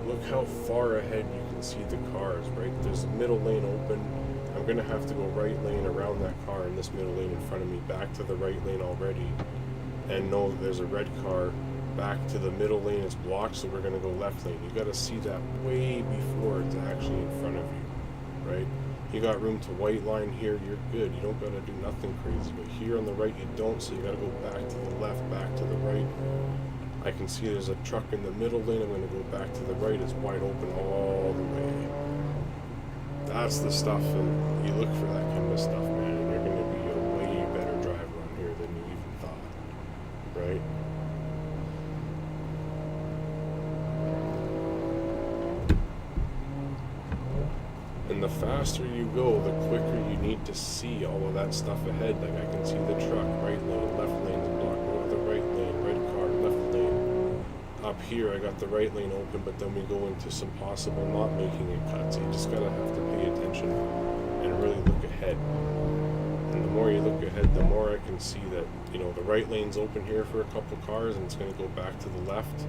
Look how far ahead you can see the cars, right? There's a middle lane open. I'm going to have to go right lane around that car in this middle lane in front of me, back to the right lane already, and know that there's a red car back to the middle lane. It's blocked, so we're going to go left lane. You got to see that way before it's actually in front of you, right? You got room to white line here, you're good. You don't got to do nothing crazy. But here on the right, you don't, so you got to go back to the left, back to the right. I can see there's a truck in the middle lane. I'm going to go back to the right. It's wide open all the way. That's the stuff, and you look for that kind of stuff, man, and you're going to be a way better driver on here than you even thought, right? And the faster you go, the quicker you need to see all of that stuff ahead. Like, I can see the truck, right lane, left lane's blocked, go to the right lane, red car, left lane. Up here, I got the right lane open, but then we go into some possible not making it cuts. So you just gotta have to pay attention and really look ahead. And the more you look ahead, the more I can see that, you know, the right lane's open here for a couple cars, and it's gonna go back to the left,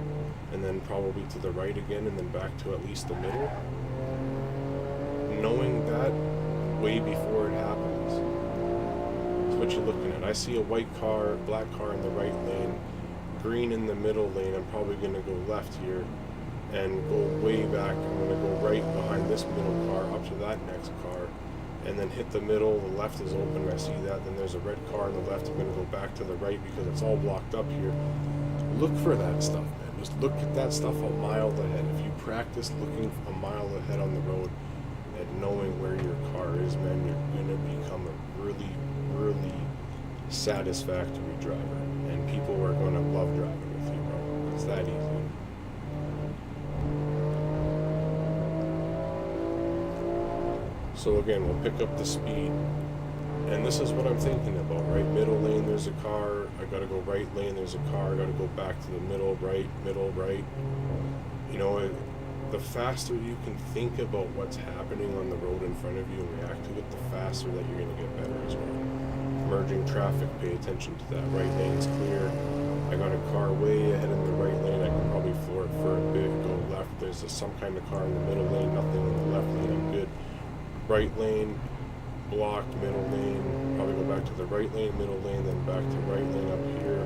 and then probably to the right again, and then back to at least the middle. Knowing that way before it happens is what you're looking at. I see a white car, black car in the right lane, green in the middle lane. I'm probably going to go left here and go way back. I'm going to go right behind this middle car up to that next car, and then hit the middle. The left is open. I see that. Then there's a red car on the left. I'm going to go back to the right because it's all blocked up here. Look for that stuff, man. Just look at that stuff a mile ahead. If you practice looking a mile ahead on the road and knowing where your car is, man, you're going to become a really, really satisfactory driver. And people are going to love driving with you, bro. It's that easy. So again, we'll pick up the speed. And this is what I'm thinking about, right? Middle lane, there's a car. I got to go right lane, there's a car. I got to go back to the middle, right, You know, the faster you can think about what's happening on the road in front of you and react to it, the faster that you're going to get better as well. Merging traffic, pay attention to that. Right lane's clear. I got a car way ahead in the right lane. I can probably floor it for a bit, go left. There's some kind of car in the middle lane, nothing in the left lane. I'm good. Right lane, blocked, middle lane. Probably go back to the right lane, middle lane, then back to right lane up here.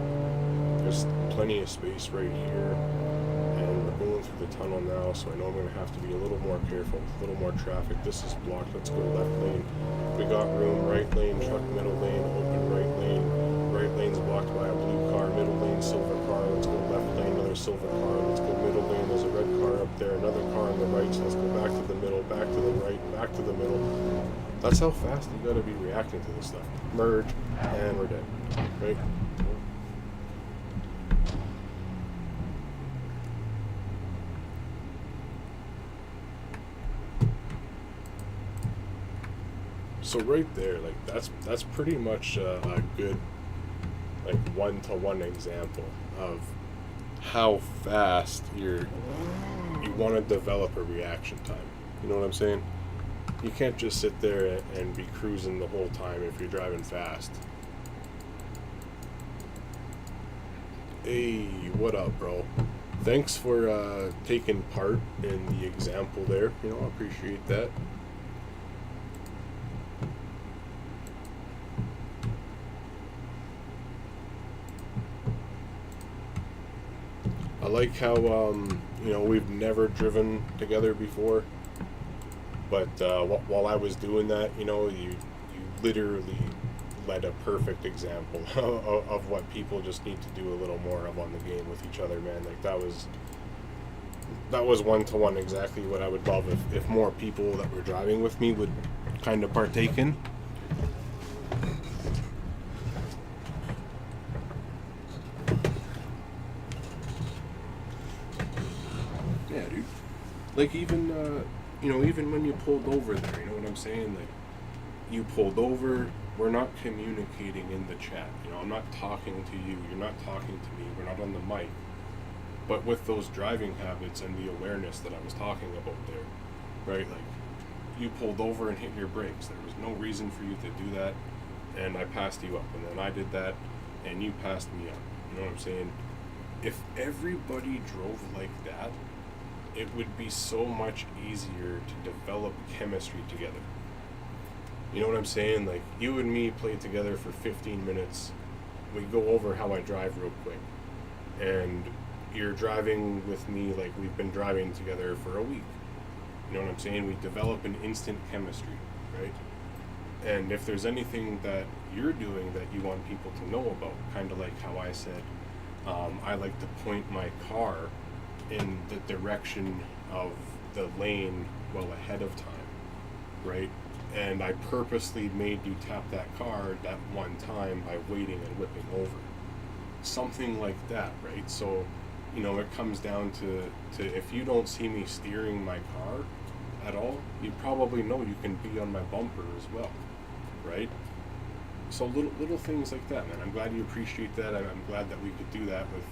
There's plenty of space right here. And we're going through the tunnel now, so I know I'm going to have to be a little more careful, a little more traffic. This is blocked. Let's go left lane. We got room. Right lane, truck, middle lane, open right lane. Right lane's blocked by a blue car. Middle lane, silver car. Let's go left lane, another silver car. Let's go middle lane. There's a red car up there. Another car on the right. So let's go back to the middle, back to the right, back to the middle. That's how fast you got to be reacting to this stuff. Merge, and we're dead. Right? So right there, like that's pretty much a good like one-to-one example of how fast you want to develop a reaction time. You know what I'm saying? You can't just sit there and be cruising the whole time if you're driving fast. Hey, what up, bro? Thanks for taking part in the example there. You know, I appreciate that. I like how, you know, we've never driven together before, but while I was doing that, you know, you literally led a perfect example of what people just need to do a little more of on the game with each other, man. Like, that was one-to-one exactly what I would love if more people that were driving with me would kind of partake in. Yeah, dude. Like, even, you know, even when you pulled over there, you know what I'm saying? Like, you pulled over, we're not communicating in the chat. You know, I'm not talking to you, you're not talking to me, we're not on the mic. But with those driving habits and the awareness that I was talking about there, right? Like, you pulled over and hit your brakes. There was no reason for you to do that, and I passed you up. And then I did that, and you passed me up. You know what I'm saying? If everybody drove like that, it would be so much easier to develop chemistry together. You know what I'm saying? Like, you and me play together for 15 minutes. We go over how I drive real quick. And you're driving with me like we've been driving together for a week. You know what I'm saying? We develop an instant chemistry, right? And if there's anything that you're doing that you want people to know about, kind of like how I said, I like to point my car in the direction of the lane well ahead of time, right? And I purposely made you tap that car that one time by waiting and whipping over. Something like that, right? So, you know, it comes down to if you don't see me steering my car at all, you probably know you can be on my bumper as well, right? So little things like that, man. I'm glad you appreciate that. I'm glad that we could do that with,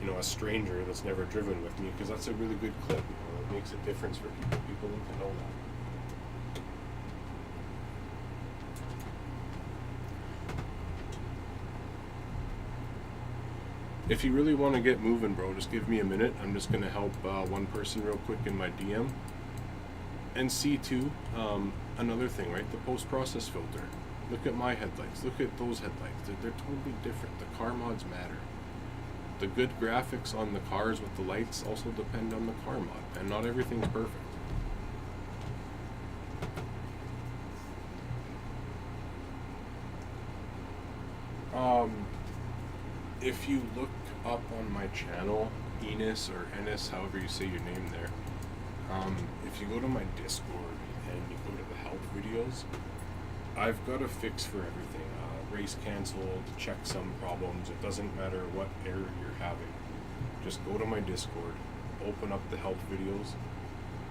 you know, a stranger that's never driven with me, because that's a really good clip. You know, it makes a difference for people. People need to know that. If you really want to get moving, bro, just give me a minute. I'm just going to help one person real quick in my DM. And see, too, another thing, right? The post-process filter. Look at my headlights. Look at those headlights. They're totally different. The car mods matter. The good graphics on the cars with the lights also depend on the car mod. And not everything's perfect. If you look up on my channel, Enos or Ennis, however you say your name there, if you go to my Discord and you go to the help videos, I've got a fix for everything. Race canceled, check some problems, it doesn't matter what error you're having. Just go to my Discord, open up the help videos,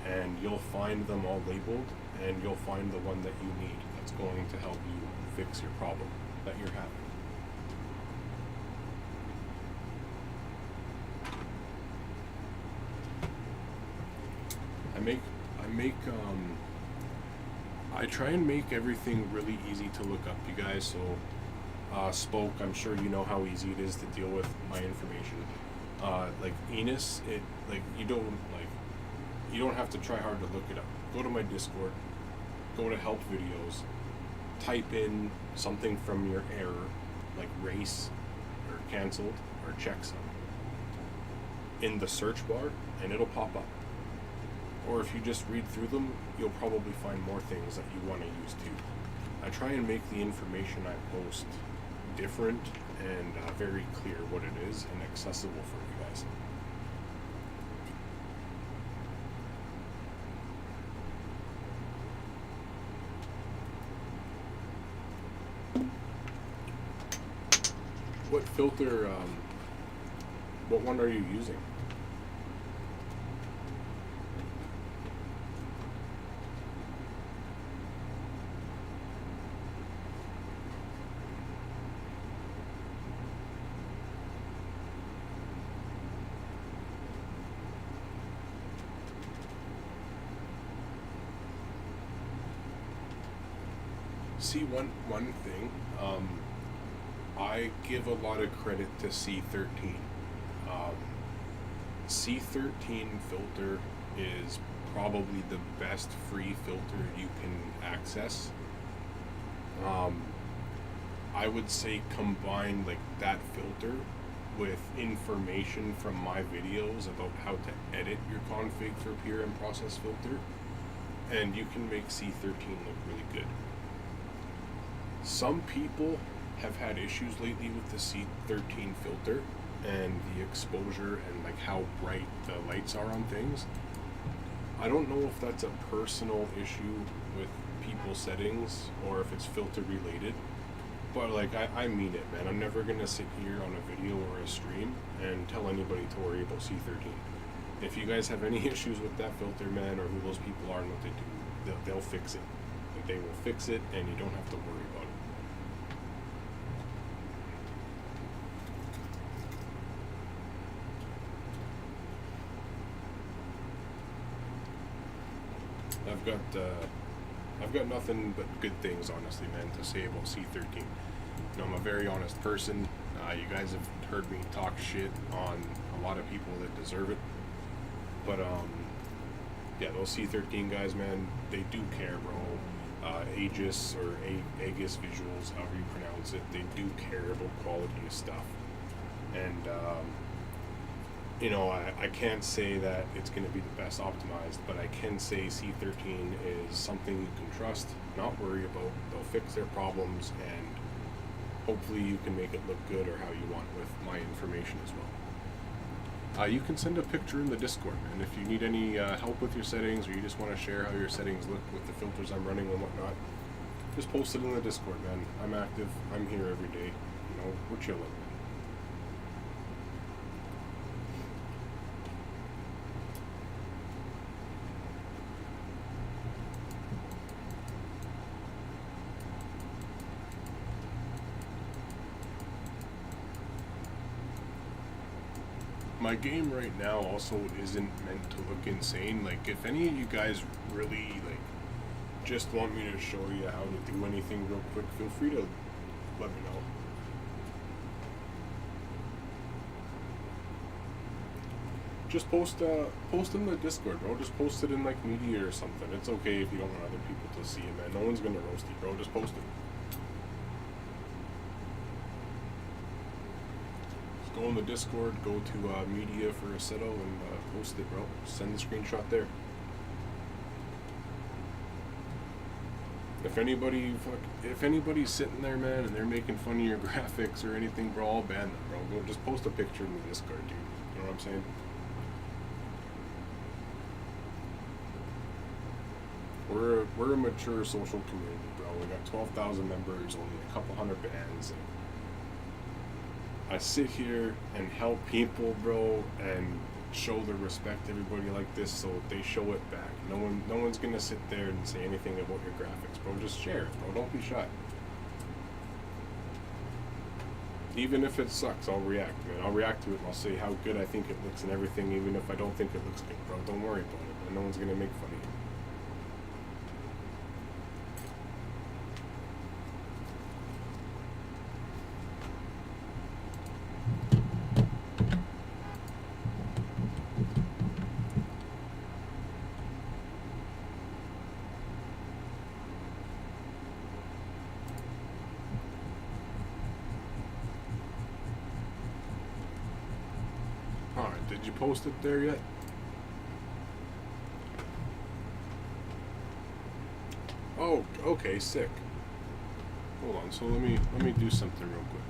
and you'll find them all labeled, and you'll find the one that you need that's going to help you fix your problem that you're having. I try and make everything really easy to look up, you guys. So, Spoke, I'm sure you know how easy it is to deal with my information. Like Enos, you don't have to try hard to look it up. Go to my Discord, go to help videos, type in something from your error, like race or canceled or checksum, in the search bar, and it'll pop up. Or if you just read through them, you'll probably find more things that you want to use too. I try and make the information I post different and very clear what it is and accessible for you guys. What filter, what one are you using? See, one thing, I give a lot of credit to C13. C13 filter is probably the best free filter you can access. I would say combine like that filter with information from my videos about how to edit your config for peer and process filter, and you can make C13 look really good. Some people have had issues lately with the C13 filter and the exposure and like how bright the lights are on things. I don't know if that's a personal issue with people's settings or if it's filter related, but like I mean it, man. I'm never gonna sit here on a video or a stream and tell anybody to worry about C13. If you guys have any issues with that filter, man, or who those people are and what they do, they'll fix it. They will fix it, and you don't have to worry about it. I've got nothing but good things, honestly, man, to say about C13. You know, I'm a very honest person. You guys have heard me talk shit on a lot of people that deserve it. But, yeah, those C13 guys, man, they do care, bro. Aegis or Aegis Visuals, however you pronounce it, they do care about quality of stuff. And you know, I can't say that it's going to be the best optimized, but I can say C13 is something you can trust, not worry about. They'll fix their problems, and hopefully you can make it look good or how you want with my information as well. You can send a picture in the Discord, and if you need any help with your settings, or you just want to share how your settings look with the filters I'm running and whatnot, just post it in the Discord, man. I'm active. I'm here every day. You know, we're chilling. My game right now also isn't meant to look insane. Like, if any of you guys really, like, just want me to show you how to do anything real quick, feel free to let me know. Just post in the Discord, bro. Just post it in, like, media or something. It's okay if you don't want other people to see it, man. No one's gonna roast you, bro. Just post it. Go in the Discord, go to media for Assetto, and post it, bro. Send the screenshot there. If anybody's sitting there, man, and they're making fun of your graphics or anything, bro, I'll ban them, bro. Go just post a picture in the Discord, dude. You know what I'm saying? We're a mature social community, bro. We got 12,000 members, only a couple hundred bands. And I sit here and help people, bro, and show the respect to everybody like this, so they show it back. No one's gonna sit there and say anything about your graphics, bro. Just share it, bro. Don't be shy. Even if it sucks, I'll react, man. I'll react to it and I'll say how good I think it looks and everything, even if I don't think it looks good, bro. Don't worry about it, man. No one's gonna make fun of you. Alright, did you post it there yet? Oh, okay, sick. Hold on, so let me do something real quick.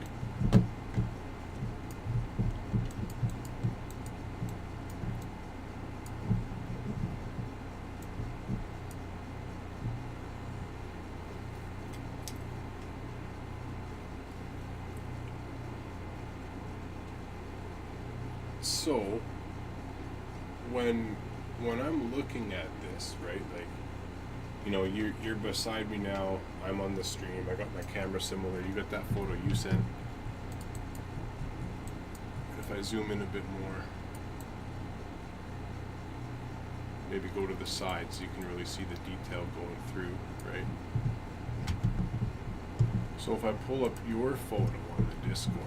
So when I'm looking at this, right, like, you know, you're beside me now, I'm on the stream, I got my camera similar, you got that photo you sent. If I zoom in a bit more, maybe go to the side so you can really see the detail going through, right? So if I pull up your photo on the Discord,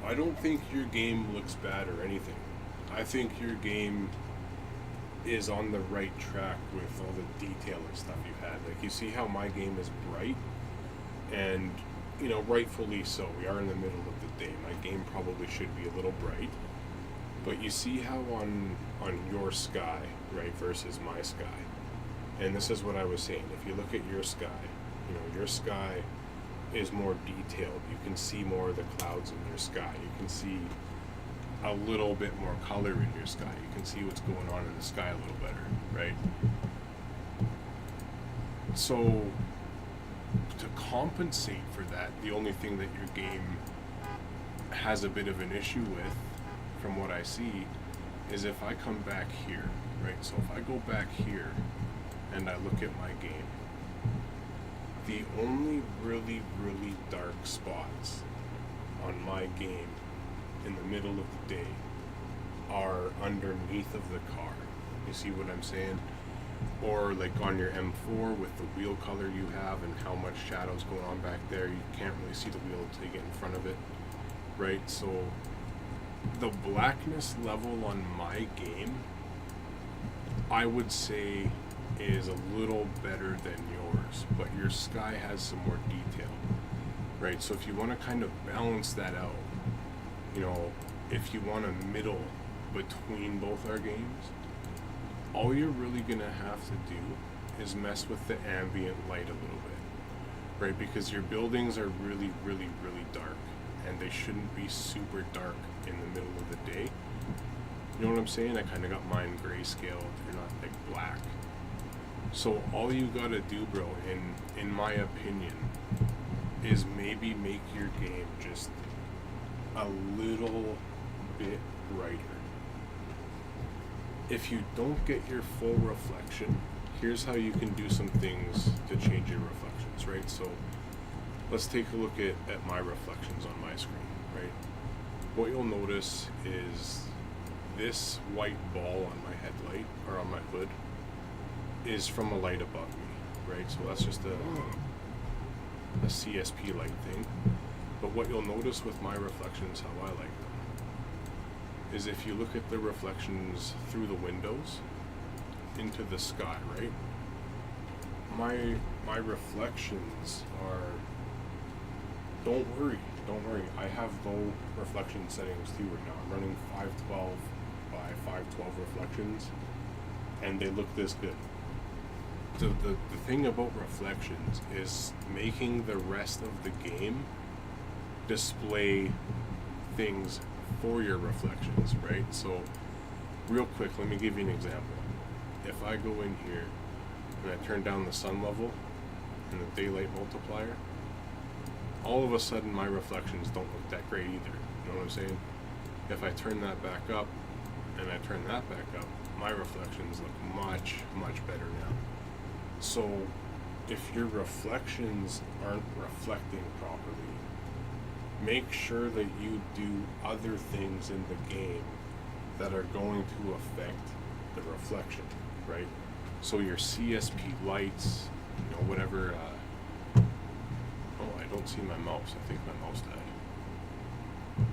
I don't think your game looks bad or anything. I think your game is on the right track with all the detail and stuff you had. Like, you see how my game is bright, and, you know, rightfully so. We are in the middle of the day. My game probably should be a little bright. But you see how on your sky, right, versus my sky. And this is what I was saying. If you look at your sky, you know, your sky is more detailed. You can see more of the clouds in your sky. You can see a little bit more color in your sky. You can see what's going on in the sky a little better, right? So to compensate for that, the only thing that your game has a bit of an issue with, from what I see, is if I come back here, right? So if I go back here and I look at my game, the only really, really dark spots on my game in the middle of the day are underneath of the car. You see what I'm saying? Or like on your M4 with the wheel color you have and how much shadow's going on back there, you can't really see the wheel until you get in front of it, right? So the blackness level on my game, I would say, is a little better than yours, but your sky has some more detail, right? So if you want to kind of balance that out, you know, if you want a middle between both our games, all you're really gonna have to do is mess with the ambient light a little bit, right? Because your buildings are really, really, really dark, and they shouldn't be super dark in the middle of the day. You know what I'm saying? I kind of got mine grayscale. They're not like black. So all you gotta do, bro, in my opinion, is maybe make your game just a little bit brighter. If you don't get your full reflection, here's how you can do some things to change your reflections, right? So let's take a look at my reflections on my screen, right? What you'll notice is this white ball on my headlight, or on my hood, is from a light above me, right? So that's just a CSP light thing. But what you'll notice with my reflections, how I like them, is if you look at the reflections through the windows into the sky, right? My reflections are, don't worry, I have low reflection settings too right now. I'm running 512 by 512 reflections, and they look this good. So the thing about reflections is making the rest of the game display things for your reflections, right? So real quick, let me give you an example. If I go in here and I turn down the sun level and the daylight multiplier, all of a sudden my reflections don't look that great either. You know what I'm saying? If I turn that back up and I turn that back up, my reflections look much, much better now. So if your reflections aren't reflecting properly, make sure that you do other things in the game that are going to affect the reflection, right? So your CSP lights, you know, whatever. Oh, I don't see my mouse. I think my mouse died.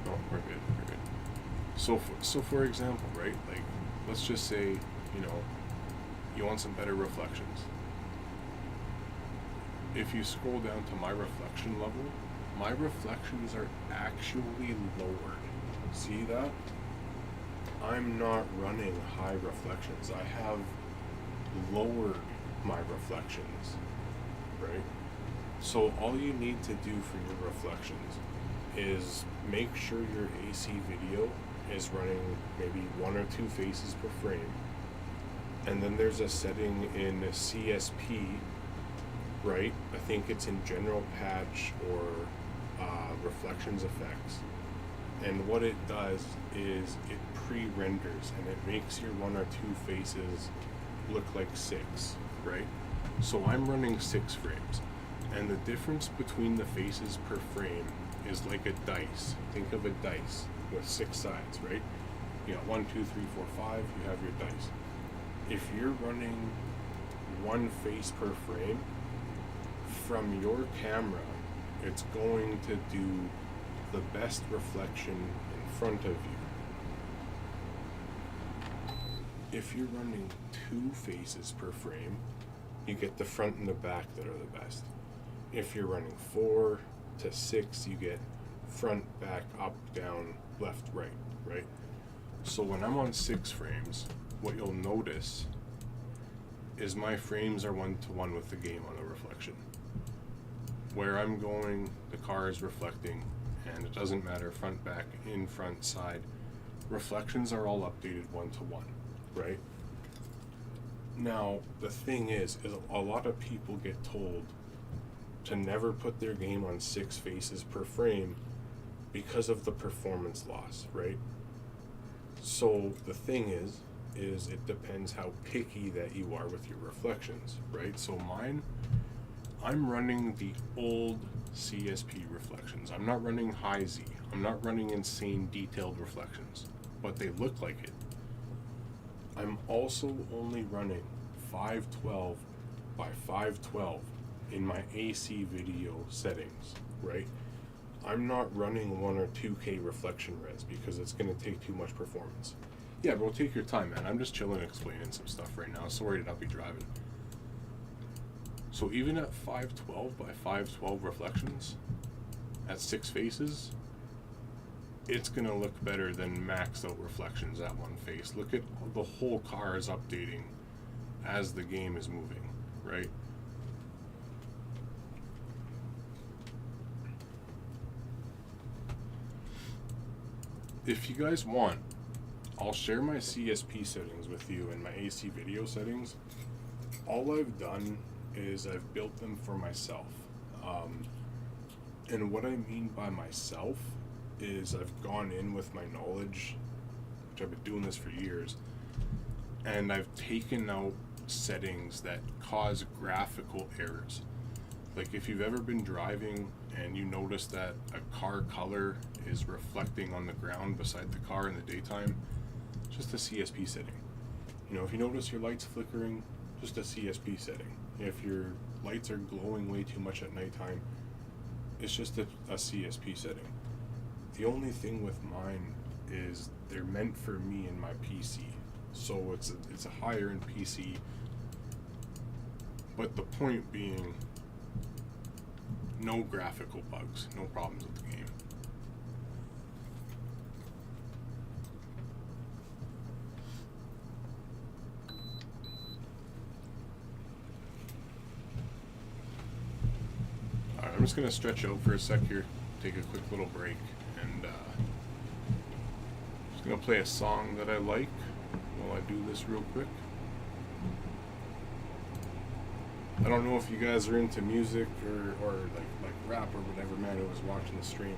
No, we're good. We're good. So for example, right? Like, let's just say, you know, you want some better reflections. If you scroll down to my reflection level, my reflections are actually lowered. See that? I'm not running high reflections. I have lowered my reflections, right? So all you need to do for your reflections is make sure your AC video is running maybe 1 or 2 faces per frame. And then there's a setting in CSP, right? I think it's in general patch or reflections effects. And what it does is it pre-renders and it makes your 1 or 2 faces look like 6, right? So I'm running 6 frames. And the difference between the faces per frame is like a dice. Think of a dice with 6 sides, right? You got 1, 2, 3, 4, 5, you have your dice. If you're running 1 face per frame, from your camera, it's going to do the best reflection in front of you. If you're running 2 faces per frame, you get the front and the back that are the best. If you're running 4 to 6, you get front, back, up, down, left, right? So when I'm on 6 frames, what you'll notice is my frames are 1-to-1 with the game on the reflection. Where I'm going, the car is reflecting, and it doesn't matter front, back, in, front, side. Reflections are all updated 1-to-1, right? Now, the thing is a lot of people get told to never put their game on 6 faces per frame because of the performance loss, right? So the thing is it depends how picky that you are with your reflections, right? So mine, I'm running the old CSP reflections. I'm not running high Z. I'm not running insane detailed reflections, but they look like it. I'm also only running 512 by 512 in my AC video settings, right? I'm not running 1 or 2K reflection res because it's going to take too much performance. Yeah, bro, take your time, man. I'm just chilling explaining some stuff right now. Sorry to not be driving. So even at 512 by 512 reflections, at 6 faces, it's going to look better than maxed out reflections at 1 face. Look at the whole car is updating as the game is moving, right? If you guys want, I'll share my CSP settings with you and my AC video settings. All I've done is I've built them for myself. And what I mean by myself is I've gone in with my knowledge, which I've been doing this for years, and I've taken out settings that cause graphical errors. Like if you've ever been driving and you notice that a car color is reflecting on the ground beside the car in the daytime, just a CSP setting. You know, if you notice your lights flickering, just a CSP setting. If your lights are glowing way too much at nighttime, it's just a CSP setting. The only thing with mine is they're meant for me and my PC. So it's a higher end PC. But the point being, no graphical bugs, no problems with the game. Alright, I'm just going to stretch out for a sec here, take a quick little break, and just going to play a song that I like while I do this real quick. I don't know if you guys are into music or like rap or whatever, man, who was watching the stream,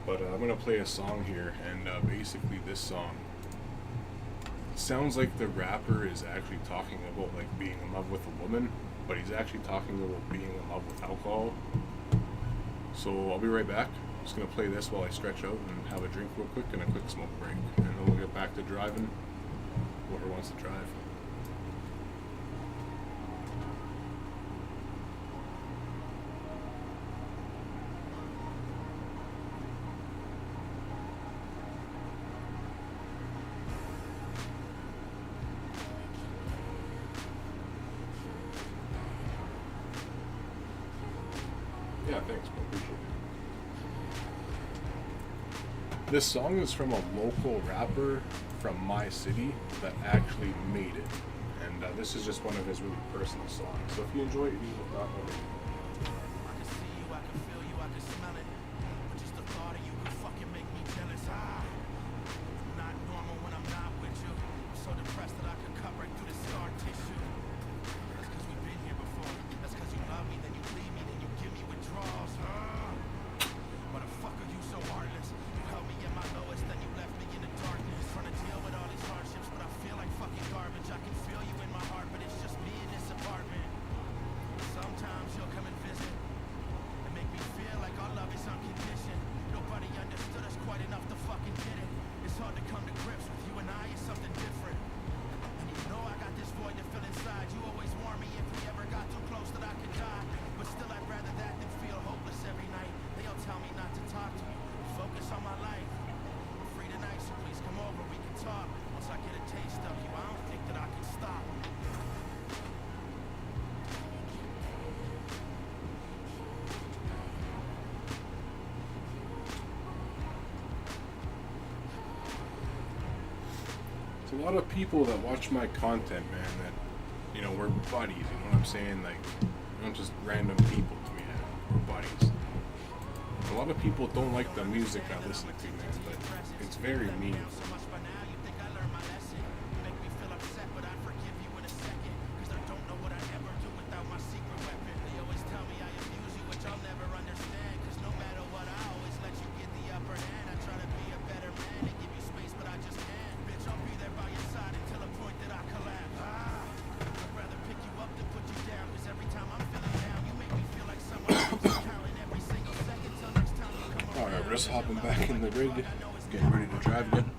but I'm going to play a song here, and basically this song sounds like the rapper is actually talking about like being in love with a woman, but he's actually talking about being in love with alcohol. So I'll be right back. I'm just going to play this while I stretch out and have a drink real quick and a quick smoke break, and then we'll get back to driving, whoever wants to drive. Yeah, thanks, bro. Appreciate it. This song is from a local rapper from my city that actually made it. And this is just one of his really personal songs. So if you enjoy it, you will not know it. I can see you, I can feel you, I can smell it. But just the thought of you could fucking make me jealous. I'm not normal when I'm not with you. I'm so depressed that I could cut right through the scar tissue. That's cause we've been here before. That's cause you love me, then you leave me, then you give me withdrawals. Motherfucker, you so heartless. You held me at my lowest, then you left me in the darkness. Trying to deal with all these hardships, but I feel like fucking garbage. I can feel you in my heart, but it's just me in this apartment. Sometimes you'll come and visit and make me feel like our love is unconditioned. Nobody understood us quite enough to fucking get it. It's hard to come to grips with you and I is something different. And you know I got this void to fill inside. You always warn me if we ever got too close that I could die. But still I'd rather that than feel hopeless every night. They all tell me not to talk to you, focus on my life. I'm free tonight, so please come over, we can talk. Once I get a taste of you, I don't think that I can stop. There's a lot of people that watch my content, man, that, you know, we're buddies, you know what I'm saying? Like, we're not just random people to me, man. We're buddies. A lot of people don't like the music I listen to, man, but it's very meaningful. So much by now, you think I learned my lesson. You make me feel upset, but I forgive you in a second. Cause I don't know what I'd ever do without my secret weapon. They always tell me I abuse you, which I'll never understand. Cause no matter what, I always let you get the upper hand. I try to be a better man and give you space, but I just can't. Bitch, I'll be there by your side until the point that I collapse. I'd rather pick you up than put you down. Cause every time I'm feeling down, you make me feel like someone else is counting every single second. Till next time you come around. Alright, we're just hopping back in the rig, getting ready to drive again.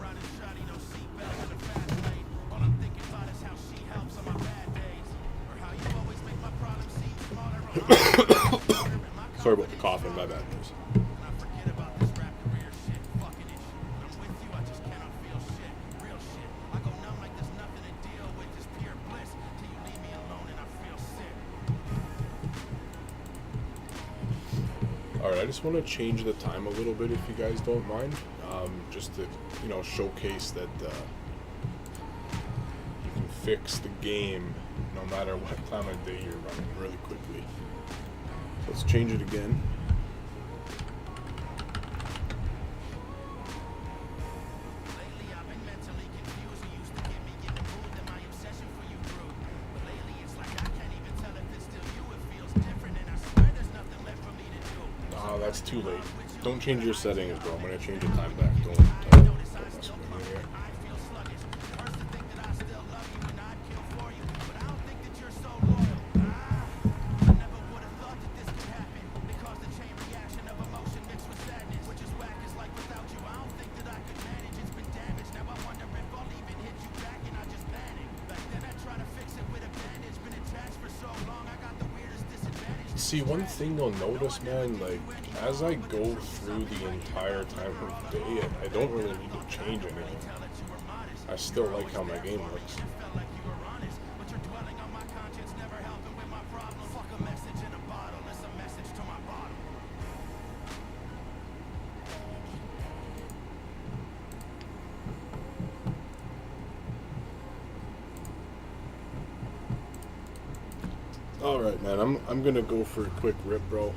Riding shoddy, no seatbelt in the fast lane. All I'm thinking about is how she helps on my bad days. Or how you always make my problems seem smaller. Sorry about the coughing, my bad news. All right, I just want to change the time a little bit if you guys don't mind, just to, you know, showcase that you can fix the game no matter what time of day you're running really quickly. Let's change it again. That's too late. Don't change your settings, bro. I'm gonna change the time back. Don't mess with me here. See, one thing you'll notice, man, like, as I go through the entire time of the day, I don't really need to change anything. I still like how my game looks. Alright, man, I'm gonna go for a quick rip, bro. I'm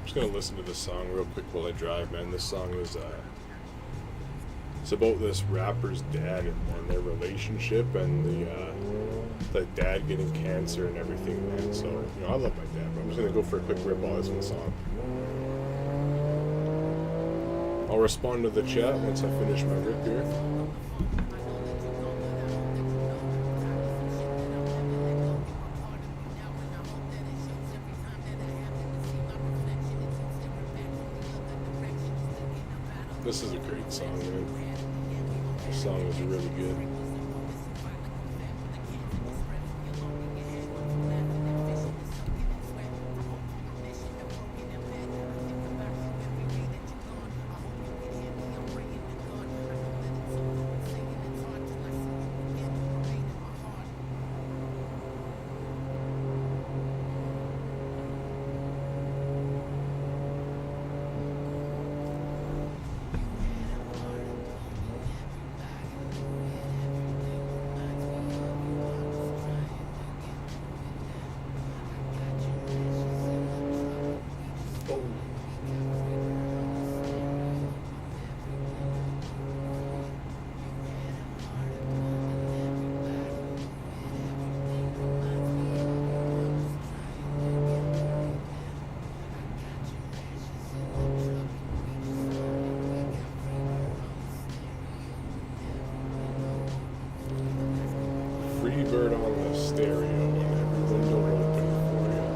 just gonna listen to this song real quick while I drive, man. This song is, it's about this rapper's dad and their relationship and the dad getting cancer and everything, man. So, you know, I love my dad, but I'm just gonna go for a quick rip while I listen to the song. I'll respond to the chat once I finish my rip here. This is a great song, man. This song is really good. Freebird on the stereo and every window open for you.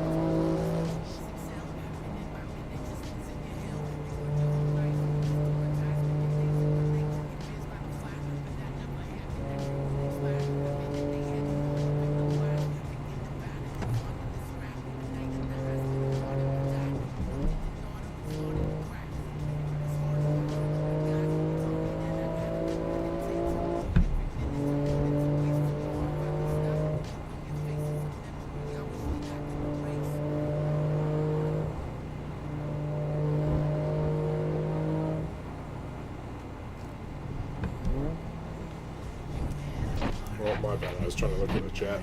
Oh, my bad. I was trying to look at the chat.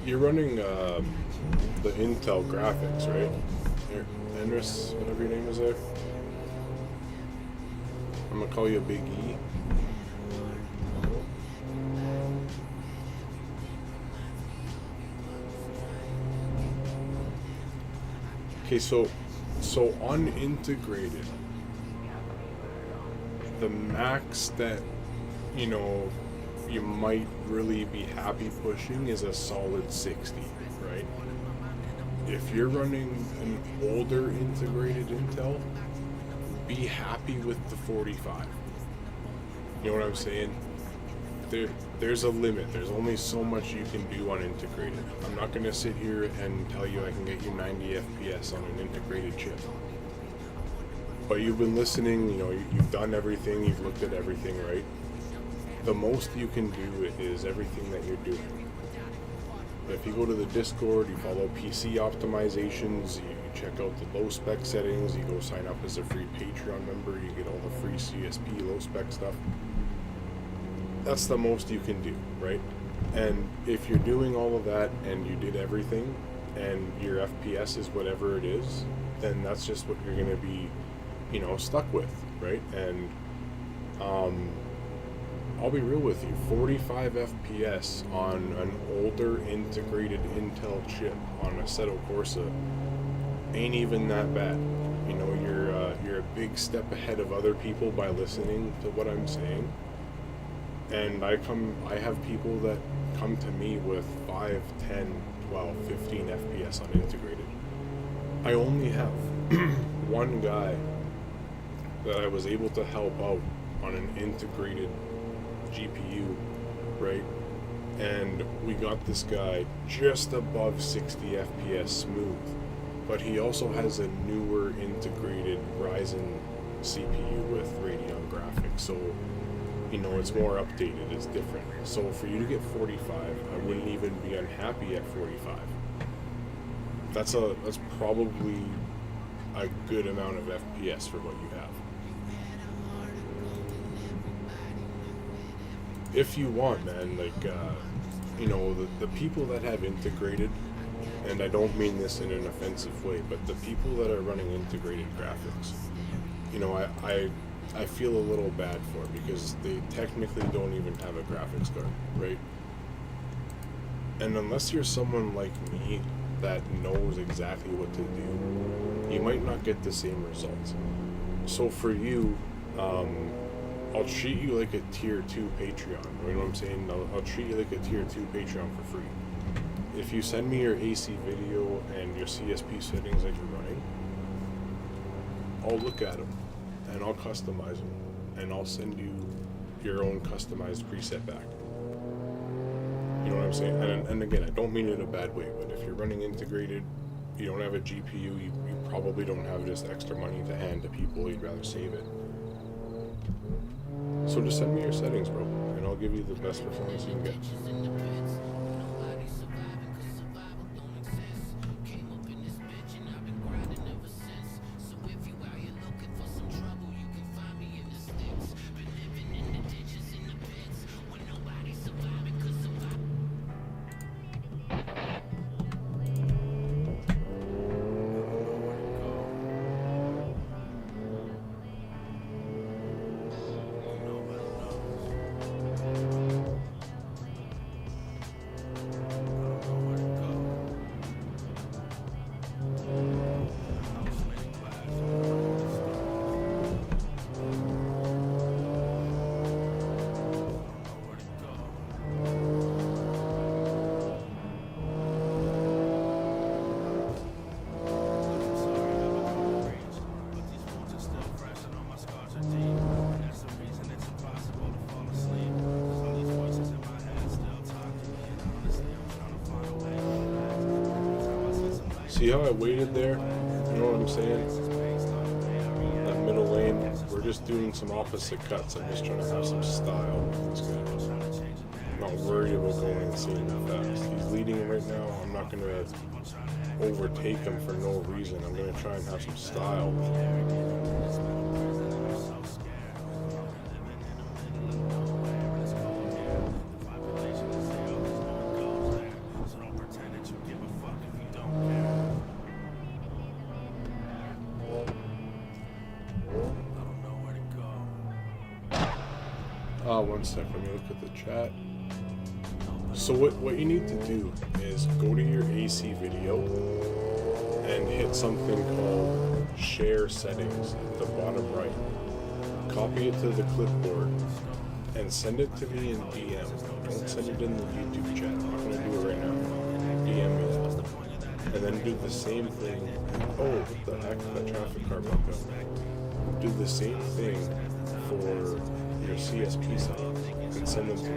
You're running the Intel graphics, right? Enris, whatever your name is there. I'm gonna call you a Big E. Okay, so unintegrated, the max that, you know, you might really be happy pushing is a solid 60, right? If you're running an older integrated Intel, be happy with the 45. You know what I'm saying? There's a limit. There's only so much you can do on integrated. I'm not going to sit here and tell you I can get you 90 FPS on an integrated chip. But you've been listening, you know, you've done everything, you've looked at everything, right? The most you can do is everything that you're doing. If you go to the Discord, you follow PC optimizations, you check out the low spec settings, you go sign up as a free Patreon member, you get all the free CSP low spec stuff. That's the most you can do, right? And if you're doing all of that and you did everything and your FPS is whatever it is, then that's just what you're going to be, you know, stuck with, right? And I'll be real with you, 45 FPS on an older integrated Intel chip on a Assetto Corsa ain't even that bad. You know, you're a big step ahead of other people by listening to what I'm saying. And I have people that come to me with 5, 10, 12, 15 FPS on integrated. I only have one guy that I was able to help out on an integrated GPU, right? And we got this guy just above 60 FPS smooth, but he also has a newer integrated Ryzen CPU with Radeon graphics, so you know it's more updated, it's different. So for you to get 45, I wouldn't even be unhappy at 45. That's probably a good amount of FPS for what you have. If you want, man, like, you know, the people that have integrated, and I don't mean this in an offensive way, but the people that are running integrated graphics, you know, I feel a little bad for, because they technically don't even have a graphics card, right? And unless you're someone like me that knows exactly what to do, you might not get the same results. So for you, I'll treat you like a tier 2 Patreon. You know what I'm saying? I'll treat you like a tier 2 Patreon for free. If you send me your AC video and your CSP settings that you're running, I'll look at them and I'll customize them and I'll send you your own customized preset back. You know what I'm saying? And again, I don't mean it in a bad way, but if you're running integrated, you don't have a GPU, you probably don't have just extra money to hand to people, you'd rather save it. So just send me your settings, bro, and I'll give you the best performance you can get. See how I waited there? You know what I'm saying? That middle lane, we're just doing some opposite cuts. I'm just trying to have some style with this guy. I'm not worried about going insane fast. He's leading right now. I'm not going to overtake him for no reason. I'm going to try and have some style with him. One sec, let me look at the chat. So what you need to do is go to your AC video and hit something called share settings at the bottom right. Copy it to the clipboard and send it to me in DM. Don't send it in the YouTube chat. I'm not going to do it right now. DM me. And then do the same thing. Oh, what the heck? That traffic car broke up. Do the same thing for your CSP settings and send them to me.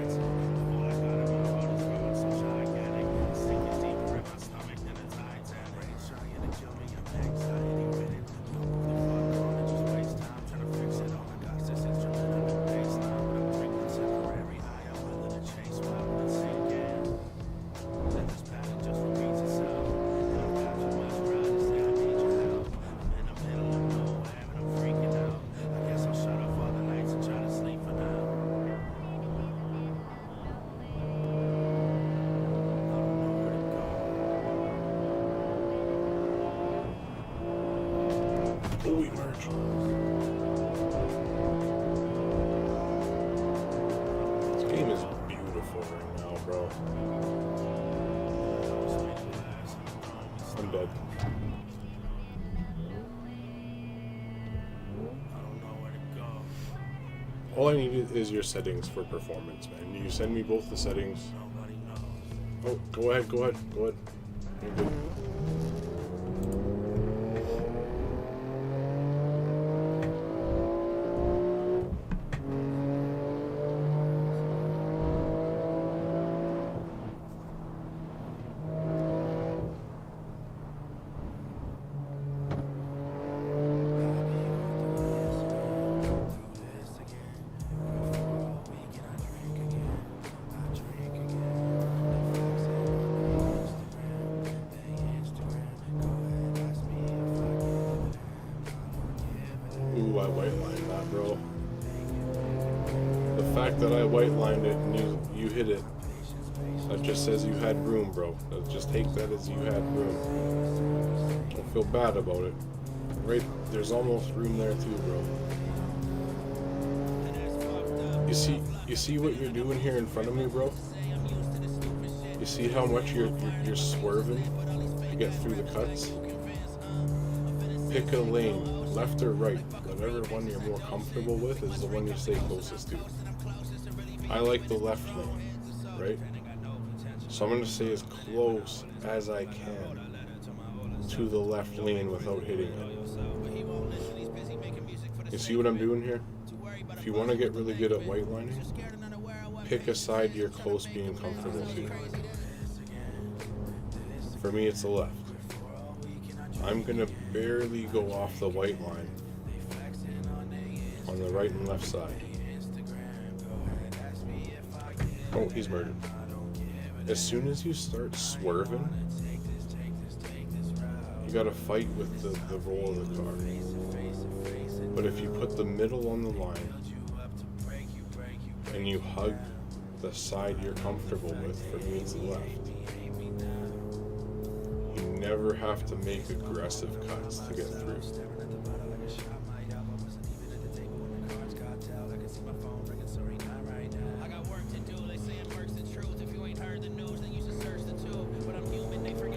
we merged. This game is beautiful right now, bro. I'm dead. All I need is your settings for performance, man. You send me both the settings. Oh, go ahead. You're good. Ooh, I white lined that, bro. The fact that I white lined it and you hit it, that just says you had room, bro. Just take that as you had room. Don't feel bad about it. Right, there's almost room there too, bro. You see what you're doing here in front of me, bro? You see how much you're swerving to get through the cuts? Pick a lane, left or right, whatever one you're more comfortable with is the one you stay closest to. I like the left lane, right? So I'm going to stay as close as I can to the left lane without hitting it. You see what I'm doing here? If you want to get really good at white lining, pick a side you're close being comfortable to. For me, it's the left. I'm gonna barely go off the white line on the right and left side. Oh, he's murdered. As soon as you start swerving, you gotta fight with the roll of the car. But if you put the middle on the line and you hug the side you're comfortable with, for me it's the left. You never have to make aggressive cuts to get through.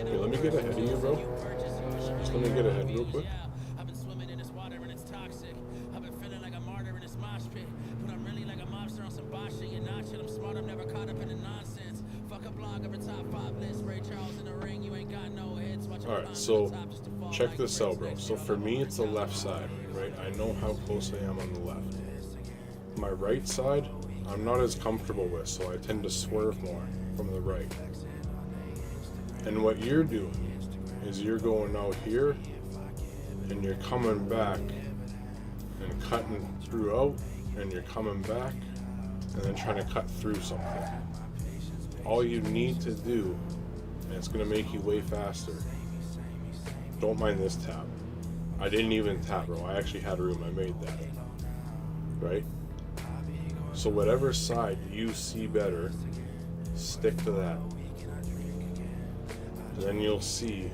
Here, let me get ahead of you, bro. Just let me get ahead real quick. I've been swimming in this water and it's toxic. I've been feeling like a martyr in this mosh pit. But I'm really like a mobster on some boss shit. You're not shit, I'm smart, I'm never caught up in the nonsense. Fuck a blog of a top 5 list. Ray Charles in the ring, you ain't got no hits. Alright, so check this out, bro. So for me, it's the left side, right? I know how close I am on the left. My right side, I'm not as comfortable with, so I tend to swerve more from the right. And what you're doing is you're going out here and you're coming back and cutting throughout, and you're coming back and then trying to cut through something. All you need to do, and it's going to make you way faster. Don't mind this tap. I didn't even tap, bro. I actually had room. I made that. Right? So whatever side you see better, stick to that. And then you'll see,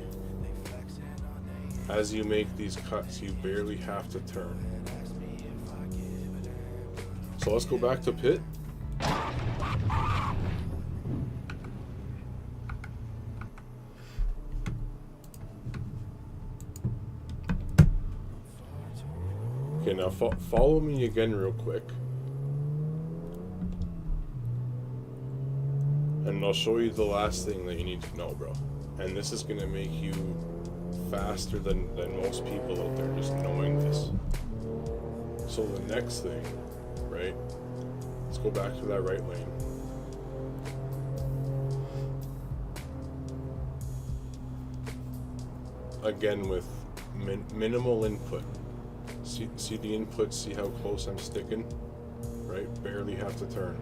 as you make these cuts, you barely have to turn. So let's go back to pit. Okay, now follow me again real quick. And I'll show you the last thing that you need to know, bro. And this is going to make you faster than most people out there, just knowing this. So the next thing, right? Let's go back to that right lane. Again with minimal input. See the input, see how close I'm sticking? Right? Barely have to turn.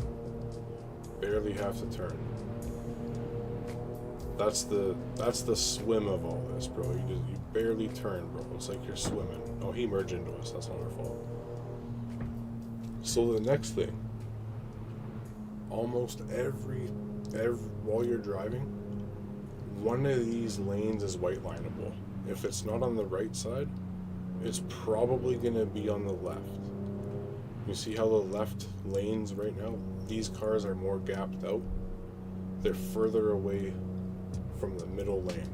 Barely have to turn. That's the swim of all this, bro. You barely turn, bro. It's like you're swimming. Oh, he merged into us. That's not our fault. So the next thing, almost every while you're driving, one of these lanes is white lineable. If it's not on the right side, it's probably going to be on the left. You see how the left lanes right now? These cars are more gapped out. They're further away from the middle lane.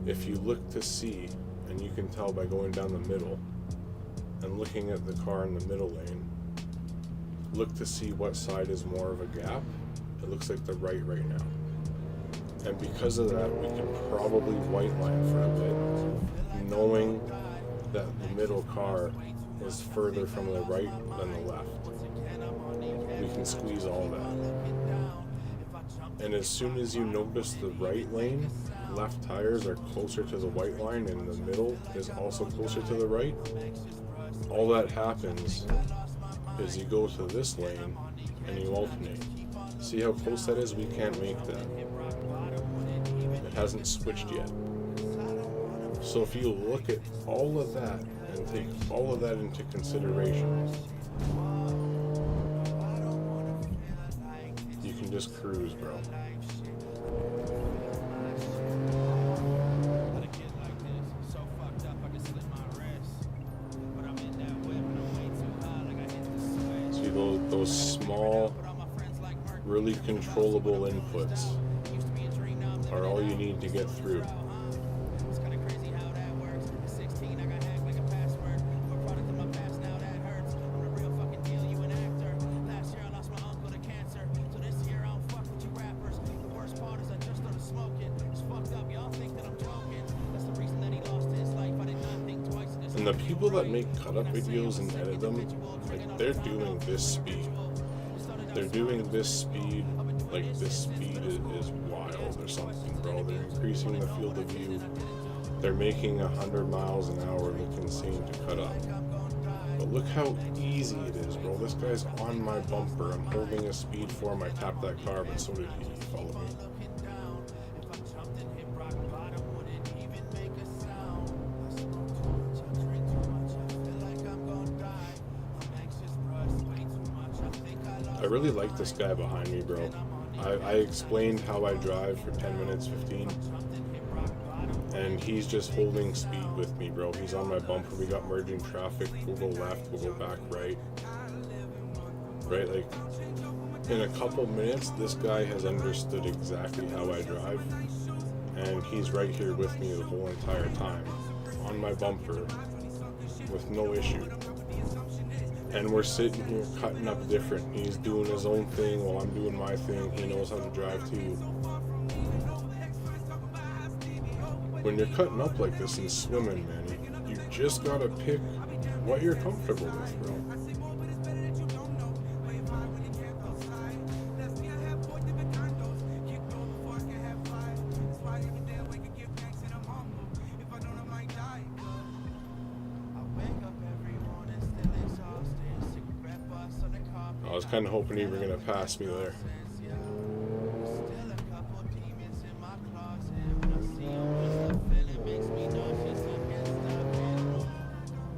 If you look to see, and you can tell by going down the middle and looking at the car in the middle lane, look to see what side is more of a gap. It looks like the right now. And because of that, we can probably white line for a bit, knowing that the middle car is further from the right than the left. We can squeeze all that. And as soon as you notice the right lane, left tires are closer to the white line and the middle is also closer to the right, all that happens is you go to this lane and you alternate. See how close that is? We can't make that. It hasn't switched yet. So if you look at all of that and take all of that into consideration, you can just cruise, bro. See those small, really controllable inputs are all you need to get through. And the people that make cut-up videos and edit them, like, they're doing this speed. They're doing this speed, like, this speed is wild or something, bro. They're increasing the field of view. They're making 100 miles an hour look insane to cut up. But look how easy it is, bro. This guy's on my bumper. I'm holding a speed for him. I tapped that car, but so did he. Follow me. I really like this guy behind me, bro. I explained how I drive for 10 minutes, 15, and he's just holding speed with me, bro. He's on my bumper. We got merging traffic. We'll go left, we'll go back right. Right, like, in a couple minutes, this guy has understood exactly how I drive, and he's right here with me the whole entire time, on my bumper, with no issue. And we're sitting here cutting up different. He's doing his own thing while I'm doing my thing. He knows how to drive too. When you're cutting up like this and swimming, man, you just gotta pick what you're comfortable with, bro. I was kind of hoping you were going to pass me there.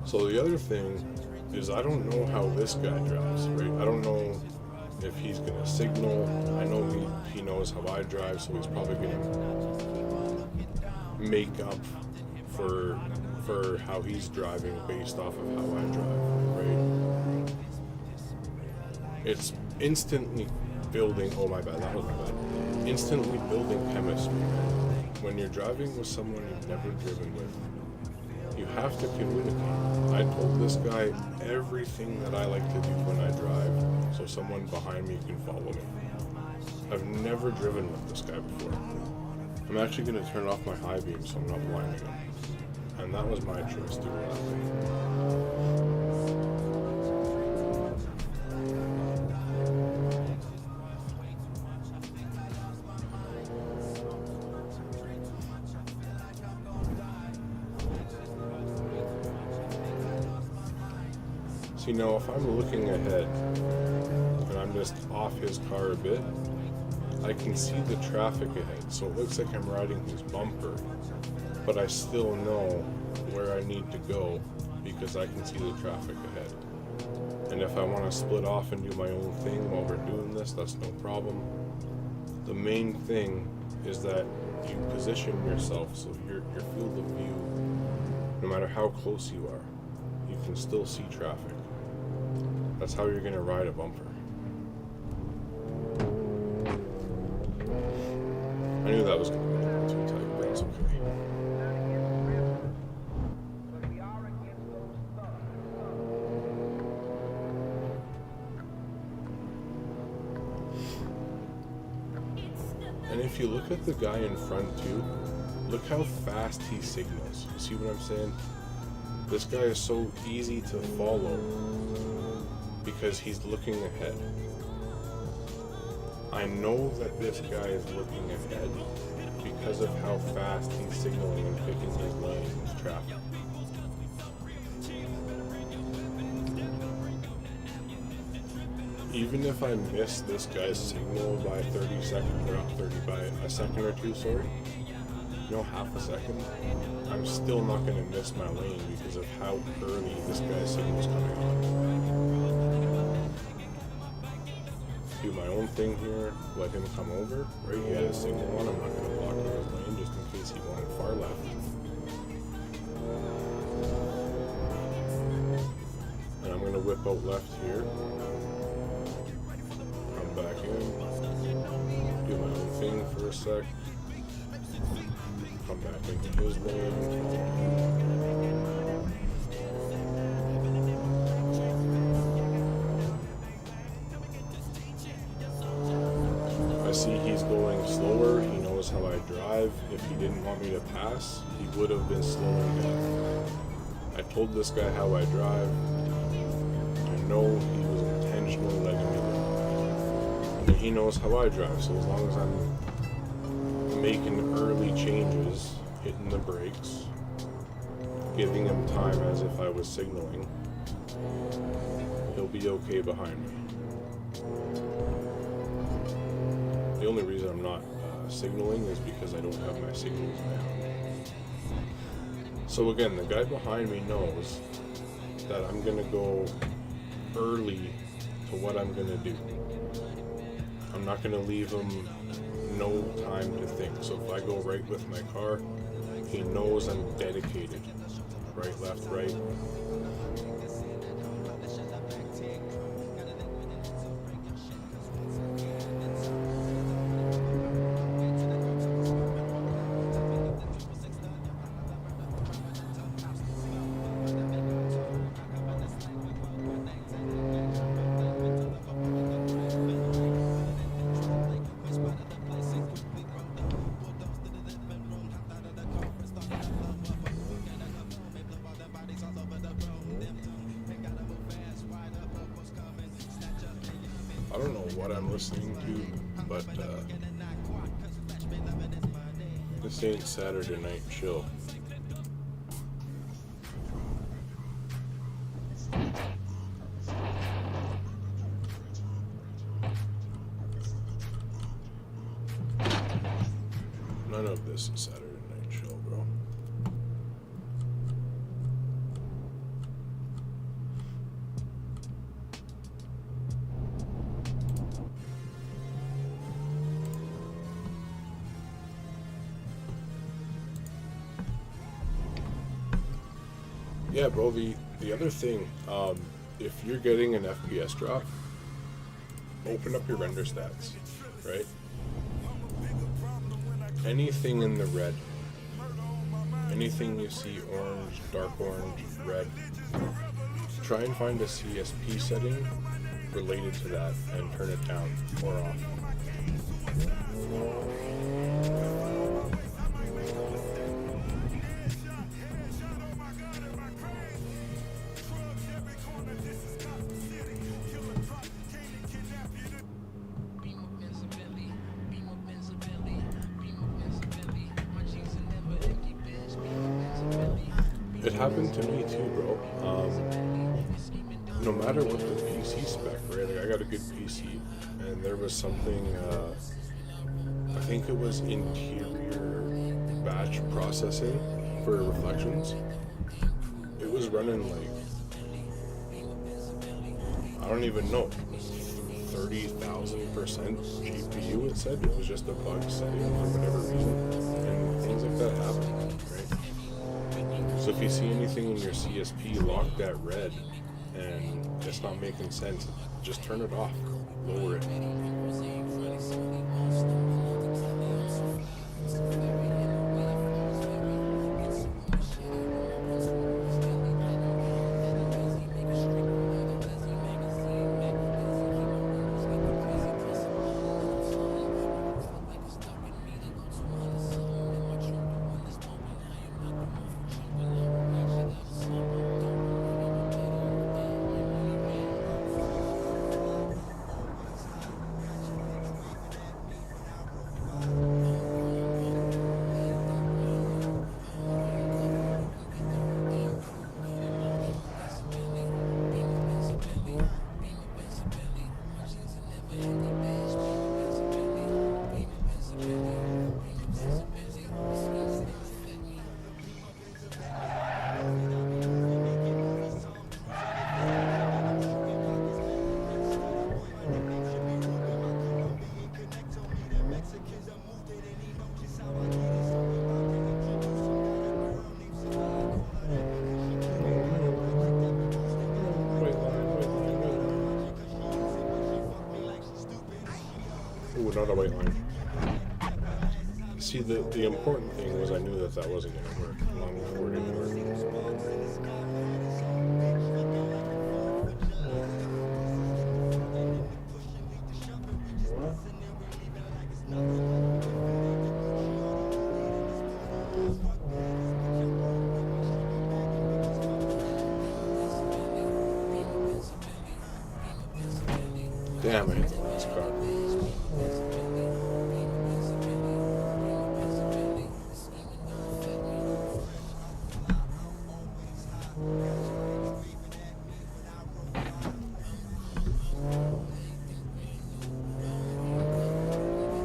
So the other thing is, I don't know how this guy drives, right? I don't know if he's going to signal. I know he knows how I drive, so he's probably going to make up for how he's driving based off of how I drive, right? It's instantly building, oh my bad, that was my bad. Instantly building chemistry, man. When you're driving with someone you've never driven with, you have to communicate. I told this guy everything that I like to do when I drive, so someone behind me can follow me. I've never driven with this guy before. I'm actually going to turn off my high beam so I'm not blinding him. And that was my choice to do that way. See, now if I'm looking ahead and I'm just off his car a bit, I can see the traffic ahead, so it looks like I'm riding his bumper, but I still know where I need to go because I can see the traffic ahead. And if I want to split off and do my own thing while we're doing this, that's no problem. The main thing is that you position yourself so your field of view, no no matter how close you are, you can still see traffic. That's how you're gonna ride a bumper. I knew that was gonna be a little too tight, but that's okay. And if you look at the guy in front too, look how fast he signals. You see what I'm saying? This guy is so easy to follow because he's looking ahead. I know that this guy is looking ahead because of how fast he's signaling and picking his lane with traffic. Even if I miss this guy's signal by 30 seconds, or not 30, by a second or two, sorry, you know, half a second, I'm still not going to miss my lane because of how early this guy's signal's coming on. Do my own thing here, let him come over, right? He had a signal on, I'm not going to block his lane just in case he wanted far left. And I'm going to whip out left here. Back in, do my own thing for a sec, come back into his lane, I see he's going slower, he knows how I drive. If he didn't want me to pass, he would have been slowing down. I told this guy how I drive. I know he was intentionally letting me go. And he knows how I drive, so as long as I'm making early changes, hitting the brakes, giving him time as if I was signaling, he'll be okay behind me. The only reason I'm not signaling is because I don't have my signals down. So again, the guy behind me knows that I'm gonna go early to what I'm gonna do. I'm not going to leave him no time to think. So if I go right with my car, he knows I'm dedicated. Right, left, right. I don't know what I'm listening to, but this ain't Saturday Night Chill. None of this is Saturday Night Chill, bro. Yeah, bro, the other thing, if you're getting an FPS drop, open up your render stats, right? Anything in the red, anything you see orange, dark orange, red, try and find a CSP setting related to that and turn it down or off. It happened to me too, bro. No matter what the PC spec, right? Like I got a good PC, and there was something, I think it was interior batch processing for reflections. It was running like, I don't even know, 30,000% GPU, it said. It was just a bug setting for whatever reason, and things like that happen, right? So if you see anything in your CSP locked at red and it's not making sense, just turn it off, lower it. Ooh, another white line. See, the important thing was I knew that that wasn't going to work long before it didn't work. Damn, I hit the last car.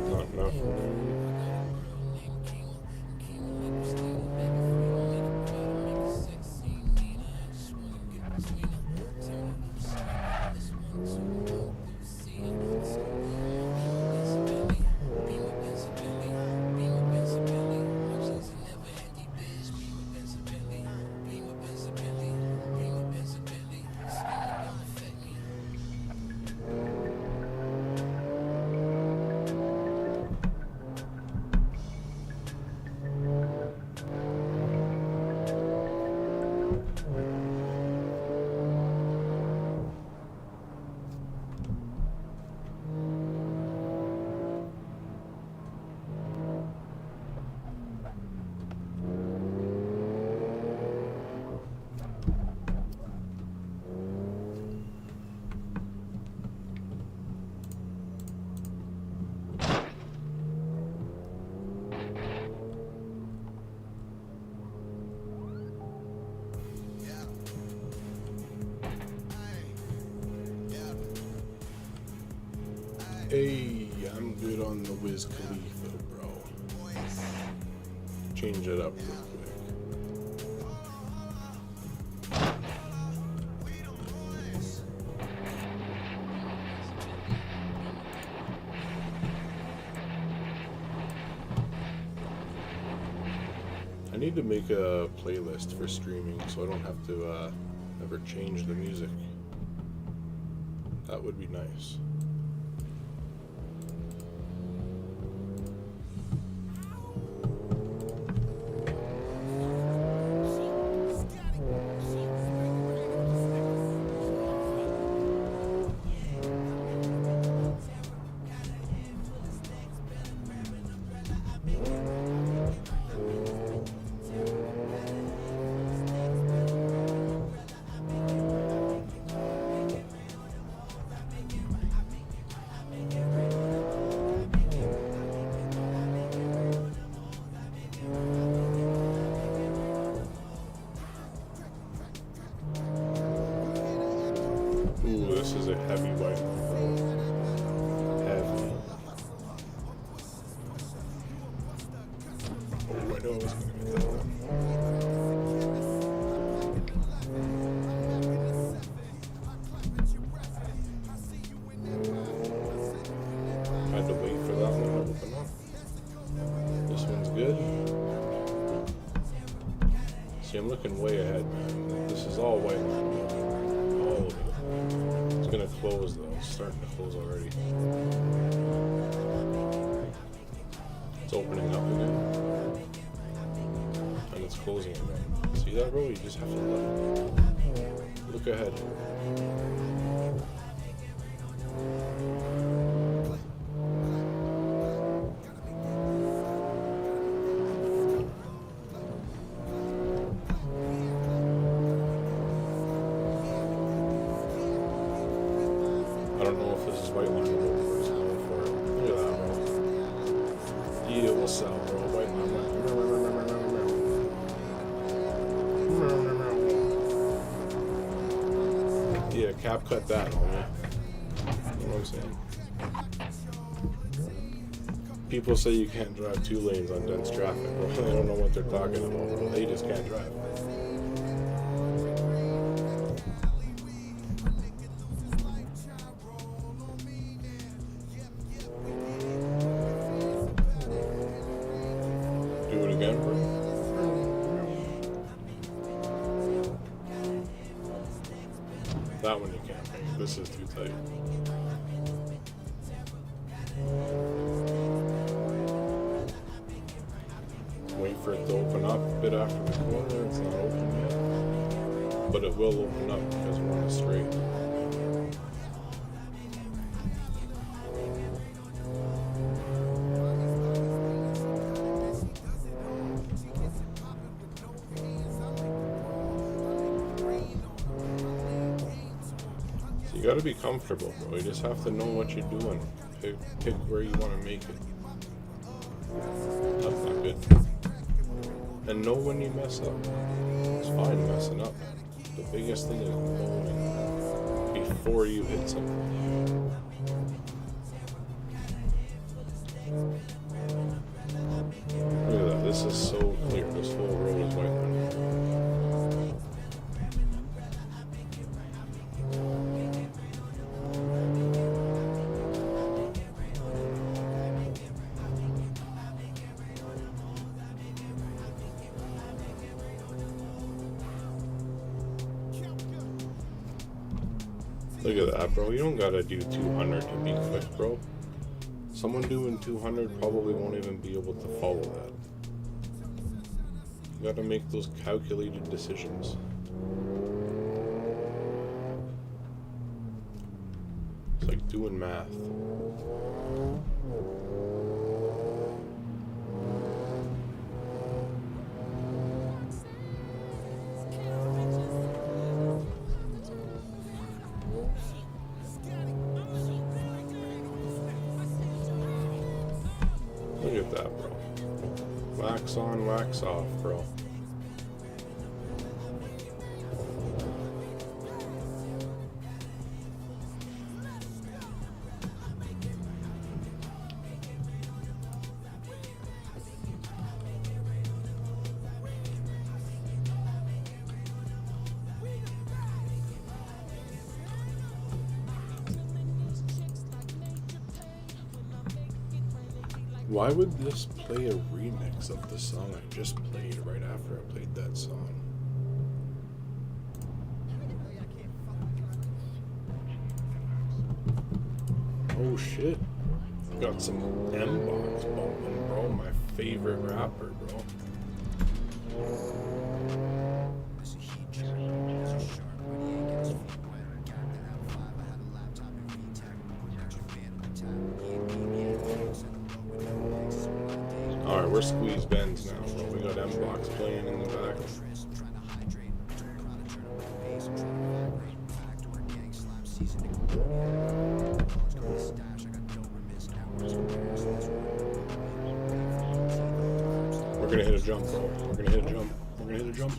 Not enough. Hey, I'm good on the Wiz Khalifa, bro. Change it up real quick. I need to make a playlist for streaming so I don't have to ever change the music. That would be nice. Ooh, this is a heavy white. Heavy. Oh, I know I was going to get that one. Had to wait for that one to open up. This one's good. This See, I'm looking way ahead, man. This is all white line. All of it. It's gonna close though. It's starting to close already. It's opening up again. And it's closing again. See that, bro? You just have to look ahead. I don't know if this is white line or what it's going for. Look at that, bro. Yeah, what's up, bro? White line. Yeah, cap cut that, homie. You know what I'm saying? People say you can't drive 2 lanes on dense traffic, bro. They don't know what they're talking about, bro. They just can't drive. Do it again, bro. That one you can't make. This is too tight. Wait for it to open up a bit after the corner. It's not open yet. But it will open up because one is straight. So you gotta be comfortable, bro. You just have to know what you're doing. Pick where you want to make it. That's not good. And know when you mess up. It's fine messing up. The biggest thing is knowing before you hit something. Look at that. This is so clear. This whole road is white line. Look at that, bro. You don't gotta do 200 to be quick, bro. Someone doing 200 probably won't even be able to follow that. You gotta make those calculated decisions. It's like doing math. Look at that, bro. Wax on, wax off, bro. Why would this play a remix of the song I just played right after I played that song? Oh shit. Got some M-Box bumping, bro. My favorite rapper, bro. Alright, we're squeeze bends now, bro. We got M-Box playing in the back. We're gonna hit a jump, bro. We're gonna hit a jump. We're gonna hit a jump.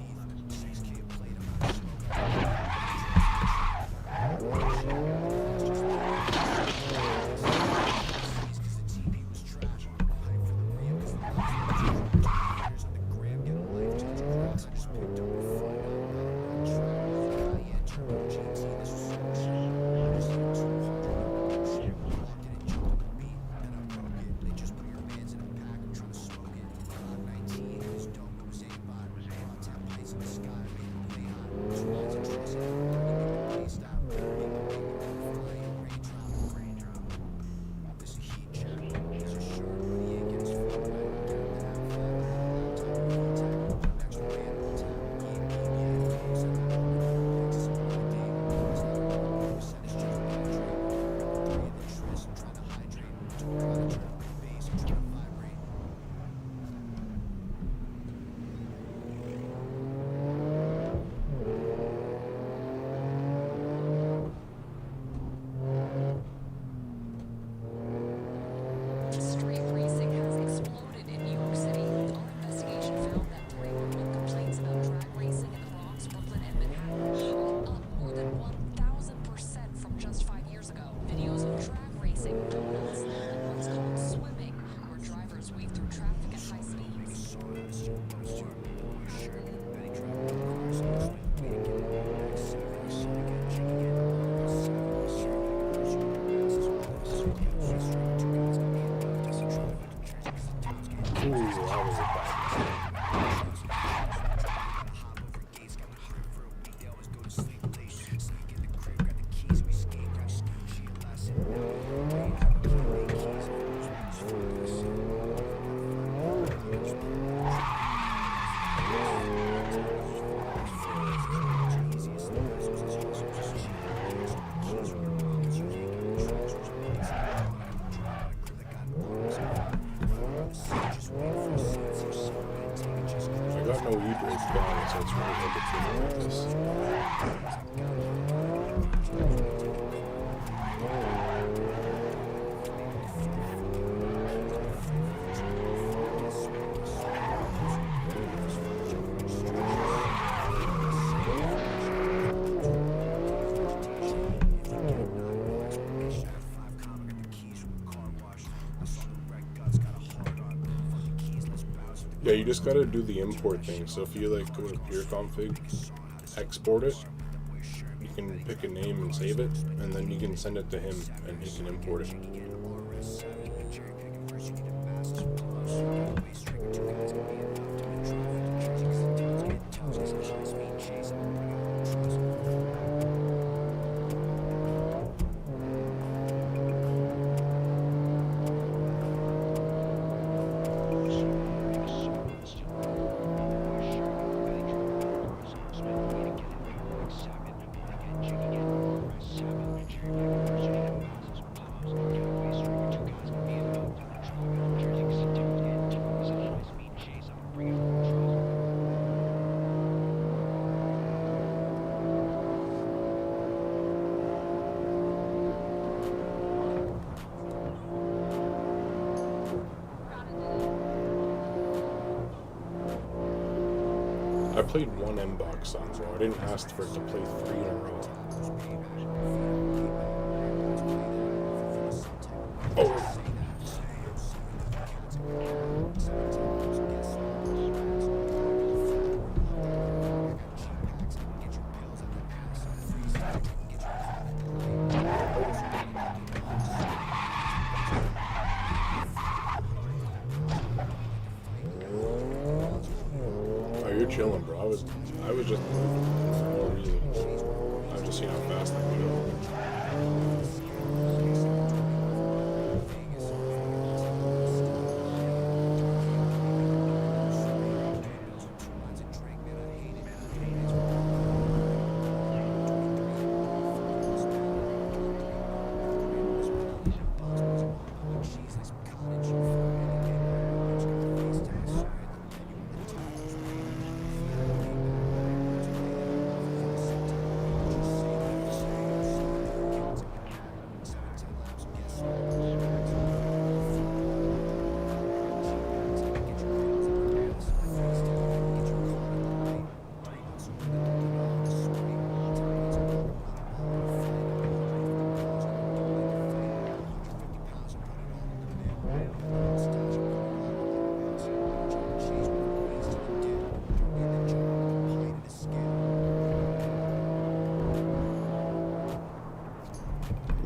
Ooh, that was a bad mistake. I got no e-brake down, so it's really hard to figure out this. Yeah, you just gotta do the import thing. So if you like go to your config, export it, you can pick a name and save it, and then you can send it to him and he can import it. I played one M-Box song, bro. I didn't ask for it to play 3 in a row. Oh! You're chilling, bro. I was just moving for no reason. I was just seeing how fast I could go.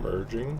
Merging.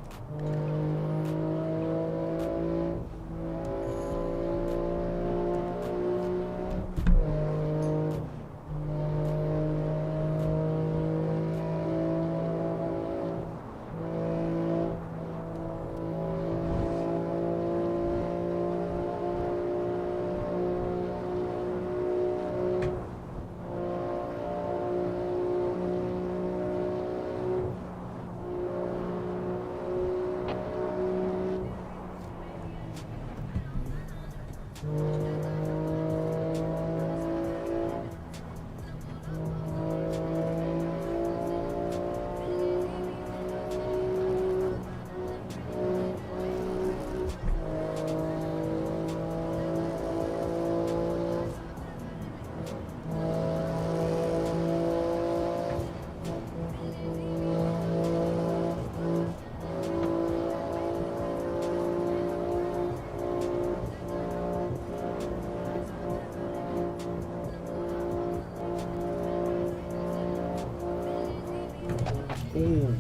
Oh,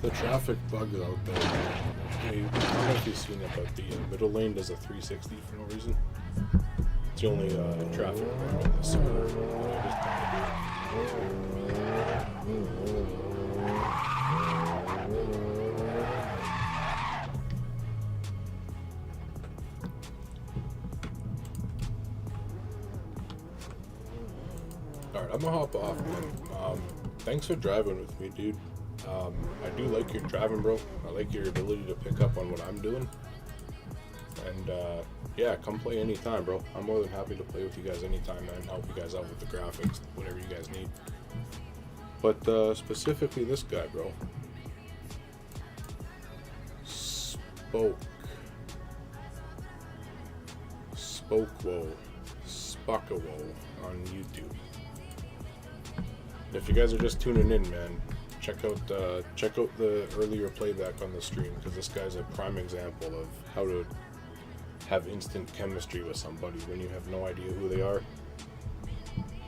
the traffic bug out there. Hey, I don't know if you've seen it, but the middle lane does a 360 for no reason. It's the only traffic bug in this server. Alright, I'm gonna hop off, man. Thanks for driving with me, dude. I do like your driving, bro. I like your ability to pick up on what I'm doing. And yeah, come play anytime, bro. I'm more than happy to play with you guys anytime, man. Help you guys out with the graphics, whatever you guys need. But specifically this guy, bro. Spokwo on YouTube. If you guys are just tuning in, man, check out the earlier playback on the stream, because this guy's a prime example of how to have instant chemistry with somebody when you have no idea who they are.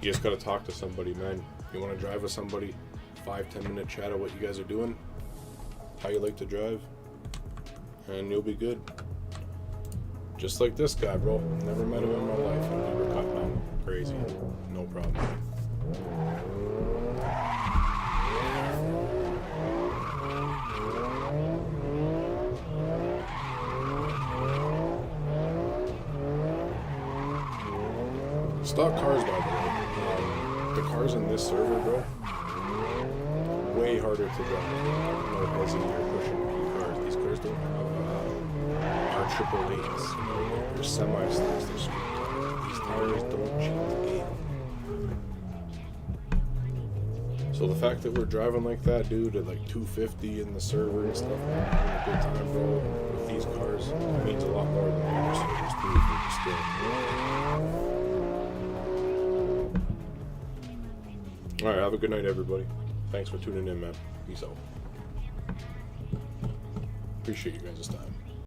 You just gotta talk to somebody, man. You want to drive with somebody, 5-10 minute chat of what you guys are doing, how you like to drive, and you'll be good. Just like this guy, bro. Never met him in my life, and we were cutting out crazy. No problem. Stock cars, by the way. The cars in this server, bro, way harder to drive. No busy or pushing P cars. These cars don't have triple A's. You know, they're semi-slicks, they're street tires. These tires don't cheat the game. So the fact that we're driving like that, dude, at like 250 in the server and stuff, man, having a good time, bro, with these cars, it means a lot more than the other servers do. Still. Alright, have a good night, everybody. Thanks for tuning in, man. Peace out. Appreciate you guys' time.